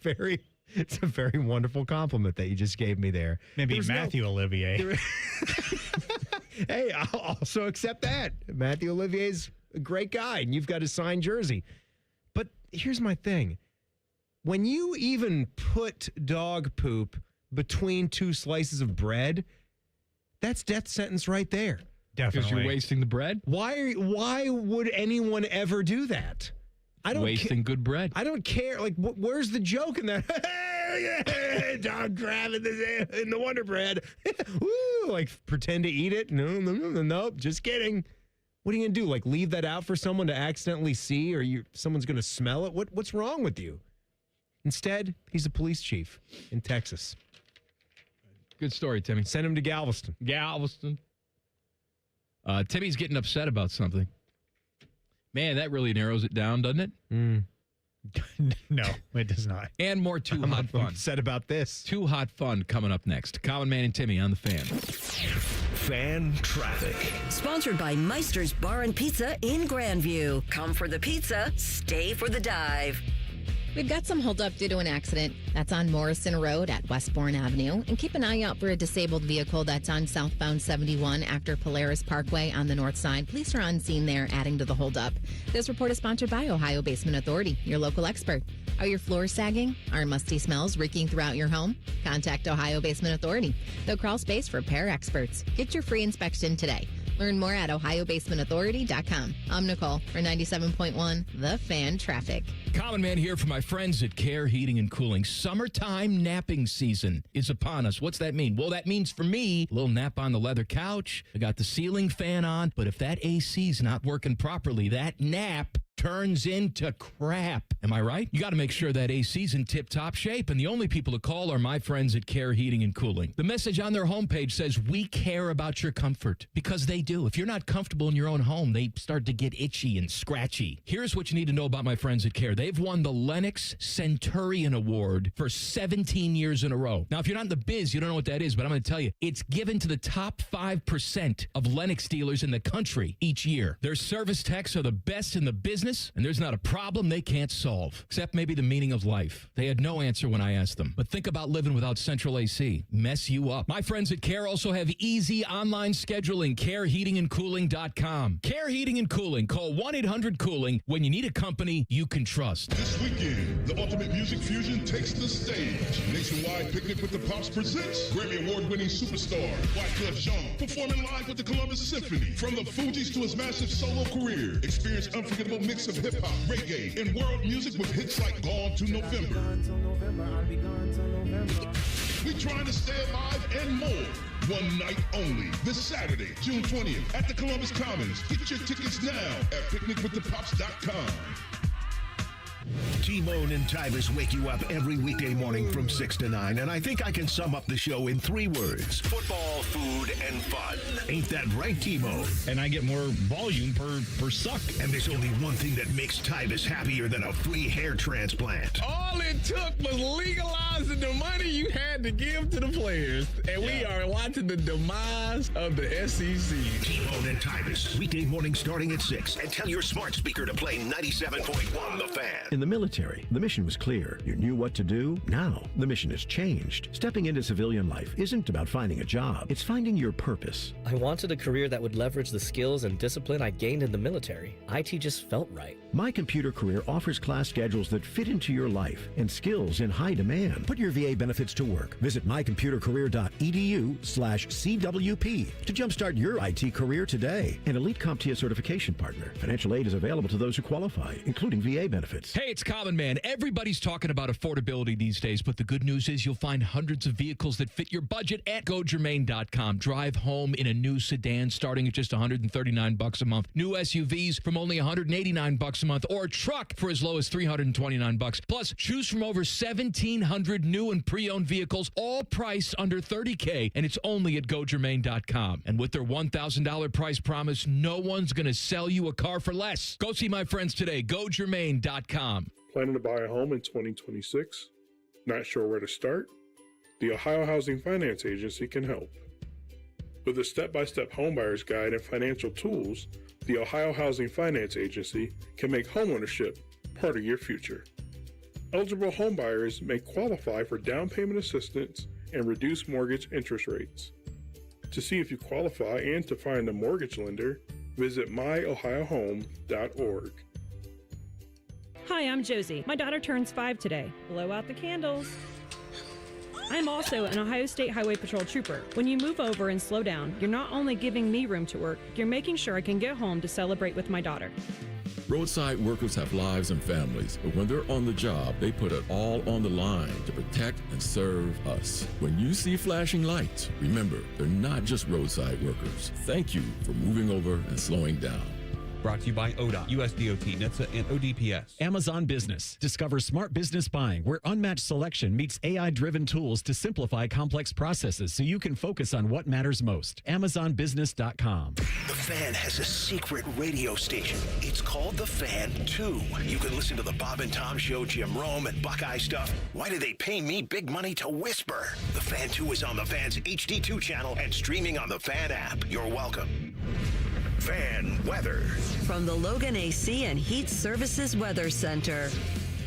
very wonderful compliment that you just gave me there. Maybe Matthew Olivier. Hey, I'll also accept that. Matthew Olivier's a great guy, and you've got his signed jersey. But here's my thing. When you even put dog poop between two slices of bread, that's death sentence right there. Definitely. Because you're wasting the bread? Why would anyone ever do that? Wasting good bread. I don't care. Like, where's the joke in that? Dog grabbing in the Wonder Bread. Woo, like, pretend to eat it? Nope, just kidding. What are you going to do? Like, leave that out for someone to accidentally see, or someone's going to smell it? What's wrong with you? Instead, he's a police chief in Texas. Good story, Timmy. Send him to Galveston. Timmy's getting upset about something. Man, that really narrows it down, doesn't it? No, it does not. And more Too Hot Fun. Said about this. Too Hot Fun coming up next. Common Man and Timmy on the Fan. Fan traffic. Sponsored by Meister's Bar and Pizza in Grandview. Come for the pizza, stay for the dive. We've got some holdup due to an accident. That's on Morrison Road at Westbourne Avenue. And keep an eye out for a disabled vehicle that's on southbound 71 after Polaris Parkway on the north side. Police are on scene there, adding to the holdup. This report is sponsored by Ohio Basement Authority, your local expert. Are your floors sagging? Are musty smells reeking throughout your home? Contact Ohio Basement Authority. They'll crawl space for repair experts. Get your free inspection today. Learn more at ohiobasementauthority.com. I'm Nicole for 97.1 The Fan Traffic. Common Man here for my friends at Care Heating and Cooling. Summertime napping season is upon us. What's that mean? Well, that means for me, a little nap on the leather couch. I got the ceiling fan on, but if that AC's not working properly, that nap turns into crap. Am I right? You got to make sure that AC's in tip-top shape, and the only people to call are my friends at Care Heating and Cooling. The message on their homepage says, we care about your comfort, because they do. If you're not comfortable in your own home, they start to get itchy and scratchy. Here's what you need to know about my friends at Care. They've won the Lennox Centurion Award for 17 years in a row. Now, if you're not in the biz, you don't know what that is, but I'm going to tell you, it's given to the top 5% of Lennox dealers in the country each year. Their service techs are the best in the business, and there's not a problem they can't solve, except maybe the meaning of life. They had no answer when I asked them. But think about living without central AC. Mess you up. My friends at Care also have easy online scheduling. CareHeatingandCooling.com. Care Heating and Cooling. Call 1-800-COOLING when you need a company you can trust. This weekend, the Ultimate Music Fusion takes the stage. Nationwide Picnic with the Pops presents Grammy Award-winning superstar Wyclef Jean performing live with the Columbus Symphony. From the Fugees to his massive solo career, experience unforgettable mix of hip-hop, reggae, and world music with hits like Gone to November. We trying to stay alive and more. One night only. This Saturday, June 20th, at the Columbus Commons. Get your tickets now at picnicwiththepops.com. T-Bone and Tybus wake you up every weekday morning from 6 to 9, and I think I can sum up the show in 3 words. Football, food, and fun. Ain't that right, T-Bone? And I get more volume per suck. And there's only one thing that makes Tybus happier than a free hair transplant. All it took was legalizing the money you had to give to the players. And we are watching the demise of the SEC. T-Bone and Tybus, weekday morning starting at 6. And tell your smart speaker to play 97.1 The Fan. In the military, the mission was clear. You knew what to do. Now, the mission has changed. Stepping into civilian life isn't about finding a job. It's finding your purpose. I wanted a career that would leverage the skills and discipline I gained in the military. IT just felt right. My Computer Career offers class schedules that fit into your life and skills in high demand. Put your VA benefits to work. Visit mycomputercareer.edu/CWP to jumpstart your IT career today. An Elite CompTIA certification partner. Financial aid is available to those who qualify, including VA benefits. Hey, it's Common Man. Everybody's talking about affordability these days, but the good news is you'll find hundreds of vehicles that fit your budget at GoGermain.com. Drive home in a new sedan starting at just $139 a month. New SUVs from only $189 a month, or a truck for as low as $329. Plus, choose from over 1,700 new and pre-owned vehicles, all priced under $30K, and it's only at GoGermain.com. And with their $1,000 price promise, no one's going to sell you a car for less. Go see my friends today. GoGermain.com. Planning to buy a home in 2026? Not sure where to start? The Ohio Housing Finance Agency can help. With a step-by-step homebuyer's guide and financial tools, the Ohio Housing Finance Agency can make homeownership part of your future. Eligible homebuyers may qualify for down payment assistance and reduced mortgage interest rates. To see if you qualify and to find a mortgage lender, visit myohiohome.org. Hi, I'm Josie. My daughter turns 5 today. Blow out the candles. I'm also an Ohio State Highway Patrol trooper. When you move over and slow down, you're not only giving me room to work, you're making sure I can get home to celebrate with my daughter. Roadside workers have lives and families, but when they're on the job, they put it all on the line to protect and serve us. When you see flashing lights, remember, they're not just roadside workers. Thank you for moving over and slowing down. Brought to you by ODOT, USDOT, NHTSA, and ODPS. Amazon Business. Discover smart business buying where unmatched selection meets AI-driven tools to simplify complex processes so you can focus on what matters most. AmazonBusiness.com. The Fan has a secret radio station. It's called The Fan 2. You can listen to the Bob and Tom Show, Jim Rome, and Buckeye stuff. Why do they pay me big money to whisper? The Fan 2 is on the Fan's HD2 channel and streaming on the Fan app. You're welcome. Fan weather. From the Logan AC and Heat Services Weather Center.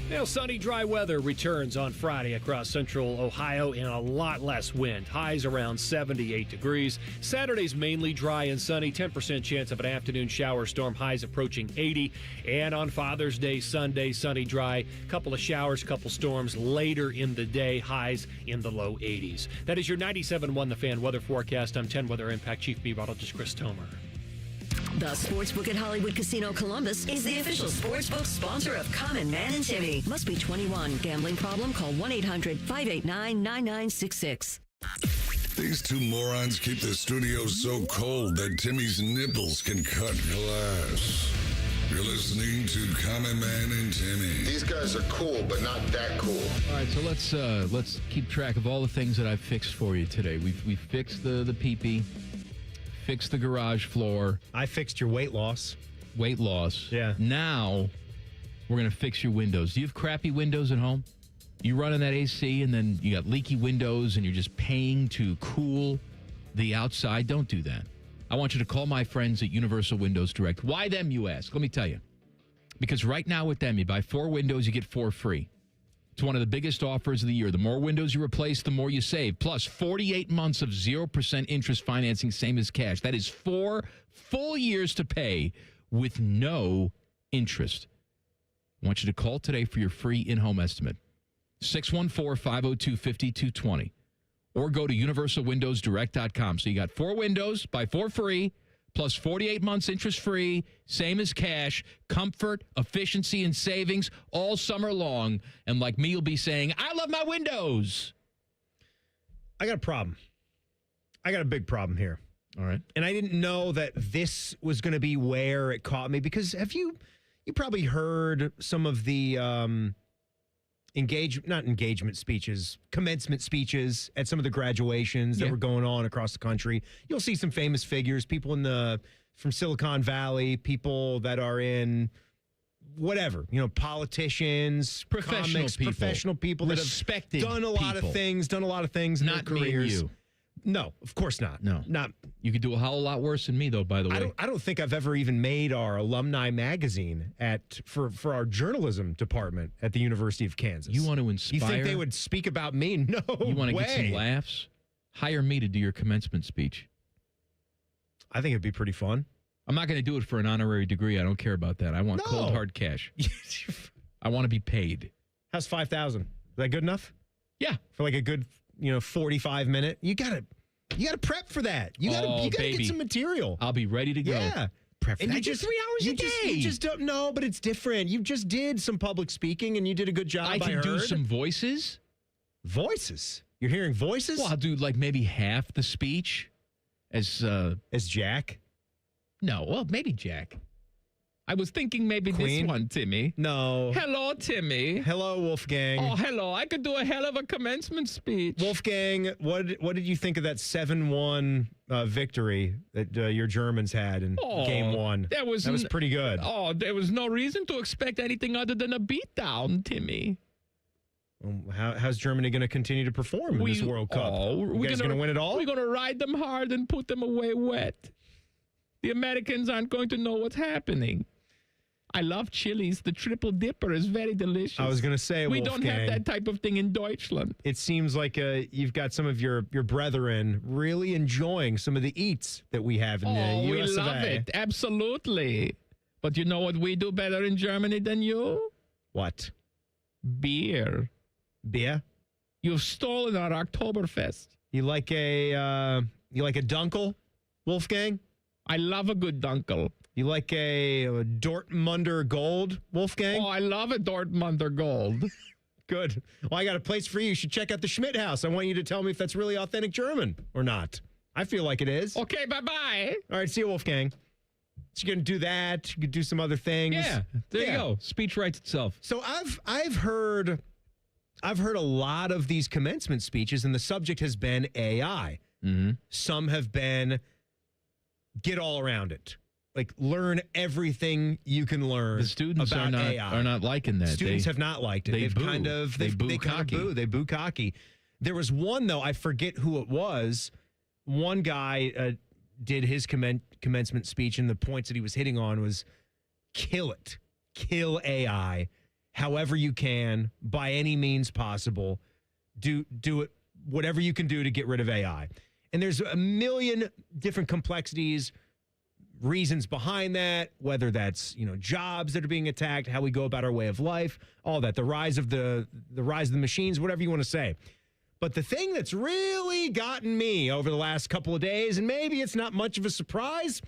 Now, sunny, dry weather returns on Friday across central Ohio and a lot less wind. Highs around 78 degrees. Saturday's mainly dry and sunny. 10% chance of an afternoon shower storm. Highs approaching 80. And on Father's Day, Sunday, sunny, dry. Couple of showers, couple storms later in the day. Highs in the low 80s. That is your 97.1 The Fan weather forecast. I'm 10 Weather Impact Chief Meteorologist Chris Tomer. The Sportsbook at Hollywood Casino Columbus is the official sportsbook sponsor of Common Man and Timmy. Must be 21. Gambling problem? Call 1-800-589-9966. These two morons keep the studio so cold that Timmy's nipples can cut glass. You're listening to Common Man and Timmy. These guys are cool, but not that cool. All right, so let's keep track of all the things that I've fixed for you today. We've fixed the pee-pee. Fixed the garage floor. I fixed your weight loss. Weight loss. Yeah. Now, we're going to fix your windows. Do you have crappy windows at home? You running that AC and then you got leaky windows and you're just paying to cool the outside? Don't do that. I want you to call my friends at Universal Windows Direct. Why them, you ask? Let me tell you. Because right now with them, you buy 4 windows, you get 4 free. It's one of the biggest offers of the year. The more windows you replace, the more you save. Plus, 48 months of 0% interest financing, same as cash. That is 4 full years to pay with no interest. I want you to call today for your free in-home estimate. 614-502-5220. Or go to universalwindowsdirect.com. So you got 4 windows, buy 4 free, plus 48 months interest-free, same as cash, comfort, efficiency, and savings all summer long. And like me, you'll be saying, I love my windows. I got a problem. I got a big problem here. All right. And I didn't know that this was going to be where it caught me, because you probably heard some of the commencement speeches at some of the graduations that were going on across the country. You'll see some famous figures, people from Silicon Valley, people that are in whatever, politicians, professional people that have done a lot of things in their careers. Me and you. No, of course not. No. Not. You could do a whole lot worse than me, though, by the way. I don't think I've ever even made our alumni magazine for our journalism department at the University of Kansas. You want to inspire? You think they would speak about me? No You want to way. get some laughs? Hire me to do your commencement speech. I think it'd be pretty fun. I'm not going to do it for an honorary degree. I don't care about that. I want cold, hard cash. I want to be paid. How's 5,000? Is that good enough? Yeah. For like a good 45 minute. You gotta prep for that. You gotta get some material. I'll be ready to go. Yeah. Prep for and that. you just 3 hours a day. You just don't know, but it's different. You just did some public speaking and you did a good job. I can do some voices. Voices? You're hearing voices? Well, I'll do like maybe half the speech as Jack. No, well, maybe Jack. I was thinking maybe Queen? this one, Timmy. No. Hello, Timmy. Hello, Wolfgang. Oh, hello. I could do a hell of a commencement speech. Wolfgang, what did you think of that 7-1 victory that your Germans had in game 1? That was pretty good. Oh, there was no reason to expect anything other than a beatdown, Timmy. How's Germany going to continue to perform in this World Cup? You guys going to win it all? We're going to ride them hard and put them away wet. The Americans aren't going to know what's happening. I love chilies. The triple dipper is very delicious. I was going to say, we Wolfgang, don't have that type of thing in Deutschland. It seems like you've got some of your brethren really enjoying some of the eats that we have in the US we of love A. it. Absolutely. But you know what we do better in Germany than you? What? Beer. Beer? You've stolen our Oktoberfest. You like a Dunkel, Wolfgang? I love a good Dunkel. You like a Dortmunder Gold, Wolfgang? Oh, I love a Dortmunder Gold. Good. Well, I got a place for you. You should check out the Schmidt House. I want you to tell me if that's really authentic German or not. I feel like it is. Okay, bye-bye. All right, see you, Wolfgang. She's going to do that. You could do some other things. Yeah, there you go. Speech writes itself. So I've heard a lot of these commencement speeches, and the subject has been AI. Mm-hmm. Some have been get all around it. Like, learn everything you can learn. The students about AI. are not liking that. Students have not liked it. They've kind of boo cocky. There was one, though, I forget who it was. One guy did his commencement speech, and the points that he was hitting on was kill it. Kill AI however you can, by any means possible. Do it, whatever you can do to get rid of AI. And there's a million different complexities, reasons behind that, whether that's, jobs that are being attacked, how we go about our way of life, all that, the rise of the machines, whatever you want to say. But the thing that's really gotten me over the last couple of days, and maybe it's not much of a surprise,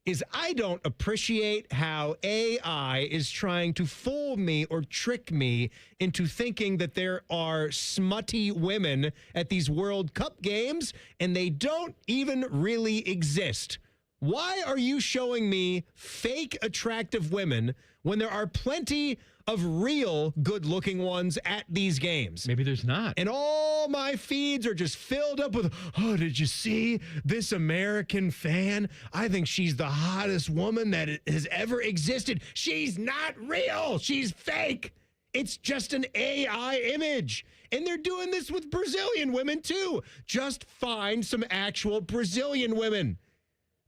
is I don't appreciate how AI is trying to fool me or trick me into thinking that there are smutty women at these World Cup games, and they don't even really exist. Why are you showing me fake attractive women when there are plenty of real good-looking ones at these games? Maybe there's not. And all my feeds are just filled up with, oh, did you see this American fan? I think she's the hottest woman that has ever existed. She's not real. She's fake. It's just an AI image. And they're doing this with Brazilian women, too. Just find some actual Brazilian women.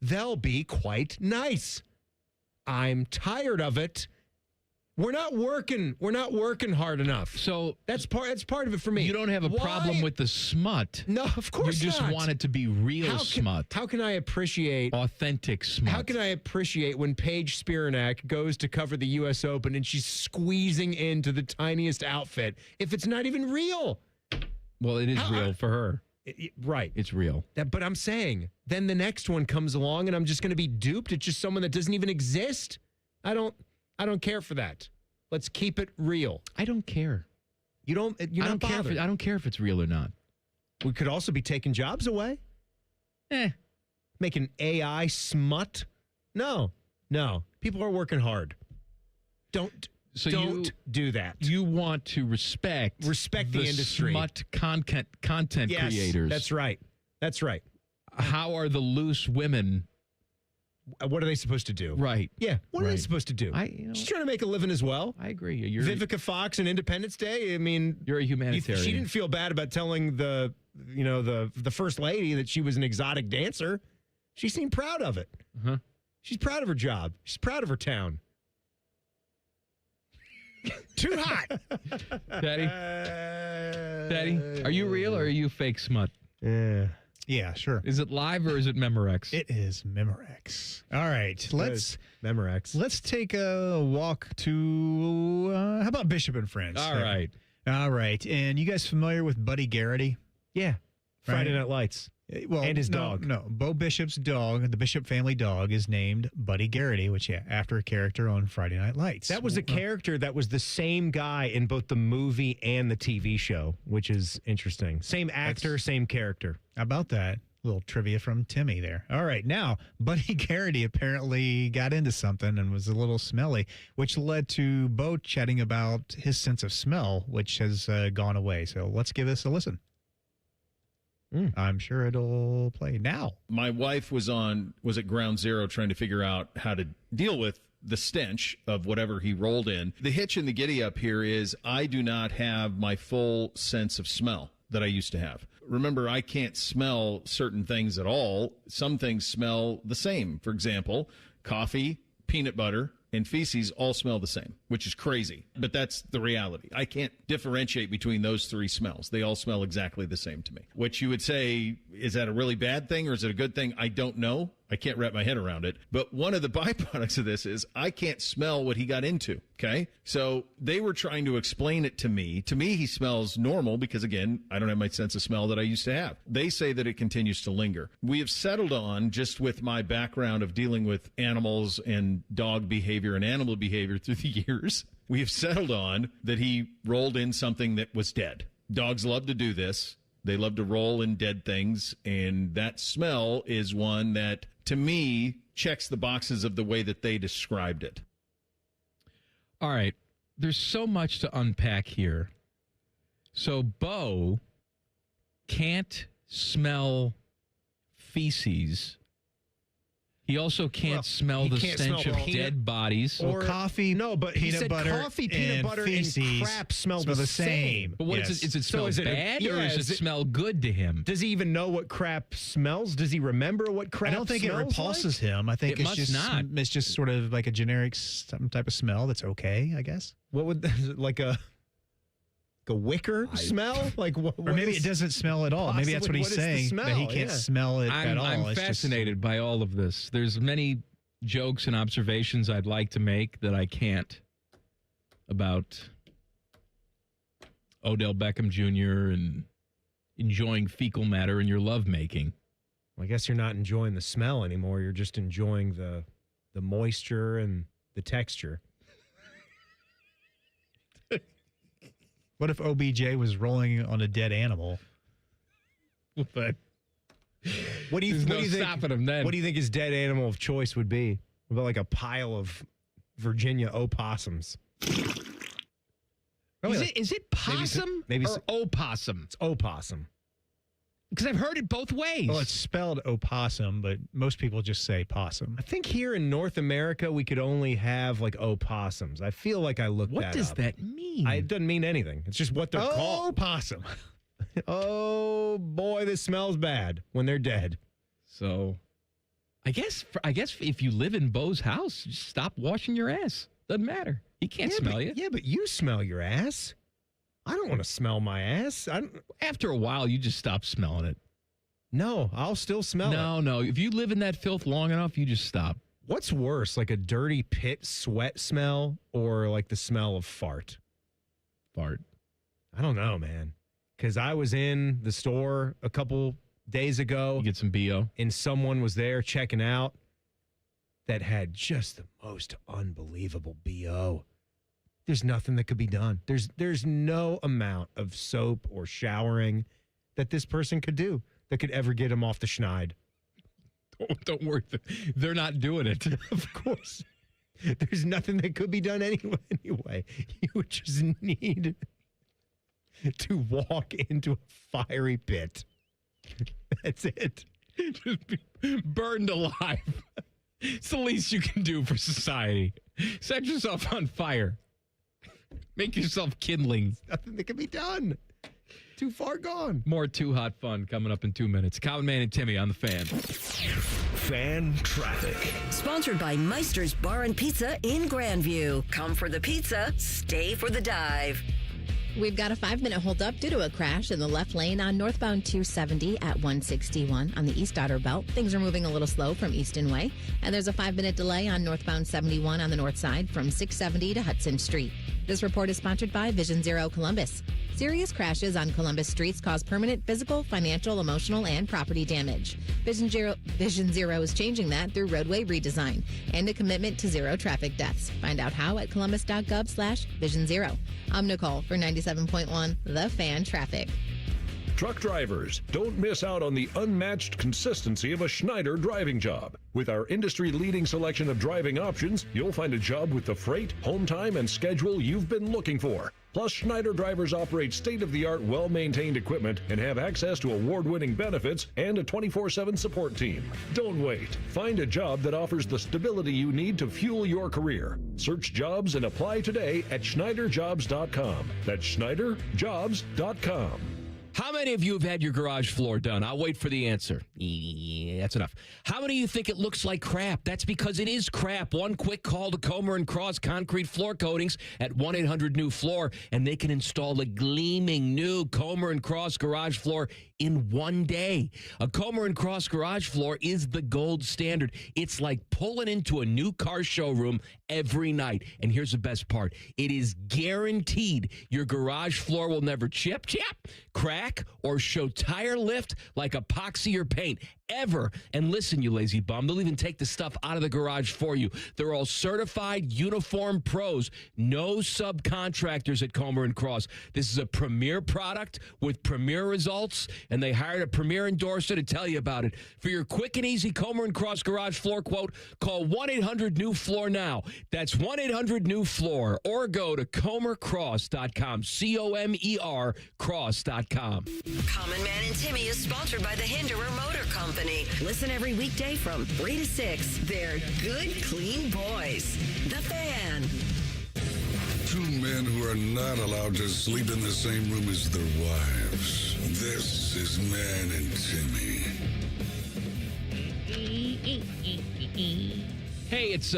They'll be quite nice. I'm tired of it. We're not working hard enough. So that's part of it for me. You don't have a problem with the smut. No, of course not. You just want it to be real smut. How can I appreciate authentic smut? How can I appreciate when Paige Spiranak goes to cover the U.S. Open and she's squeezing into the tiniest outfit if it's not even real? Well, it is real for her. Right. It's real. But I'm saying, then the next one comes along and I'm just going to be duped. It's just someone that doesn't even exist. I don't care for that. Let's keep it real. I don't care. You're not bothered. I don't care if it's real or not. We could also be taking jobs away. Making AI smut. No. People are working hard. Don't do that. You want to respect the industry. Smut content creators. That's right. How are the loose women? What are they supposed to do? Right. Yeah. What are they supposed to do? She's trying to make a living as well. I agree. Vivica Fox and Independence Day. I mean, you're a humanitarian. She didn't feel bad about telling the first lady that she was an exotic dancer. She seemed proud of it. Uh-huh. She's proud of her job. She's proud of her town. Too hot. Daddy, are you real or are you fake smut? Yeah, sure. Is it live or is it Memorex? It is Memorex. All right, let's take a walk to how about Bishop and Friends? All right. And you guys familiar with Buddy Garrity? Yeah. Friday Night Lights. Well, and his dog. No, Bo Bishop's dog, the Bishop family dog, is named Buddy Garrity, which, after a character on Friday Night Lights. That was a character that was the same guy in both the movie and the TV show, which is interesting. Same actor, same character. How about that? Little trivia from Timmy there. All right, now, Buddy Garrity apparently got into something and was a little smelly, which led to Bo chatting about his sense of smell, which has gone away. So let's give this a listen. I'm sure it'll play now. My wife was at ground zero trying to figure out how to deal with the stench of whatever he rolled in. The hitch in the giddy up here is I do not have my full sense of smell that I used to have. Remember, I can't smell certain things at all. Some things smell the same. For example, coffee, peanut butter, and feces all smell the same, which is crazy. But that's the reality. I can't differentiate between those three smells. They all smell exactly the same to me. What you would say, is that a really bad thing or is it a good thing? I don't know. I can't wrap my head around it. But one of the byproducts of this is I can't smell what he got into, okay? So they were trying to explain it to me. To me, he smells normal because, again, I don't have my sense of smell that I used to have. They say that it continues to linger. We have settled on, just with my background of dealing with animals and dog behavior and animal behavior through the years, we have settled on that he rolled in something that was dead. Dogs love to do this. They love to roll in dead things, and that smell is one that, to me, checks the boxes of the way that they described it. All right. There's so much to unpack here. So Bo can't smell feces. He also can't smell the stench of dead bodies. Or coffee. No, but peanut butter coffee, peanut butter, feces and crap smell the same. But what is it smell bad or does it smell good to him? Does he even know what crap smells? Does he remember what crap I don't think it repulses him. I think it's just sort of like a generic some type of smell that's okay, I guess. What would like a wicker smell? Like what, or maybe it doesn't smell at all. Maybe that's what he's saying, that he can't smell it at all. I'm fascinated by all of this. There's many jokes and observations I'd like to make that I can't about Odell Beckham Jr. and enjoying fecal matter in your lovemaking. Well, I guess you're not enjoying the smell anymore. You're just enjoying the moisture and the texture. What if OBJ was rolling on a dead animal? But what do you think? Stopping him then. What do you think his dead animal of choice would be? What about like a pile of Virginia opossums? Is it possum or opossum? It's opossum. Because I've heard it both ways. Well, it's spelled opossum, but most people just say possum. I think here in North America, we could only have like opossums. I feel like I looked that up. What does that mean? It doesn't mean anything. It's just what they're called. Opossum. Oh, boy, this smells bad when they're dead. So I guess if you live in Bo's house, just stop washing your ass. Doesn't matter. He can't smell you. Yeah, but you smell your ass. I don't want to smell my ass. After a while, you just stop smelling it. No, I'll still smell it. No. If you live in that filth long enough, you just stop. What's worse, like a dirty pit sweat smell or like the smell of fart? Fart. I don't know, man. Because I was in the store a couple days ago. You get some BO. And someone was there checking out that had just the most unbelievable BO. There's nothing that could be done. There's no amount of soap or showering that this person could do that could ever get him off the schneid. Don't worry. They're not doing it. Of course. There's nothing that could be done anyway. You would just need to walk into a fiery pit. That's it. Just be burned alive. It's the least you can do for society. Set yourself on fire. Make yourself kindling. Nothing that can be done. Too far gone. More Too Hot Fun coming up in 2 minutes. Calvin Man and Timmy on the Fan. Fan traffic. Sponsored by Meister's Bar and Pizza in Grandview. Come for the pizza, stay for the dive. We've got a 5-minute holdup due to a crash in the left lane on northbound 270 at 161 on the East Outer Belt. Things are moving a little slow from Easton Way. And there's a 5-minute delay on northbound 71 on the north side from 670 to Hudson Street. This report is sponsored by Vision Zero Columbus. Serious crashes on Columbus streets cause permanent physical, financial, emotional, and property damage. Vision Zero is changing that through roadway redesign and a commitment to zero traffic deaths. Find out how at columbus.gov/Vision Zero. I'm Nicole for 97.1 The Fan Traffic. Truck drivers, don't miss out on the unmatched consistency of a Schneider driving job. With our industry-leading selection of driving options, you'll find a job with the freight, home time, and schedule you've been looking for. Plus, Schneider drivers operate state-of-the-art, well-maintained equipment and have access to award-winning benefits and a 24/7 support team. Don't wait. Find a job that offers the stability you need to fuel your career. Search jobs and apply today at SchneiderJobs.com. That's SchneiderJobs.com. How many of you have had your garage floor done? I'll wait for the answer. Yeah, that's enough. How many of you think it looks like crap? That's because it is crap. One quick call to Comer & Cross Concrete Floor Coatings at 1-800-NEW-FLOOR, and they can install a gleaming new Comer & Cross garage floor in 1 day. A Comer & Cross garage floor is the gold standard. It's like pulling into a new car showroom every night. And here's the best part. It is guaranteed your garage floor will never chip, crack, or show tire lift like epoxy or paint ever. And listen, you lazy bum, they'll even take the stuff out of the garage for you. They're all certified uniform pros. No subcontractors at Comer & Cross. This is a premier product with premier results. and they hired a premier endorser to tell you about it. For your quick and easy Comer and Cross garage floor quote, call 1-800-NEW-FLOOR now. That's 1-800-NEW-FLOOR, or go to comercross.com, C-O-M-E-R cross.com. Common Man and Timmy is sponsored by the Hinderer Motor Company. Listen every weekday from 3 to 6. They're good, clean boys. The Fan. Two men who are not allowed to sleep in the same room as their wives. This is Man and Timmy. Hey, it's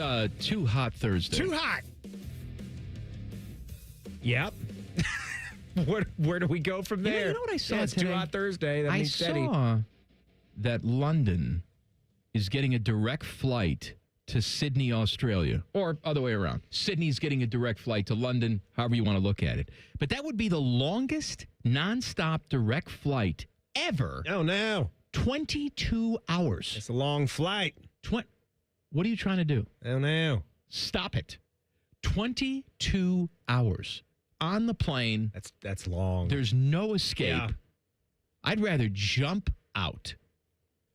Too Hot Thursday. Too hot. Yep. Where do we go from there? You know what I saw It's today? Too Hot Thursday. That I means steady. saw that London is getting a direct flight to Sydney, Australia, or other way around. Sydney's getting a direct flight to London, however you want to look at it. But that would be the longest nonstop direct flight ever. Oh, no. 22 hours. It's a long flight. What are you trying to do? Oh, no. Stop it. 22 hours on the plane. That's long. There's no escape. Yeah. I'd rather jump out.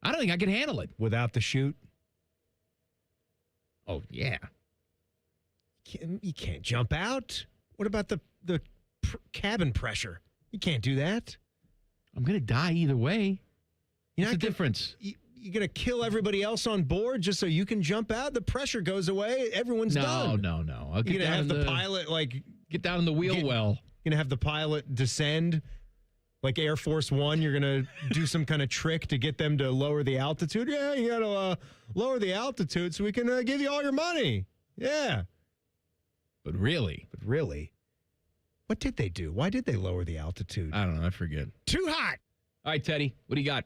I don't think I can handle it. Without the chute? Oh, yeah. You can't jump out. What about the cabin pressure? You can't do that. I'm going to die either way. What's the difference? You're going to kill everybody else on board just so you can jump out? The pressure goes away. Everyone's done. No. You're going to have the pilot, get down in the wheel well. You're going to have the pilot descend like Air Force One. You're going to do some kind of trick to get them to lower the altitude. Yeah, you got to lower the altitude so we can give you all your money. Yeah. But really? What did they do? Why did they lower the altitude? I don't know. I forget. Too hot. All right, Teddy, what do you got?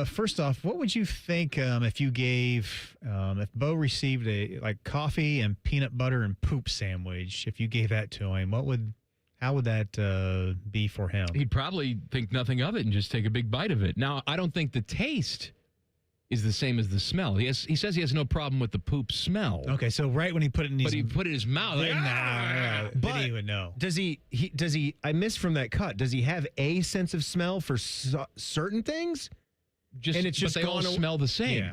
First off, what would you think if you gave, if Bo received a coffee and peanut butter and poop sandwich, if you gave that to him, how would that be for him? He'd probably think nothing of it and just take a big bite of it. Now, I don't think the taste is the same as the smell. He says he has no problem with the poop smell. Okay, so right when he put it in his... But he put it in his mouth. Then he would know. Does he, I missed from that cut, does he have a sense of smell for certain things? And it's just they all smell the same. Yeah.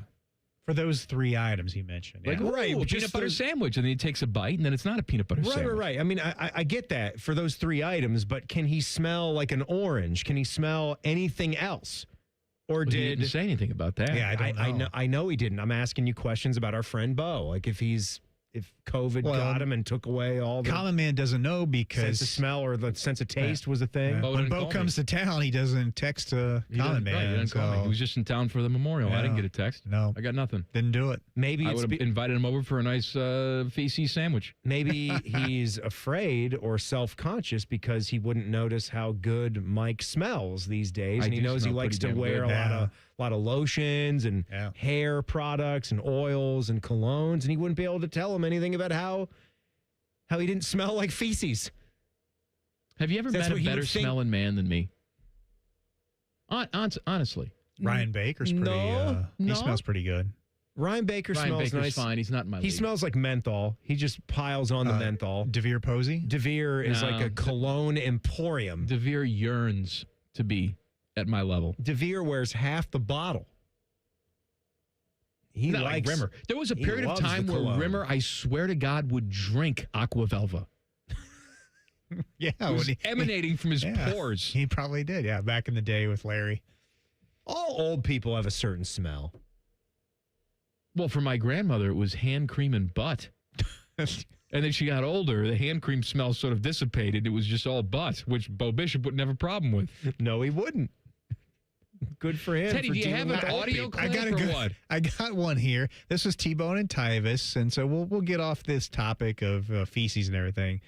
For those 3 items he mentioned. Like, right, a peanut butter sandwich, and then he takes a bite, and then it's not a peanut butter sandwich. Right. I mean, I get that for those 3 items, but can he smell like an orange? Can he smell anything else? Or he didn't say anything about that. Yeah, I know he didn't. I'm asking you questions about our friend Bo. Like if COVID got him and took away all the Common Man doesn't know because sense of smell or the sense of taste was a thing. When Bo comes to town, he doesn't text Common Man. Right, he didn't call me. He was just in town for the memorial. I didn't get a text. No. I got nothing. Didn't do it. Maybe I would have invited him over for a nice feces sandwich. Maybe he's afraid or self-conscious because he wouldn't notice how good Mike smells these days. And he knows he likes to wear a lot of lotions and hair products and oils and colognes, and he wouldn't be able to tell him anything about how he didn't smell like feces. Have you ever met a better smelling man than me? Honestly. Ryan Baker's pretty, he smells pretty good. Ryan Baker smells nice. Fine. He's not in my league. He smells like menthol. He just piles on the menthol. DeVere Posey? DeVere is like a cologne emporium. DeVere yearns to be at my level. DeVere wears half the bottle. He not likes like Rimmer. There was a period of time where Rimmer, I swear to God, would drink Aqua Velva. Yeah. It was emanating from his pores. He probably did, back in the day with Larry. All old people have a certain smell. Well, for my grandmother, it was hand cream and butt. And then she got older, the hand cream smell sort of dissipated. It was just all butt, which Bo Bishop wouldn't have a problem with. No, he wouldn't. Good for him. Teddy, do you have an audio clip or what? I got one here. This was T-Bone and Tyvis, and so we'll get off this topic of feces and everything.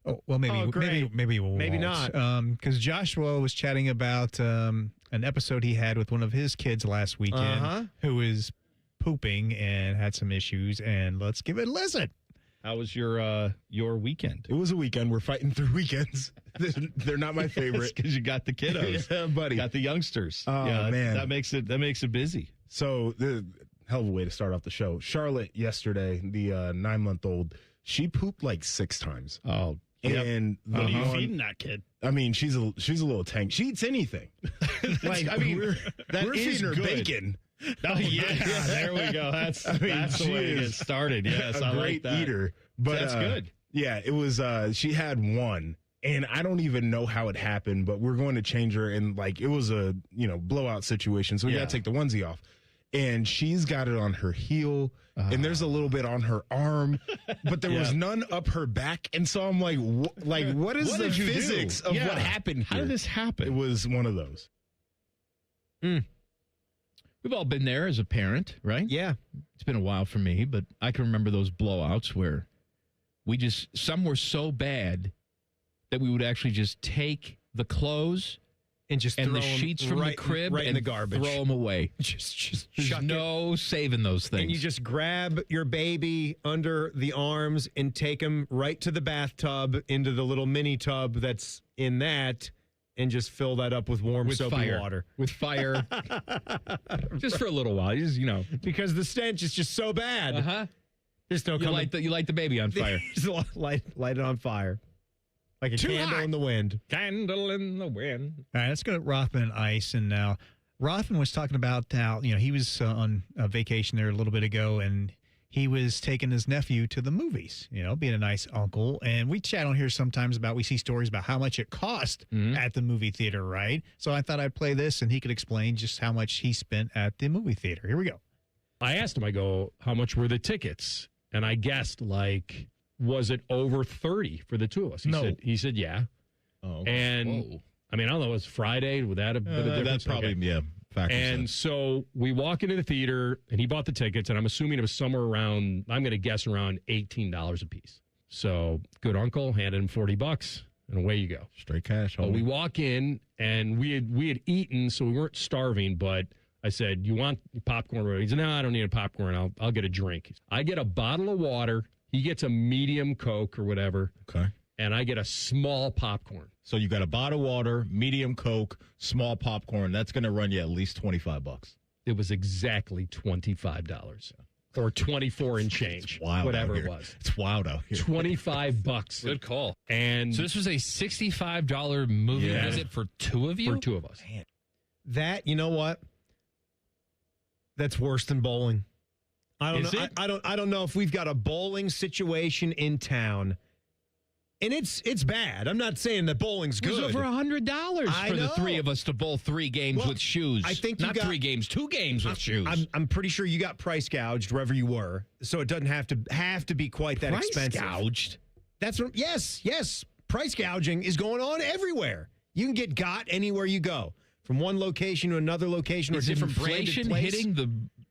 Oh, well, maybe we won't. Maybe not. Because Joshua was chatting about an episode he had with one of his kids last weekend who was pooping and had some issues, and let's give it a listen. How was your weekend? It was a weekend. We're fighting through weekends. They're not my favorite because you got the kiddos, yeah, buddy. Got the youngsters. Oh man, that makes it busy. So the hell of a way to start off the show. Charlotte yesterday, the 9-month-old, she pooped like 6 times. Oh And what are you feeding that kid? I mean, she's a little tank. She eats anything. Like, I mean, we're feeding her bacon. Oh, yeah, there we go. That's the way to get started. Yes, I like that. Eater, but that's good. Yeah, it was. She had one, and I don't even know how it happened, but we're going to change her, and like it was a blowout situation, so we got to take the onesie off, and she's got it on her heel, and there's a little bit on her arm, but there was none up her back, and so I'm like, what is the physics of what happened here? How did this happen? It was one of those. We've all been there as a parent, right? Yeah. It's been a while for me, but I can remember those blowouts where some were so bad that we would actually just take the clothes and the sheets from the crib right in the garbage. Throw them away. Just There's chuck no saving those things. And you just grab your baby under the arms and take them right to the bathtub into the little mini tub that's in that. And just fill that up with warm soapy water. With fire. Just for a little while. Just, because the stench is just so bad. Uh-huh. There's no you light the baby on fire. Just light it on fire. Like a candle in the wind. Candle in the wind. All right, let's go to Rothman and Ice. And now Rothman was talking about how, he was on a vacation there a little bit ago, and he was taking his nephew to the movies, being a nice uncle. And we chat on here sometimes we see stories about how much it cost at the movie theater, right? So I thought I'd play this and he could explain just how much he spent at the movie theater. Here we go. I asked him, I go, how much were the tickets? And I guessed, was it over 30 for the two of us? He said, yeah. Oh, and I mean, I don't know, it was Friday. Would that have been a difference? That's probably, And so we walk into the theater, and he bought the tickets, and I'm assuming it was somewhere around, I'm going to guess around $18 a piece. So good uncle, handed him $40, and away you go. Straight cash. Well, we walk in, and we had eaten, so we weren't starving, but I said, you want popcorn? He said, no, I don't need a popcorn. I'll get a drink. I get a bottle of water. He gets a medium Coke or whatever. Okay. And I get a small popcorn. So you got a bottle of water, medium Coke, small popcorn. That's going to run you at least $25. It was exactly $25 or 24 and change. It's wild, whatever it was. It's wild out here. $25. Good call. And so this was a $65 movie visit for two of you? For two of us. Man. That, you know what? That's worse than bowling. I don't know if we've got a bowling situation in town. And it's bad. I'm not saying that bowling's good. It was over $100 for the three of us to bowl 3 games with shoes. I think not 3 games, 2 games with shoes. I'm pretty sure you got price gouged wherever you were, so it doesn't have to be quite that expensive. Price gouged? That's what. Yes. Price gouging is going on everywhere. You can get got anywhere you go, from one location to another location or different branded place. Hitting the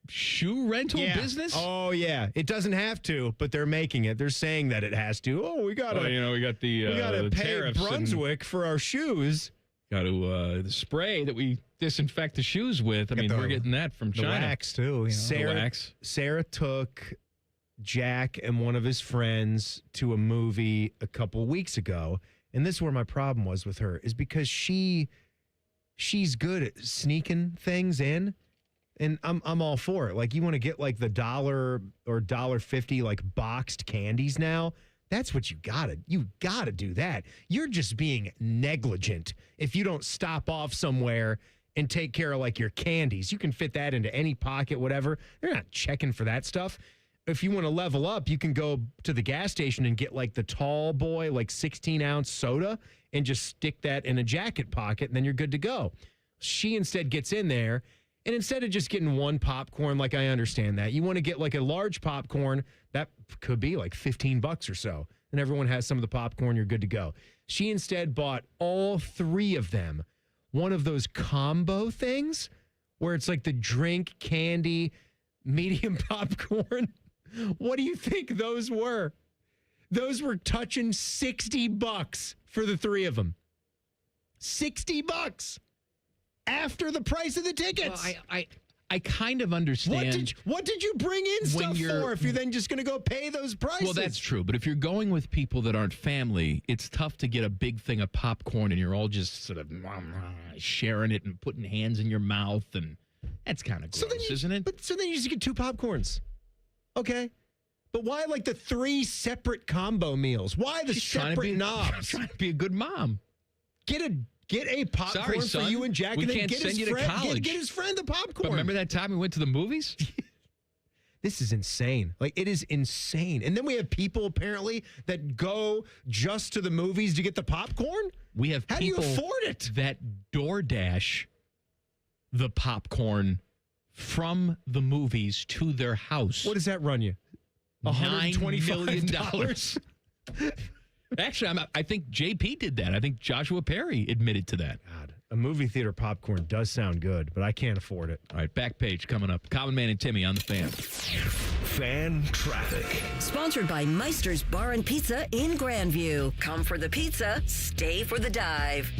shoe rental business? Oh, yeah. It doesn't have to, but they're making it. They're saying that it has to. Oh, we got to we got the pay tariffs Brunswick for our shoes. Got to the spray that we disinfect the shoes with. I mean, we're getting that from China. The wax, too. Sarah took Jack and one of his friends to a movie a couple weeks ago, and this is where my problem was with her, is because she's good at sneaking things in. And I'm all for it. Like, you want to get like the $1 or $1.50 like boxed candies now. That's what you gotta do that. You're just being negligent if you don't stop off somewhere and take care of like your candies. You can fit that into any pocket, whatever. They're not checking for that stuff. If you want to level up, you can go to the gas station and get like the tall boy, like 16-ounce soda and just stick that in a jacket pocket, and then you're good to go. She instead gets in there. And instead of just getting one popcorn, like I understand that, you want to get like a large popcorn, that could be like $15 or so. And everyone has some of the popcorn, you're good to go. She instead bought all 3 of them. One of those combo things where it's like the drink, candy, medium popcorn. What do you think those were? Those were touching $60 for the 3 of them. $60. After the price of the tickets. Well, I kind of understand. What did you bring in stuff for if you're then just going to go pay those prices? Well, that's true. But if you're going with people that aren't family, it's tough to get a big thing of popcorn and you're all just sort of sharing it and putting hands in your mouth. And that's kind of gross, isn't it? So then you just get 2 popcorns. Okay. But why like the 3 separate combo meals? Why the separate knobs? Trying to be a good mom. Get a popcorn Sorry, for son. you and Jack, We and then can't get send his you to friend. college. Get his friend the popcorn. But remember that time we went to the movies? This is insane. Like, it is insane. And then we have people apparently that go just to the movies to get the popcorn. We have How people do you afford it? that DoorDash the popcorn from the movies to their house. What does that run you? $125 million. Actually, I think JP did that. I think Joshua Perry admitted to that. God, a movie theater popcorn does sound good, but I can't afford it. All right, back page coming up. Common Man and Timmy on the Fan. Fan traffic. Sponsored by Meister's Bar and Pizza in Grandview. Come for the pizza, stay for the dive.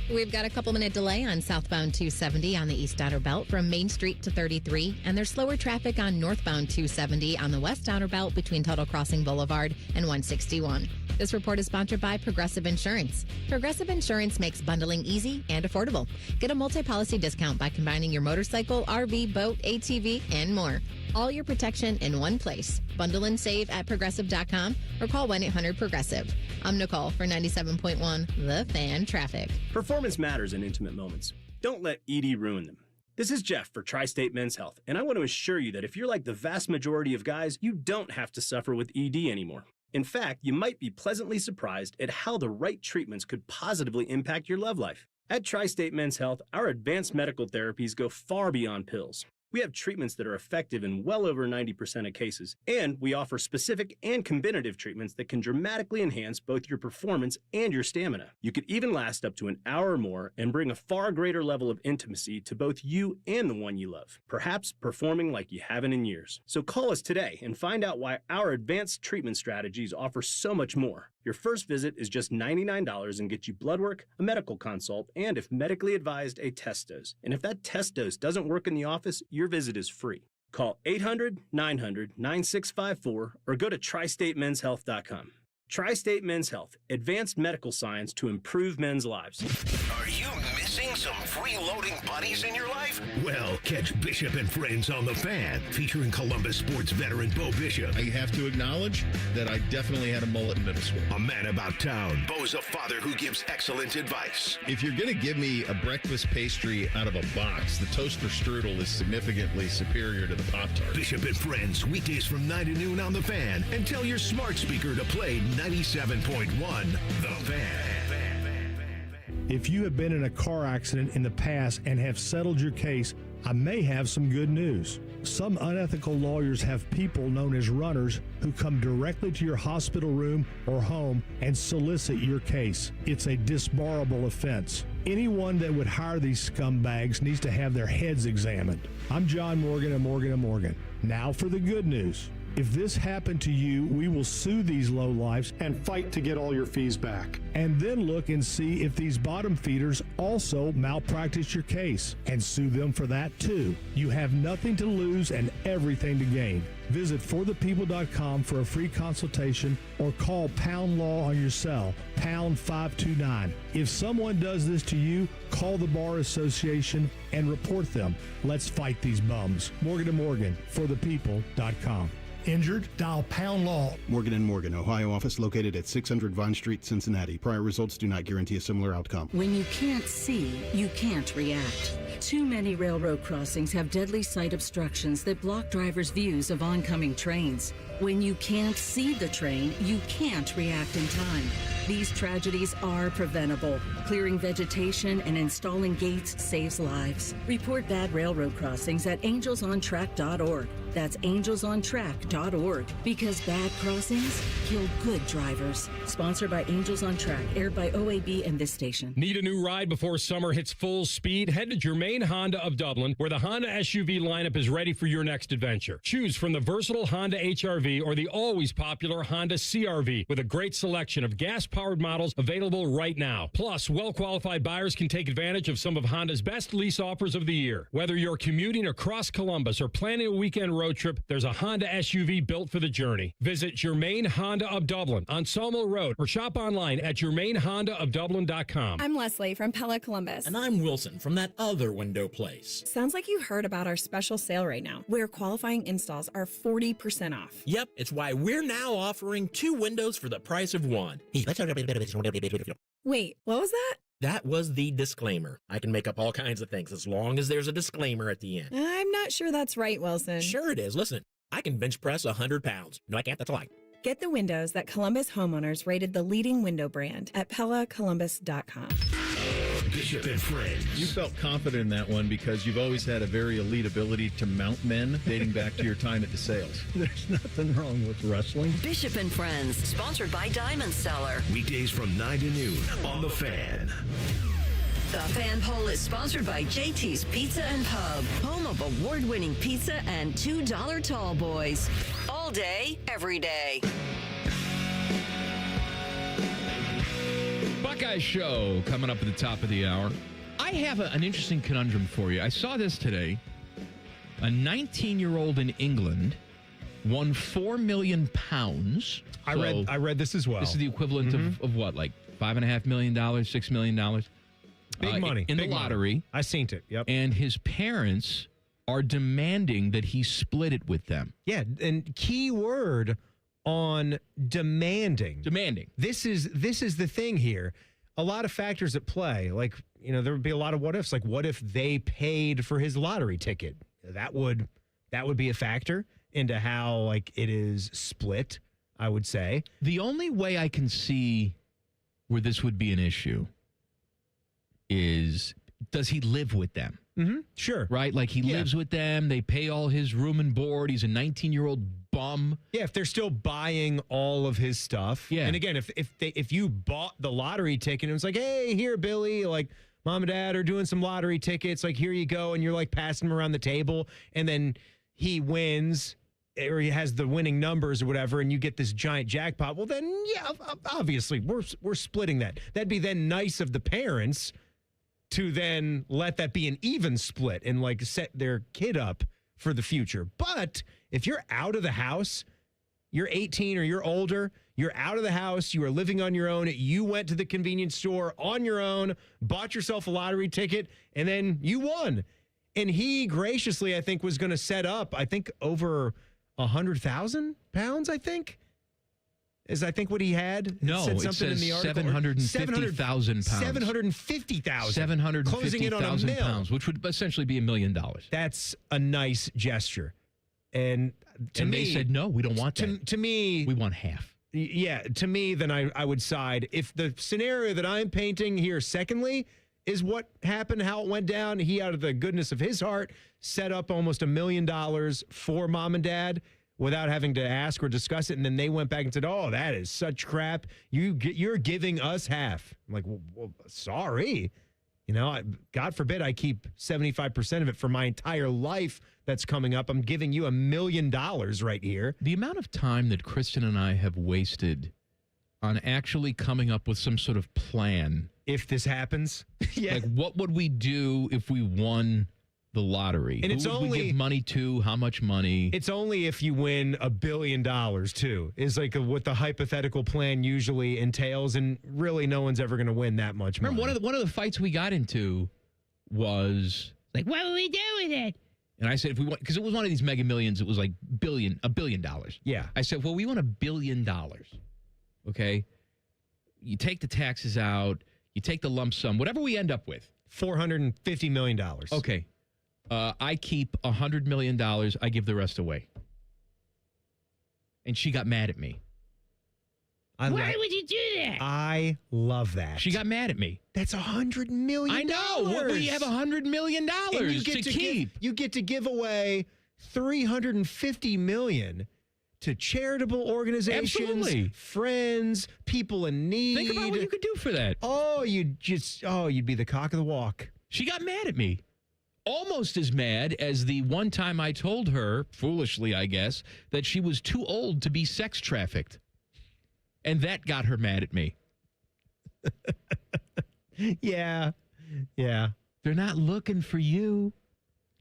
We've got a couple-minute delay on southbound 270 on the East Outer Belt from Main Street to 33, and there's slower traffic on northbound 270 on the West Outer Belt between Tuttle Crossing Boulevard and 161. This report is sponsored by Progressive Insurance. Progressive Insurance makes bundling easy and affordable. Get a multi-policy discount by combining your motorcycle, RV, boat, ATV, and more. All your protection in one place. Bundle and save at progressive.com or call 1-800-PROGRESSIVE. I'm Nicole for 97.1 The Fan Traffic. Performance matters in intimate moments. Don't let ED ruin them. This is Jeff for Tri-State Men's Health, and I want to assure you that if you're like the vast majority of guys, you don't have to suffer with ED anymore. In fact, you might be pleasantly surprised at how the right treatments could positively impact your love life. At Tri-State Men's Health, our advanced medical therapies go far beyond pills. We have treatments that are effective in well over 90% of cases, and we offer specific and combinative treatments that can dramatically enhance both your performance and your stamina. You could even last up to an hour or more and bring a far greater level of intimacy to both you and the one you love, perhaps performing like you haven't in years. So call us today and find out why our advanced treatment strategies offer so much more. Your first visit is just $99 and gets you blood work, a medical consult, and if medically advised, a test dose. And if that test dose doesn't work in the office, your visit is free. Call 800-900-9654 or go to tristatemenshealth.com. Tri-State Men's Health, advanced medical science to improve men's lives. Are you missing some freeloading buddies in your life? Well, catch Bishop and Friends on the Fan, featuring Columbus sports veteran Bo Bishop. I have to acknowledge that I definitely had a mullet in middle school. A man about town. Bo's a father who gives excellent advice. If you're going to give me a breakfast pastry out of a box, the toaster strudel is significantly superior to the Pop-Tart. Bishop and Friends, weekdays from 9 to noon on the Fan. And tell your smart speaker to play 97.1 The Fan. If you have been in a car accident in the past and have settled your case, I may have some good news. Some unethical lawyers have people known as runners who come directly to your hospital room or home and solicit your case. It's a disbarable offense. Anyone that would hire these scumbags needs to have their heads examined. I'm John Morgan of Morgan & Morgan. Now for the good news. If this happened to you, we will sue these lowlifes and fight to get all your fees back. And then look and see if these bottom feeders also malpractice your case and sue them for that too. You have nothing to lose and everything to gain. Visit forthepeople.com for a free consultation or call Pound Law on your cell, pound 529. If someone does this to you, call the Bar Association and report them. Let's fight these bums. Morgan & Morgan, forthepeople.com. Injured? Dial Pound Law. Morgan & Morgan, Ohio office located at 600 Vine Street, Cincinnati. Prior results do not guarantee a similar outcome. When you can't see, you can't react. Too many railroad crossings have deadly sight obstructions that block drivers' views of oncoming trains. When you can't see the train, you can't react in time. These tragedies are preventable. Clearing vegetation and installing gates saves lives. Report bad railroad crossings at angelsontrack.org. That's angelsontrack.org. Because bad crossings kill good drivers. Sponsored by Angels on Track, aired by OAB and this station. Need a new ride before summer hits full speed? Head to Germain Honda of Dublin, where the Honda SUV lineup is ready for your next adventure. Choose from the versatile Honda HR-V or the always popular Honda CR-V, with a great selection of gas-powered models available right now. Plus, well-qualified buyers can take advantage of some of Honda's best lease offers of the year. Whether you're commuting across Columbus or planning a weekend road trip, there's a Honda SUV built for the journey. Visit Germain Honda of Dublin on Sawmill Road or shop online at GermainHondaofDublin.com. I'm Leslie from Pella Columbus. And I'm Wilson from that other window place. Sounds like you heard about our special sale right now, where qualifying installs are 40% off. Yep, it's why we're now offering 2 windows for the price of 1. Wait, what was that? That was the disclaimer. I can make up all kinds of things as long as there's a disclaimer at the end. I'm not sure that's right, Wilson. Sure it is. Listen, I can bench press 100 pounds. No, I can't. That's a lie. Get the windows that Columbus homeowners rated the leading window brand at PellaColumbus.com. Bishop and Friends. You felt confident in that one because you've always had a very elite ability to mount men dating back to your time at DeSales. There's nothing wrong with wrestling. Bishop and Friends, sponsored by Diamond Seller. Weekdays from 9 to noon on The Fan. The Fan Poll is sponsored by JT's Pizza and Pub, home of award-winning pizza and $2 tall boys. All day, every day. Buckeye Show coming up at the top of the hour. I have an interesting conundrum for you. I saw this today. A 19-year-old in England won £4 million. I read this as well. This is the equivalent of what, like $5.5 million, $6 million? Big money. In big the lottery. Money. I seen it, yep. And his parents are demanding that he split it with them. Yeah, and key word on demanding. Demanding. This is the thing here. A lot of factors at play. Like, there would be a lot of what ifs. Like, what if they paid for his lottery ticket? That would be a factor into how, like, it is split, I would say. The only way I can see where this would be an issue is, does he live with them? Mm-hmm. Sure. Right? Like, he lives with them. They pay all his room and board. He's a 19-year-old bum. Yeah, if they're still buying all of his stuff. Yeah. And again, if you bought the lottery ticket and it was like, hey, here, Billy, like, mom and dad are doing some lottery tickets. Like, here you go. And you're, like, passing them around the table. And then he wins, or he has the winning numbers or whatever, and you get this giant jackpot. Well, then, yeah, obviously, we're splitting that. That'd be then nice of the parents to then let that be an even split and, like, set their kid up for the future. But if you're out of the house, you're 18 or you're older, you're out of the house, you are living on your own, you went to the convenience store on your own, bought yourself a lottery ticket, and then you won. And he graciously, I think, was going to set up, I think, over 100,000 pounds, I think. Is I think what he had? No, it said something says in the article. 750,000 pounds. 750,000. 750,000 closing in on $1 million. pounds, which would essentially be $1 million. That's a nice gesture. And to me, they said, no, we don't want that. To me, we want half. Yeah, to me, then I would side. If the scenario that I'm painting here, secondly, is what happened, how it went down, he, out of the goodness of his heart, set up almost $1 million for mom and dad without having to ask or discuss it. And then they went back and said, oh, that is such crap. You're giving us half. I'm like, well, sorry. God forbid I keep 75% of it for my entire life that's coming up. I'm giving you $1 million right here. The amount of time that Kristen and I have wasted on actually coming up with some sort of plan. If this happens. Yeah. Like, what would we do if we won the lottery? And Who would we give money to? How much money? It's only if you win $1 billion, too, is like what the hypothetical plan usually entails. And really, no one's ever going to win that much money. Remember, one of the fights we got into was like, what will we do with it? And I said, if we want, because it was one of these mega millions, it was like $1 billion. Yeah. I said, well, we want $1 billion. Okay. You take the taxes out, you take the lump sum, whatever we end up with. $450 million. Okay. I keep $100 million. I give the rest away. And she got mad at me. Why would you do that? I love that. She got mad at me. That's $100 million. I know. What would you have $100 million you get to keep? You get to give away $350 million to charitable organizations, Absolutely. friends, people in need. Think about what you could do for that. You'd be the cock of the walk. She got mad at me. Almost as mad as the one time I told her, foolishly, I guess, that she was too old to be sex trafficked. And that got her mad at me. Yeah. Yeah. They're not looking for you.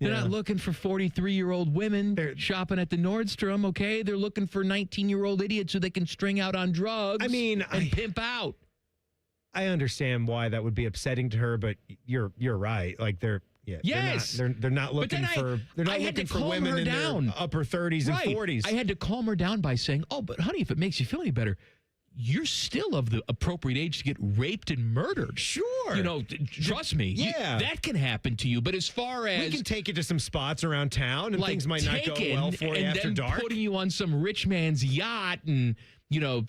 They're not looking for 43-year-old women shopping at the Nordstrom, okay? They're looking for 19-year-old idiots who they can string out on drugs and pimp out. I understand why that would be upsetting to her, but you're right. Like they're not looking for women in their upper 30s and 40s. I had to calm her down by saying, "Oh, but honey, if it makes you feel any better, you're still of the appropriate age to get raped and murdered. Sure. Trust me. Yeah. That can happen to you. But as far as... We can take you to some spots around town and things might not go well for you after dark. And then putting you on some rich man's yacht and...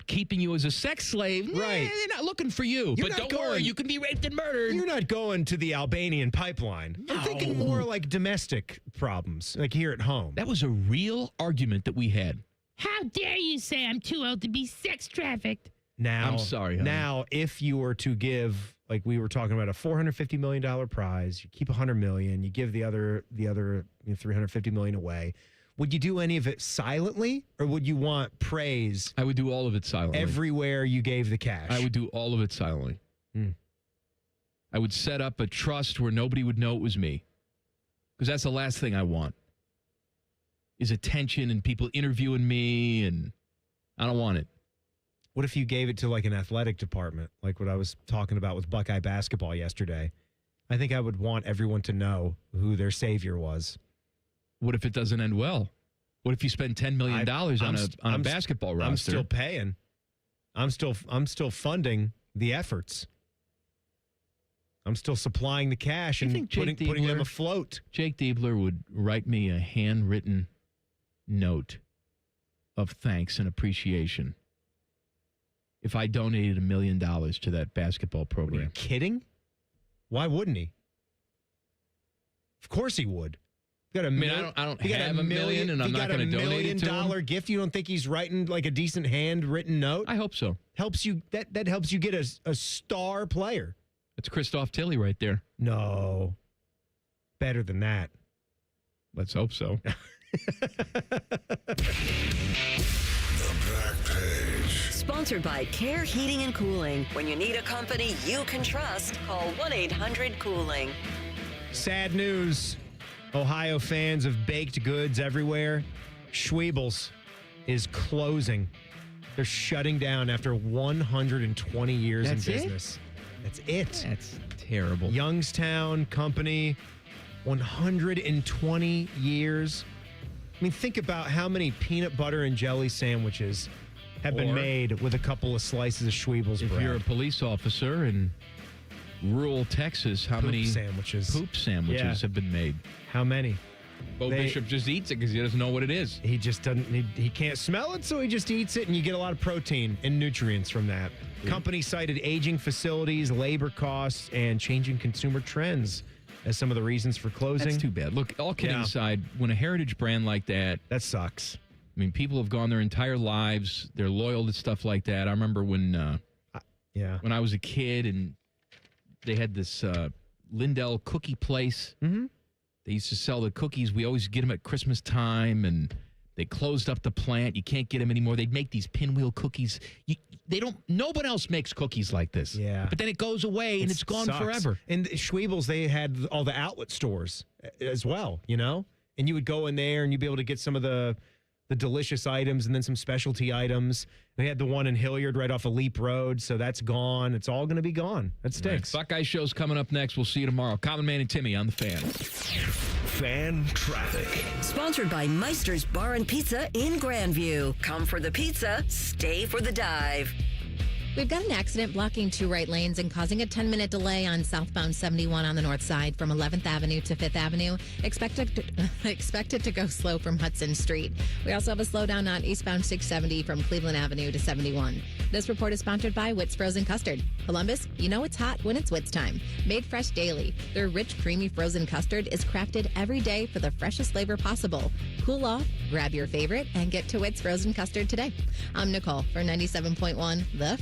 keeping you as a sex slave. Right. They're not looking for you. But don't worry, you can be raped and murdered. You're not going to the Albanian pipeline. No. I'm thinking more like domestic problems, like here at home. That was a real argument that we had. How dare you say I'm too old to be sex trafficked? Now, I'm sorry, honey. Now, if you were to give, like we were talking about, a $450 million prize, you keep $100 million, you give the other $350 million away. Would you do any of it silently, or would you want praise? I would do all of it silently. Everywhere you gave the cash. I would do all of it silently. I would set up a trust where nobody would know it was me. Because that's the last thing I want. Is attention and people interviewing me, and I don't want it. What if you gave it to like an athletic department, like what I was talking about with Buckeye basketball yesterday? I think I would want everyone to know who their savior was. What if it doesn't end well? What if you spend $10 million on a basketball roster? I'm still paying. I'm still funding the efforts. I'm still supplying the cash and putting them afloat. Jake Diebler would write me a handwritten note of thanks and appreciation if I donated $1 million to that basketball program. Are you kidding? Why wouldn't he? Of course he would. I don't have $1 million, and I'm not going to donate it to him. $1 million gift. You don't think he's writing like a decent handwritten note? I hope so. Helps you. That helps you get a star player. That's Christoph Tilly right there. No, better than that. Let's hope so. The Back Page. Sponsored by Care Heating and Cooling. When you need a company you can trust, call 1-800-COOLING. Sad news. Ohio fans of baked goods everywhere. Schwebel's is closing. They're shutting down after 120 years in business. That's it. That's terrible. Youngstown Company, 120 years. I mean, think about how many peanut butter and jelly sandwiches have been made with a couple of slices of Schwebel's bread. If you're a police officer in rural Texas, how many poop sandwiches have been made? How many? Bo Bishop just eats it because he doesn't know what it is. He just doesn't. He can't smell it, so he just eats it, and you get a lot of protein and nutrients from that. Company cited aging facilities, labor costs, and changing consumer trends as some of the reasons for closing. That's too bad. Look, all kidding aside, when a heritage brand like that sucks. I mean, people have gone their entire lives. They're loyal to stuff like that. I remember when I was a kid and they had this Lindell cookie place. Mm-hmm. They used to sell the cookies. We always get them at Christmas time, and they closed up the plant. You can't get them anymore. They'd make these pinwheel cookies. No one else makes cookies like this. Yeah. But then it goes away, and it's gone forever. And Schwebel's, they had all the outlet stores as well, and you would go in there, and you'd be able to get some of the delicious items and then some specialty items. They had the one in Hilliard right off of Leap Road, so that's gone. It's all going to be gone. That stinks. Right. Buckeye Show's coming up next. We'll see you tomorrow. Common Man and Timmy on the Fan. Fan Traffic. Sponsored by Meister's Bar and Pizza in Grandview. Come for the pizza, stay for the dive. We've got an accident blocking 2 right lanes and causing a 10-minute delay on southbound 71 on the north side from 11th Avenue to 5th Avenue. Expect it to go slow from Hudson Street. We also have a slowdown on eastbound 670 from Cleveland Avenue to 71. This report is sponsored by Witt's Frozen Custard. Columbus, you know it's hot when it's Witt's time. Made fresh daily, their rich, creamy frozen custard is crafted every day for the freshest flavor possible. Cool off, grab your favorite, and get to Witt's Frozen Custard today. I'm Nicole for 97.1 The